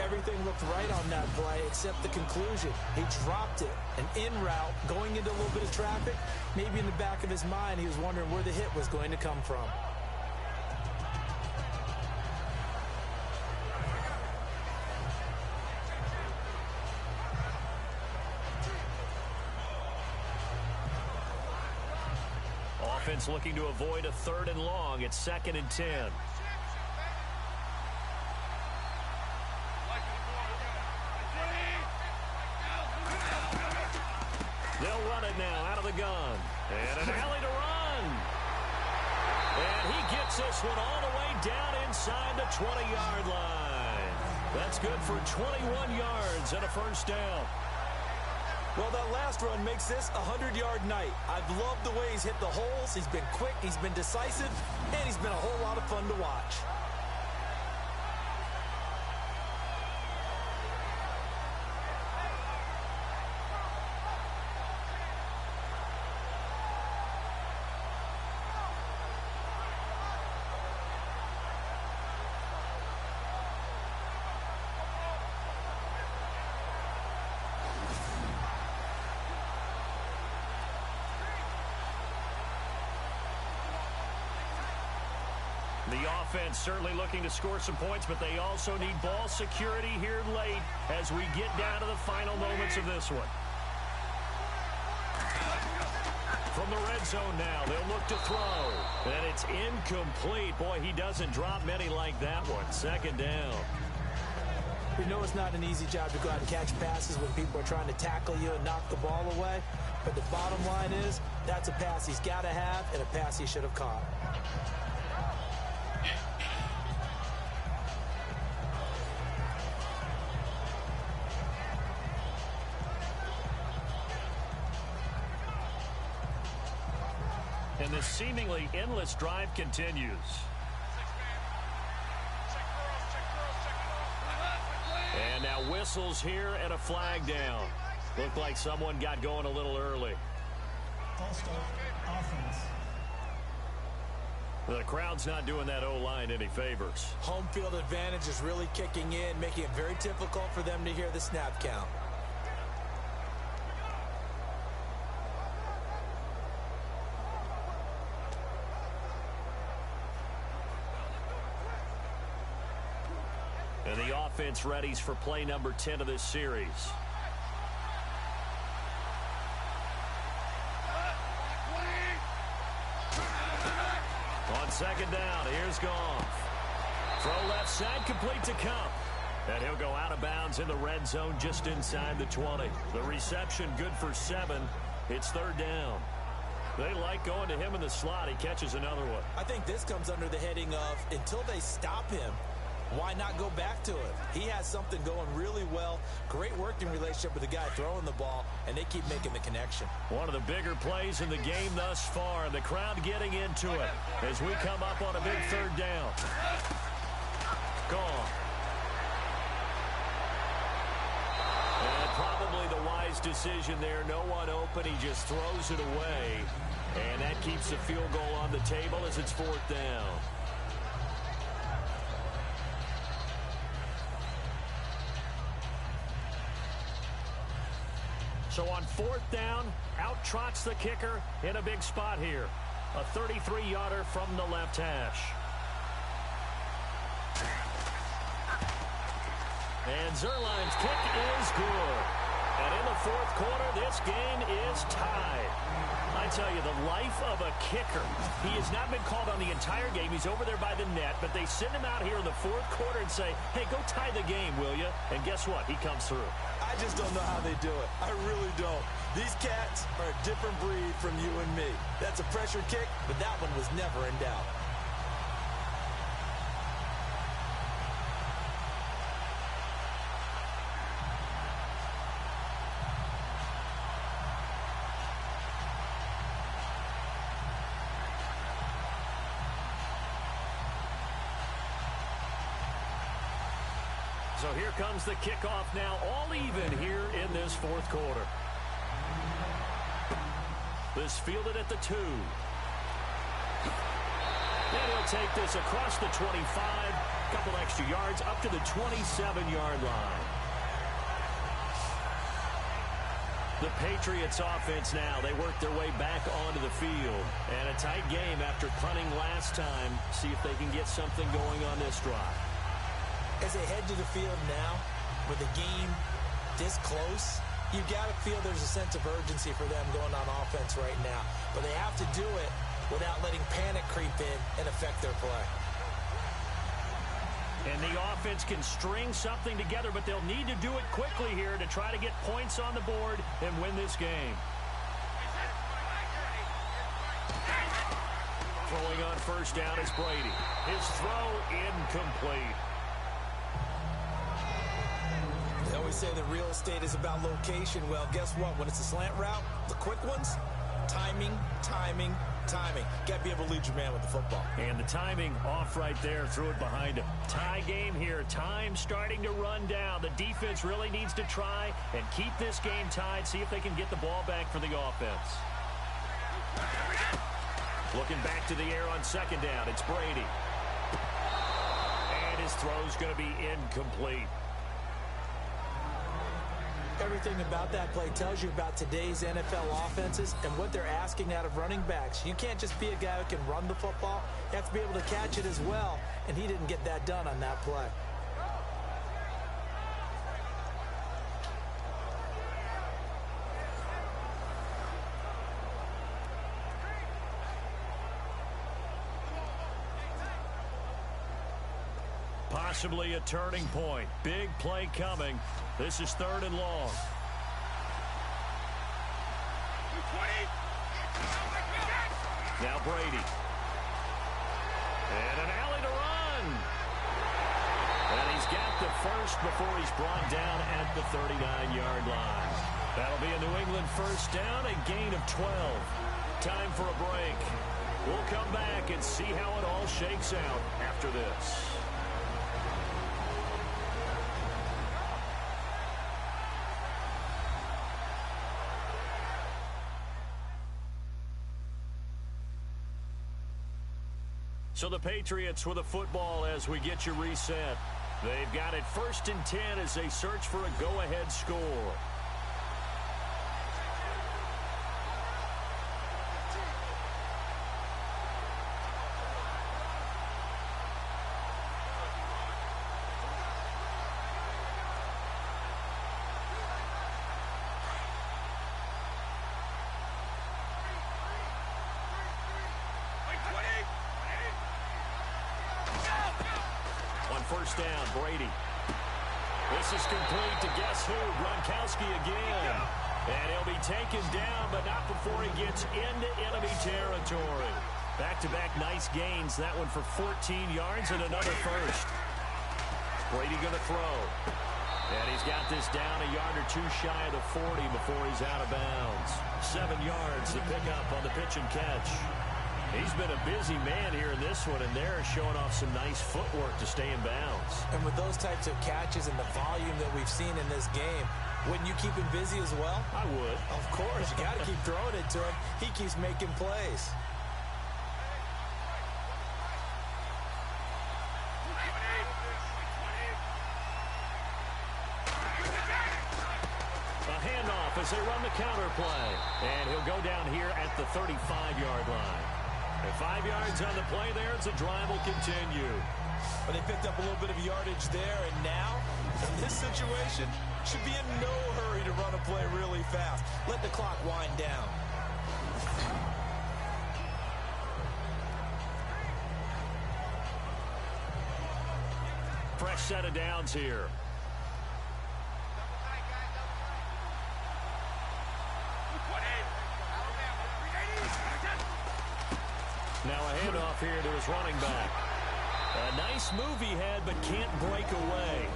Everything looked right on that play except the conclusion. He dropped it. An in route going into a little bit of traffic. Maybe in the back of his mind he was wondering where the hit was going to come from. Offense looking to avoid a 3rd and long. It's 2nd and 10. They'll run it now out of the gun. And an alley to run. And he gets this one all the way down inside the 20-yard line. That's good for 21 yards and a first down. Well, that last run makes this a 100-yard night. I've loved the way he's hit the holes. He's been quick, he's been decisive, and he's been a whole lot of fun to watch. The offense certainly looking to score some points, but they also need ball security here late as we get down to the final moments of this one. From the red zone now, they'll look to throw. And it's incomplete. Boy, he doesn't drop many like that one. 2nd down. We know it's not an easy job to go out and catch passes when people are trying to tackle you and knock the ball away. But the bottom line is, that's a pass he's got to have and a pass he should have caught. And this seemingly endless drive continues. And now whistles here and a flag down. Looked like someone got going a little early. False start, offense. The crowd's not doing that O-line any favors. Home field advantage is really kicking in, making it very difficult for them to hear the snap count. And the offense readies for play number 10 of this series. On second down, here's Goff. Throw left side, complete to Cup. And he'll go out of bounds in the red zone just inside the 20. The reception good for 7. It's third down. They like going to him in the slot. He catches another one. I think this comes under the heading of, until they stop him, why not go back to it? He has something going really well. Great working relationship with the guy throwing the ball, and they keep making the connection. One of the bigger plays in the game thus far, and the crowd getting into it as we come up on a big third down. Gone. And probably the wise decision there. No one open. He just throws it away. And that keeps the field goal on the table as it's fourth down. So on fourth down, out trots the kicker in a big spot here. A 33-yarder from the left hash. And Zerline's kick is good. And in the fourth quarter, this game is tied. I tell you, the life of a kicker. He has not been called on the entire game. He's over there by the net, but they send him out here in the fourth quarter and say, hey, go tie the game, will you? And guess what? He comes through. I just don't know how they do it. I really don't. These cats are a different breed from you and me. That's a pressure kick, but that one was never in doubt. So here comes the kickoff now, all even here in this fourth quarter. This fielded at the 2. And he'll take this across the 25, couple extra yards up to the 27-yard line. The Patriots offense now, they work their way back onto the field. And a tight game after punting last time. See if they can get something going on this drive. As they head to the field now, with the game this close, you've got to feel there's a sense of urgency for them going on offense right now. But they have to do it without letting panic creep in and affect their play. And the offense can string something together, but they'll need to do it quickly here to try to get points on the board and win this game. Throwing on first down is Brady. His throw incomplete. They always say that real estate is about location. Well, guess what? When it's a slant route, the quick ones, timing, timing, timing. Got to be able to lead your man with the football. And the timing off right there. Threw it behind him. Tie game here. Time starting to run down. The defense really needs to try and keep this game tied. See if they can get the ball back for the offense. Looking back to the air on second down. It's Brady. And his throw's going to be incomplete. Everything about that play tells you about today's NFL offenses and what they're asking out of running backs. You can't just be a guy who can run the football. You have to be able to catch it as well, and he didn't get that done on that play. Possibly a turning point. Big play coming. This is 3rd and long. Now Brady. And an alley to run. And he's got the first before he's brought down at the 39-yard line. That'll be a New England first down, a gain of 12. Time for a break. We'll come back and see how it all shakes out after this. So the Patriots with a football as we get you reset. They've got it 1st and 10 as they search for a go-ahead score. First down, Brady. This is complete to guess who? Gronkowski again. And he'll be taken down, but not before he gets into enemy territory. Back-to-back nice gains. That one for 14 yards and another first. Brady going to throw. And he's got this down a yard or two shy of the 40 before he's out of bounds. 7 yards to pick up on the pitch and catch. He's been a busy man here in this one, and they're showing off some nice footwork to stay in bounds. And with those types of catches and the volume that we've seen in this game, wouldn't you keep him busy as well? I would. Of course. You got to keep throwing it to him. He keeps making plays. A handoff as they run the counter play. And he'll go down here at the 35-yard line. And 5 yards on the play there as the drive will continue. But they picked up a little bit of yardage there, and now, in this situation, should be in no hurry to run a play really fast. Let the clock wind down. Fresh set of downs here. Now a handoff here to his running back. A nice move he had, but can't break away.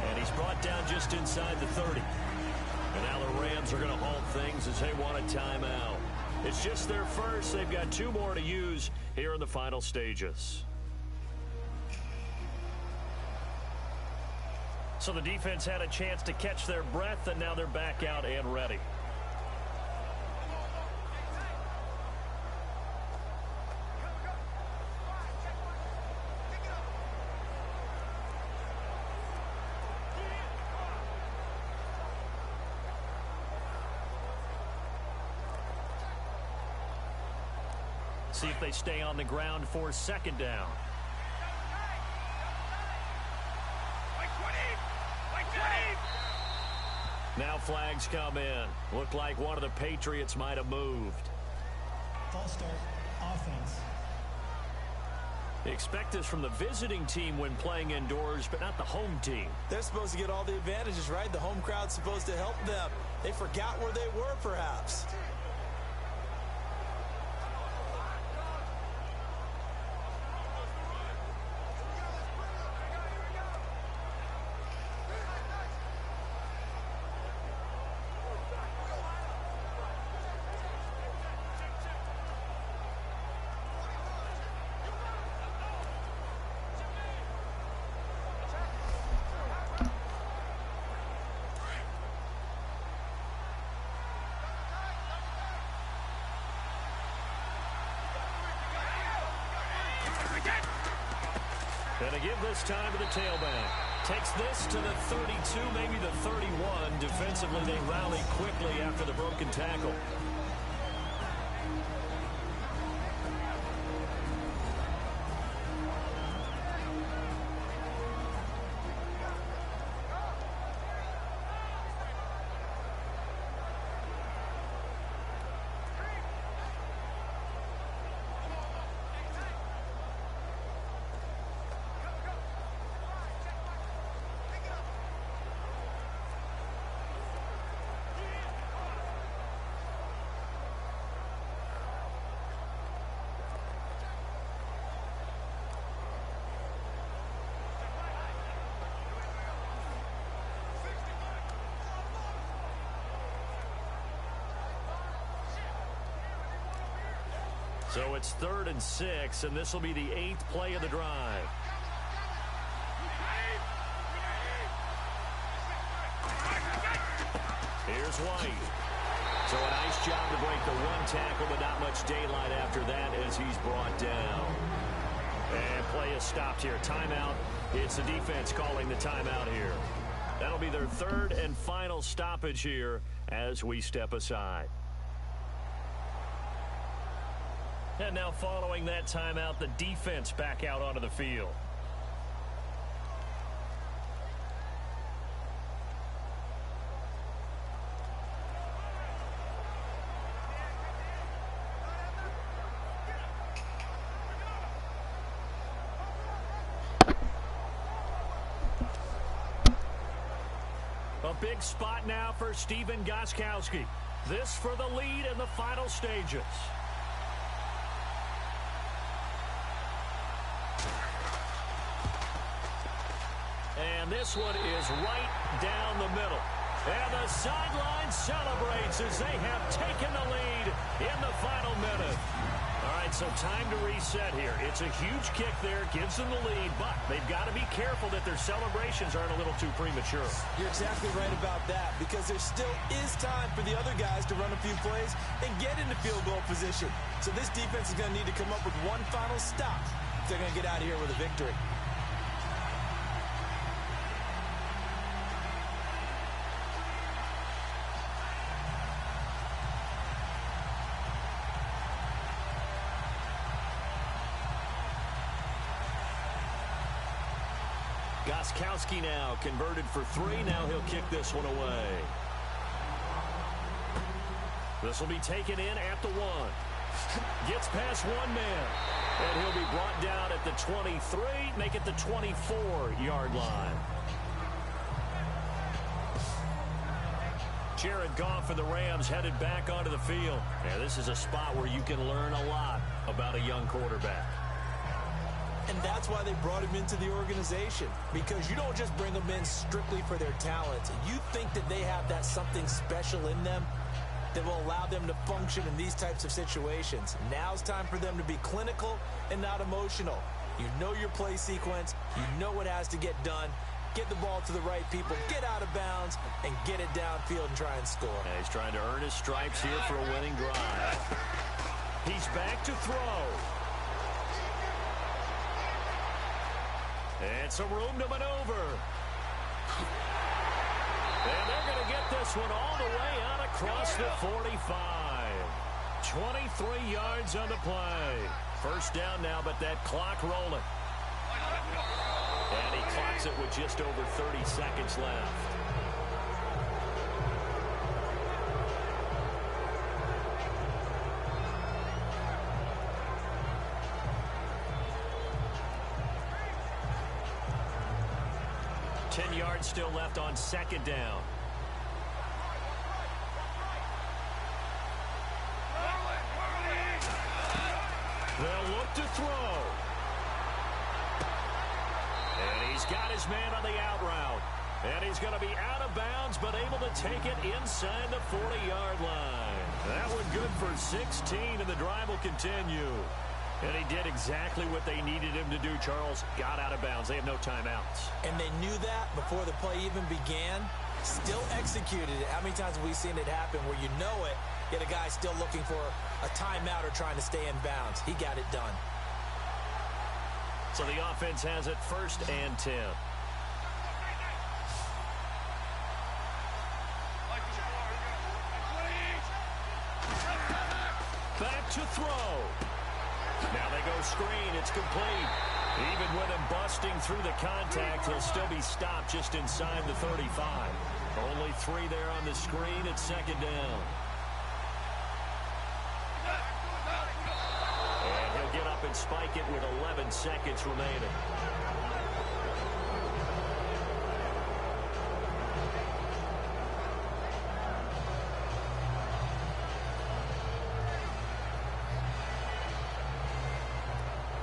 And he's brought down just inside the 30. And now the Rams are going to halt things as they want a timeout. It's just their first. They've got 2 more to use here in the final stages. So the defense had a chance to catch their breath, and now they're back out and ready. See if they stay on the ground for 2nd down. Now flags come in. Looked like one of the Patriots might have moved. False start, offense. They expect this from the visiting team when playing indoors, but not the home team. They're supposed to get all the advantages, right? The home crowd's supposed to help them. They forgot where they were, perhaps. And to give this time to the tailback. Takes this to the 32, maybe the 31. Defensively, they rally quickly after the broken tackle. So it's 3rd and 6, and this will be the 8th play of the drive. Here's White. So a nice job to break the one tackle, but not much daylight after that as he's brought down. And play is stopped here. Timeout. It's the defense calling the timeout here. That'll be their 3rd and final stoppage here as we step aside. And now following that timeout, the defense back out onto the field. A big spot now for Stephen Gostkowski. This for the lead in the final stages. And this one is right down the middle. And the sideline celebrates as they have taken the lead in the final minute. All right, so time to reset here. It's a huge kick there, gives them the lead, but they've got to be careful that their celebrations aren't a little too premature. You're exactly right about that, because there still is time for the other guys to run a few plays and get into field goal position. So this defense is going to need to come up with one final stop if they're going to get out of here with a victory. Gostkowski now converted for 3. Now he'll kick this one away. This will be taken in at the 1. Gets past one man. And he'll be brought down at the 23. Make it the 24-yard line. Jared Goff and the Rams headed back onto the field. Yeah, this is a spot where you can learn a lot about a young quarterback. And that's why they brought him into the organization, because you don't just bring them in strictly for their talent. You think that they have that something special in them that will allow them to function in these types of situations. Now's time for them to be clinical and not emotional. You know your play sequence. You know what has to get done. Get the ball to the right people, get out of bounds, and get it downfield and try and score. Yeah, he's trying to earn his stripes here for a winning drive. He's back to throw. And some room to maneuver. And they're going to get this one all the way out across the 45. 23 yards on the play. First down now, but that clock rolling. And he clocks it with just over 30 seconds left. Still left on second down. They'll look to throw. And he's got his man on the out route. And he's going to be out of bounds, but able to take it inside the 40-yard line. That one good for 16, and the drive will continue. And he did exactly what they needed him to do, Charles. Got out of bounds. They have no timeouts. And they knew that before the play even began. Still executed it. How many times have we seen it happen where you know it, yet a guy still looking for a timeout or trying to stay in bounds? He got it done. So the offense has it 1st and 10. Back to throw. Now they go screen. It's complete. Even with him busting through the contact, he'll still be stopped just inside the 35. Only 3 there on the screen at second down. And he'll get up and spike it with 11 seconds remaining.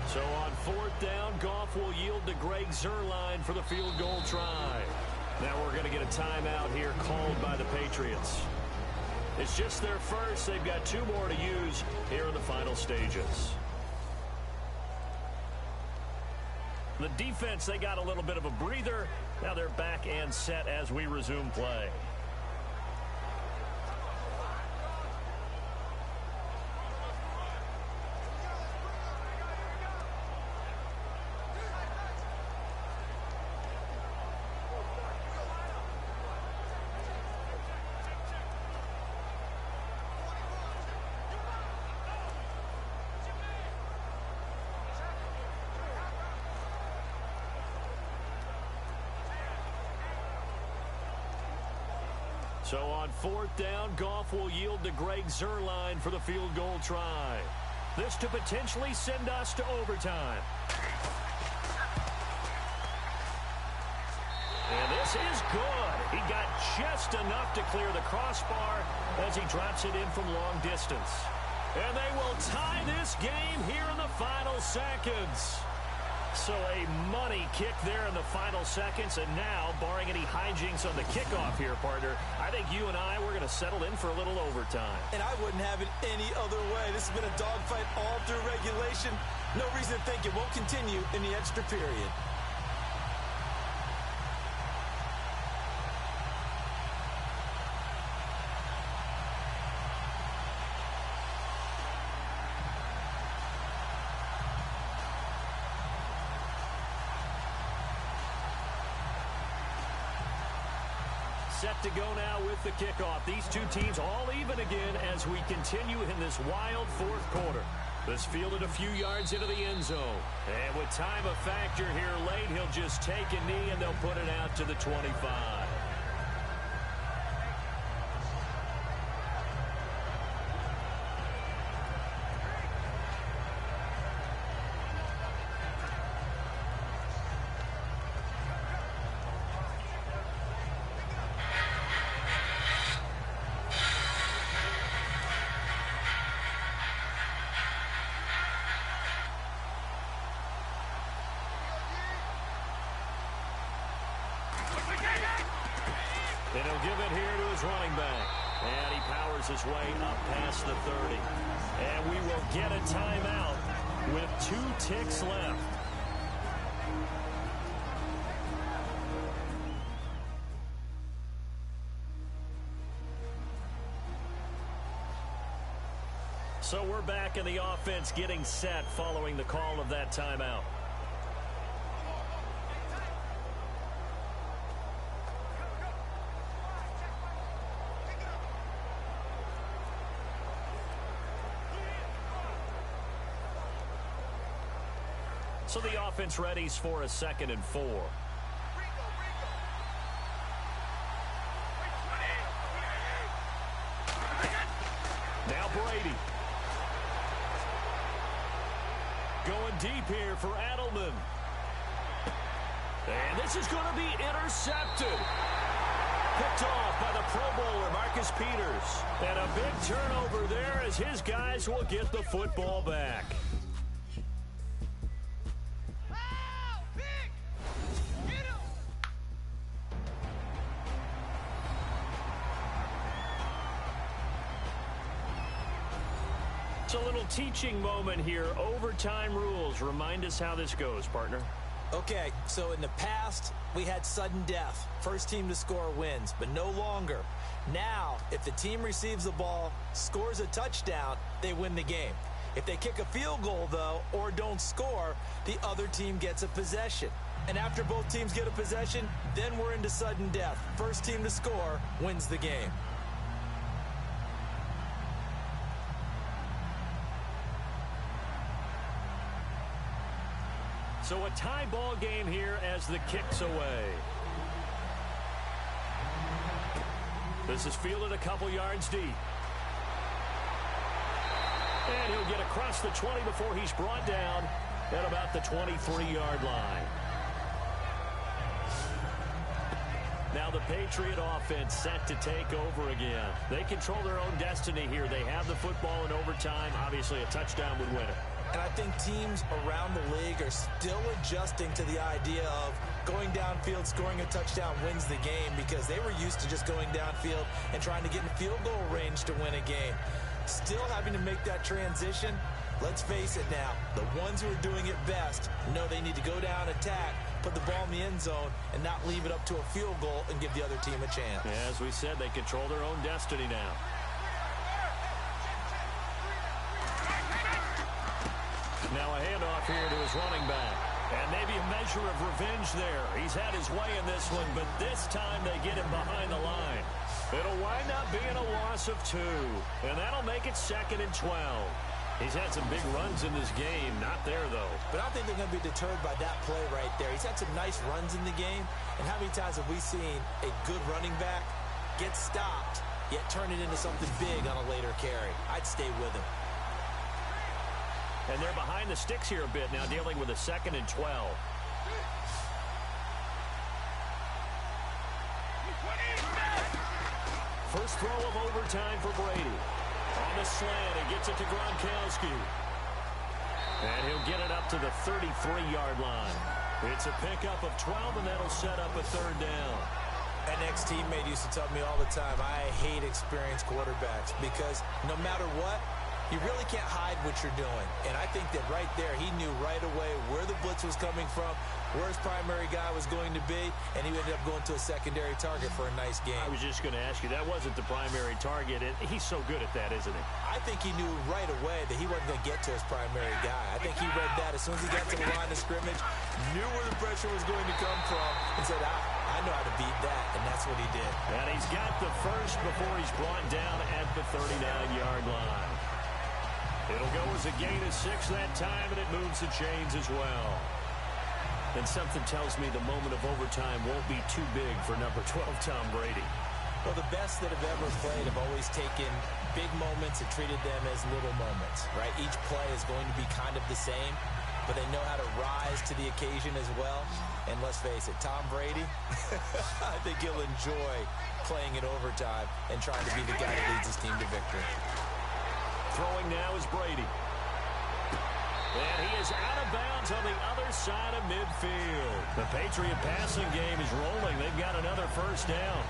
So on 4th down, Goff will yield to Greg Zuerlein for the field goal try. Now we're going to get a timeout here called by the Patriots. It's just their first. They've got 2 more to use here in the final stages. The defense, they got a little bit of a breather. Now they're back and set as we resume play. So on 4th down, Goff will yield to Greg Zuerlein for the field goal try. This to potentially send us to overtime. And this is good. He got just enough to clear the crossbar as he drops it in from long distance. And they will tie this game here in the final seconds. So a money kick there in the final seconds, and now, barring any hijinks on the kickoff here, partner, I think you and I, we're going to settle in for a little overtime. And I wouldn't have it any other way. This has been a dogfight all through regulation. No reason to think it won't continue in the extra period. Set to go now with the kickoff. These two teams all even again as we continue in this wild 4th quarter. This fielded a few yards into the end zone. And with time a factor here late, he'll just take a knee and they'll put it out to the 25. And he'll give it here to his running back. And he powers his way up past the 30. And we will get a timeout with 2 ticks left. So we're back in the offense getting set following the call of that timeout. So the offense readies for a 2nd and 4. Now Brady. Going deep here for Adelman. And this is going to be intercepted. Picked off by the Pro Bowler, Marcus Peters. And a big turnover there as his guys will get the football back. It's a little teaching moment here. Overtime rules. Remind us how this goes, partner. Okay, so in the past, we had sudden death. First team to score wins, but no longer. Now, if the team receives the ball, scores a touchdown, they win the game. If they kick a field goal, though, or don't score, the other team gets a possession. And after both teams get a possession, then we're into sudden death. First team to score wins the game. So a tie ball game here as the kick's away. This is fielded a couple yards deep. And he'll get across the 20 before he's brought down at about the 23-yard line. Now the Patriot offense set to take over again. They control their own destiny here. They have the football in overtime. Obviously, a touchdown would win it. And I think teams around the league are still adjusting to the idea of going downfield, scoring a touchdown wins the game, because they were used to just going downfield and trying to get in field goal range to win a game. Still having to make that transition. Let's face it now, the ones who are doing it best know they need to go down, attack, put the ball in the end zone, and not leave it up to a field goal and give the other team a chance. As we said, they control their own destiny now. Now a handoff here to his running back. And maybe a measure of revenge there. He's had his way in this one, but this time they get him behind the line. It'll wind up being a loss of 2. And that'll make it 2nd and 12. He's had some big runs in this game. Not there, though. But I don't think they're going to be deterred by that play right there. He's had some nice runs in the game. And how many times have we seen a good running back get stopped, yet turn it into something big on a later carry? I'd stay with him. And they're behind the sticks here a bit now, dealing with a 2nd and 12. First throw of overtime for Brady. On the slant, he gets it to Gronkowski. And he'll get it up to the 33-yard line. It's a pickup of 12, and that'll set up a 3rd down. An ex-teammate used to tell me all the time, I hate experienced quarterbacks, because no matter what, you really can't hide what you're doing. And I think that right there, he knew right away where the blitz was coming from, where his primary guy was going to be, and he ended up going to a secondary target for a nice game. I was just going to ask you, that wasn't the primary target, and he's so good at that, isn't he? I think he knew right away that he wasn't going to get to his primary guy. I think he read that as soon as he got to the line of scrimmage, knew where the pressure was going to come from, and said, I know how to beat that, and that's what he did. And he's got the first before he's brought down at the 39-yard line. It'll go as a gain of 6 that time, and it moves the chains as well. And something tells me the moment of overtime won't be too big for number 12, Tom Brady. Well, the best that have ever played have always taken big moments and treated them as little moments, right? Each play is going to be kind of the same, but they know how to rise to the occasion as well. And let's face it, Tom Brady, I think he'll enjoy playing in overtime and trying to be the guy that leads his team to victory. Throwing now is Brady. And he is out of bounds on the other side of midfield. The Patriot passing game is rolling. They've got another 1st down.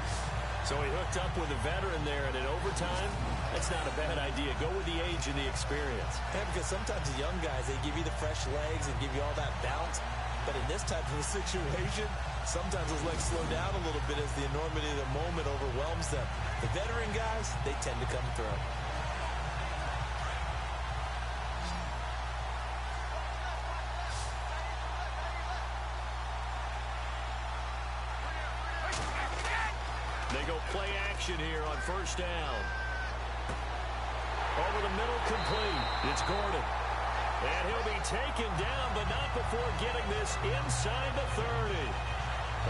So he hooked up with a veteran there, and in overtime, that's not a bad idea. Go with the age and the experience. Yeah, because sometimes the young guys, they give you the fresh legs and give you all that bounce. But in this type of a situation, sometimes those legs slow down a little bit as the enormity of the moment overwhelms them. The veteran guys, they tend to come through. They go play action here on 1st down. Over the middle, complete. It's Gordon. And he'll be taken down, but not before getting this inside the 30.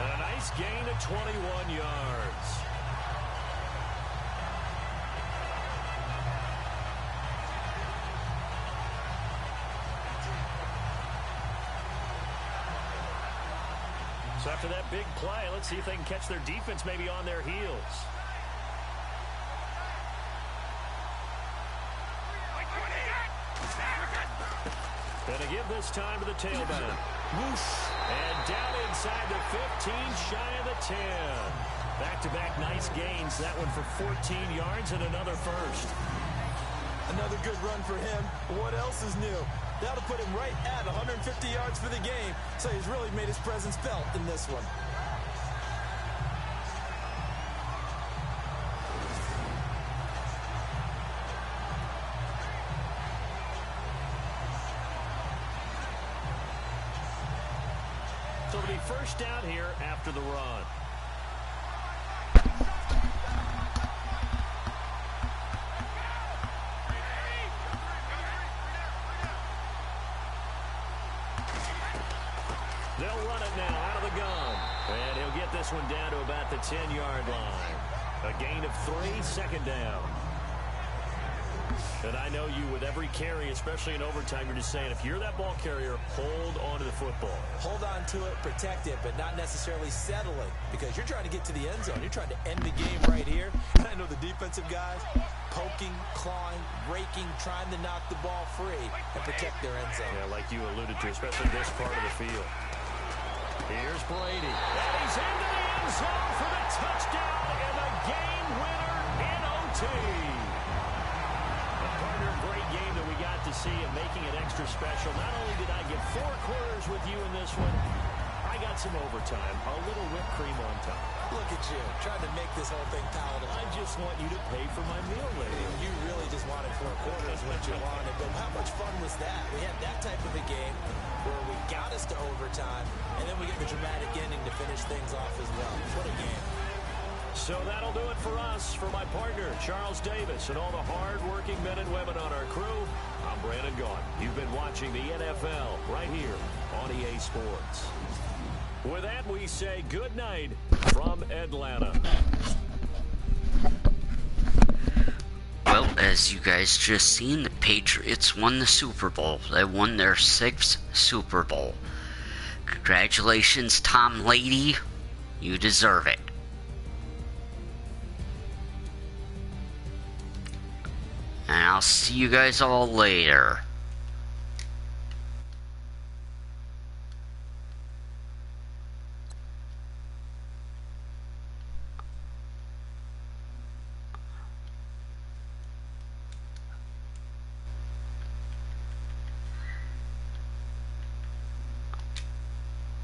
And a nice gain of 21 yards. So after that big play, let's see if they can catch their defense maybe on their heels. Gonna give this time to the tailback. Whoosh. And down inside the 15, shy of the 10. Back-to-back nice gains. That one for 14 yards and another 1st. Another good run for him. What else is new? That'll put him right at 150 yards for the game. So he's really made his presence felt in this one. So it'll be 1st down here after the run. They'll run it now out of the gun. And he'll get this one down to about the 10-yard line. A gain of 3, 2nd down. And I know you, with every carry, especially in overtime, you're just saying, if you're that ball carrier, hold on to the football. Hold on to it, protect it, but not necessarily settle it, because you're trying to get to the end zone. You're trying to end the game right here. I know the defensive guys, poking, clawing, raking, trying to knock the ball free and protect their end zone. Yeah, like you alluded to, especially this part of the field. Here's Brady. And he's into the end zone for the touchdown and the game winner in OT. Partner, great game that we got to see and making it extra special. Not only did I get 4 quarters with you in this one, I got some overtime, a little whipped cream on top. Look at you, trying to make this whole thing palatable. I just want you to pay for my meal later. You really just wanted 4 quarters, what you wanted. But how much fun was that? We had that type of a game where we got us to overtime, and then we get the dramatic ending to finish things off as well. What a game. So that'll do it for us. For my partner, Charles Davis, and all the hard-working men and women on our crew, I'm Brandon Gaughan. You've been watching the NFL right here on EA Sports. With that, we say good night from Atlanta. Well, as you guys just seen, the Patriots won the Super Bowl. They won their 6th Super Bowl. Congratulations, Tom Lady. You deserve it. And I'll see you guys all later.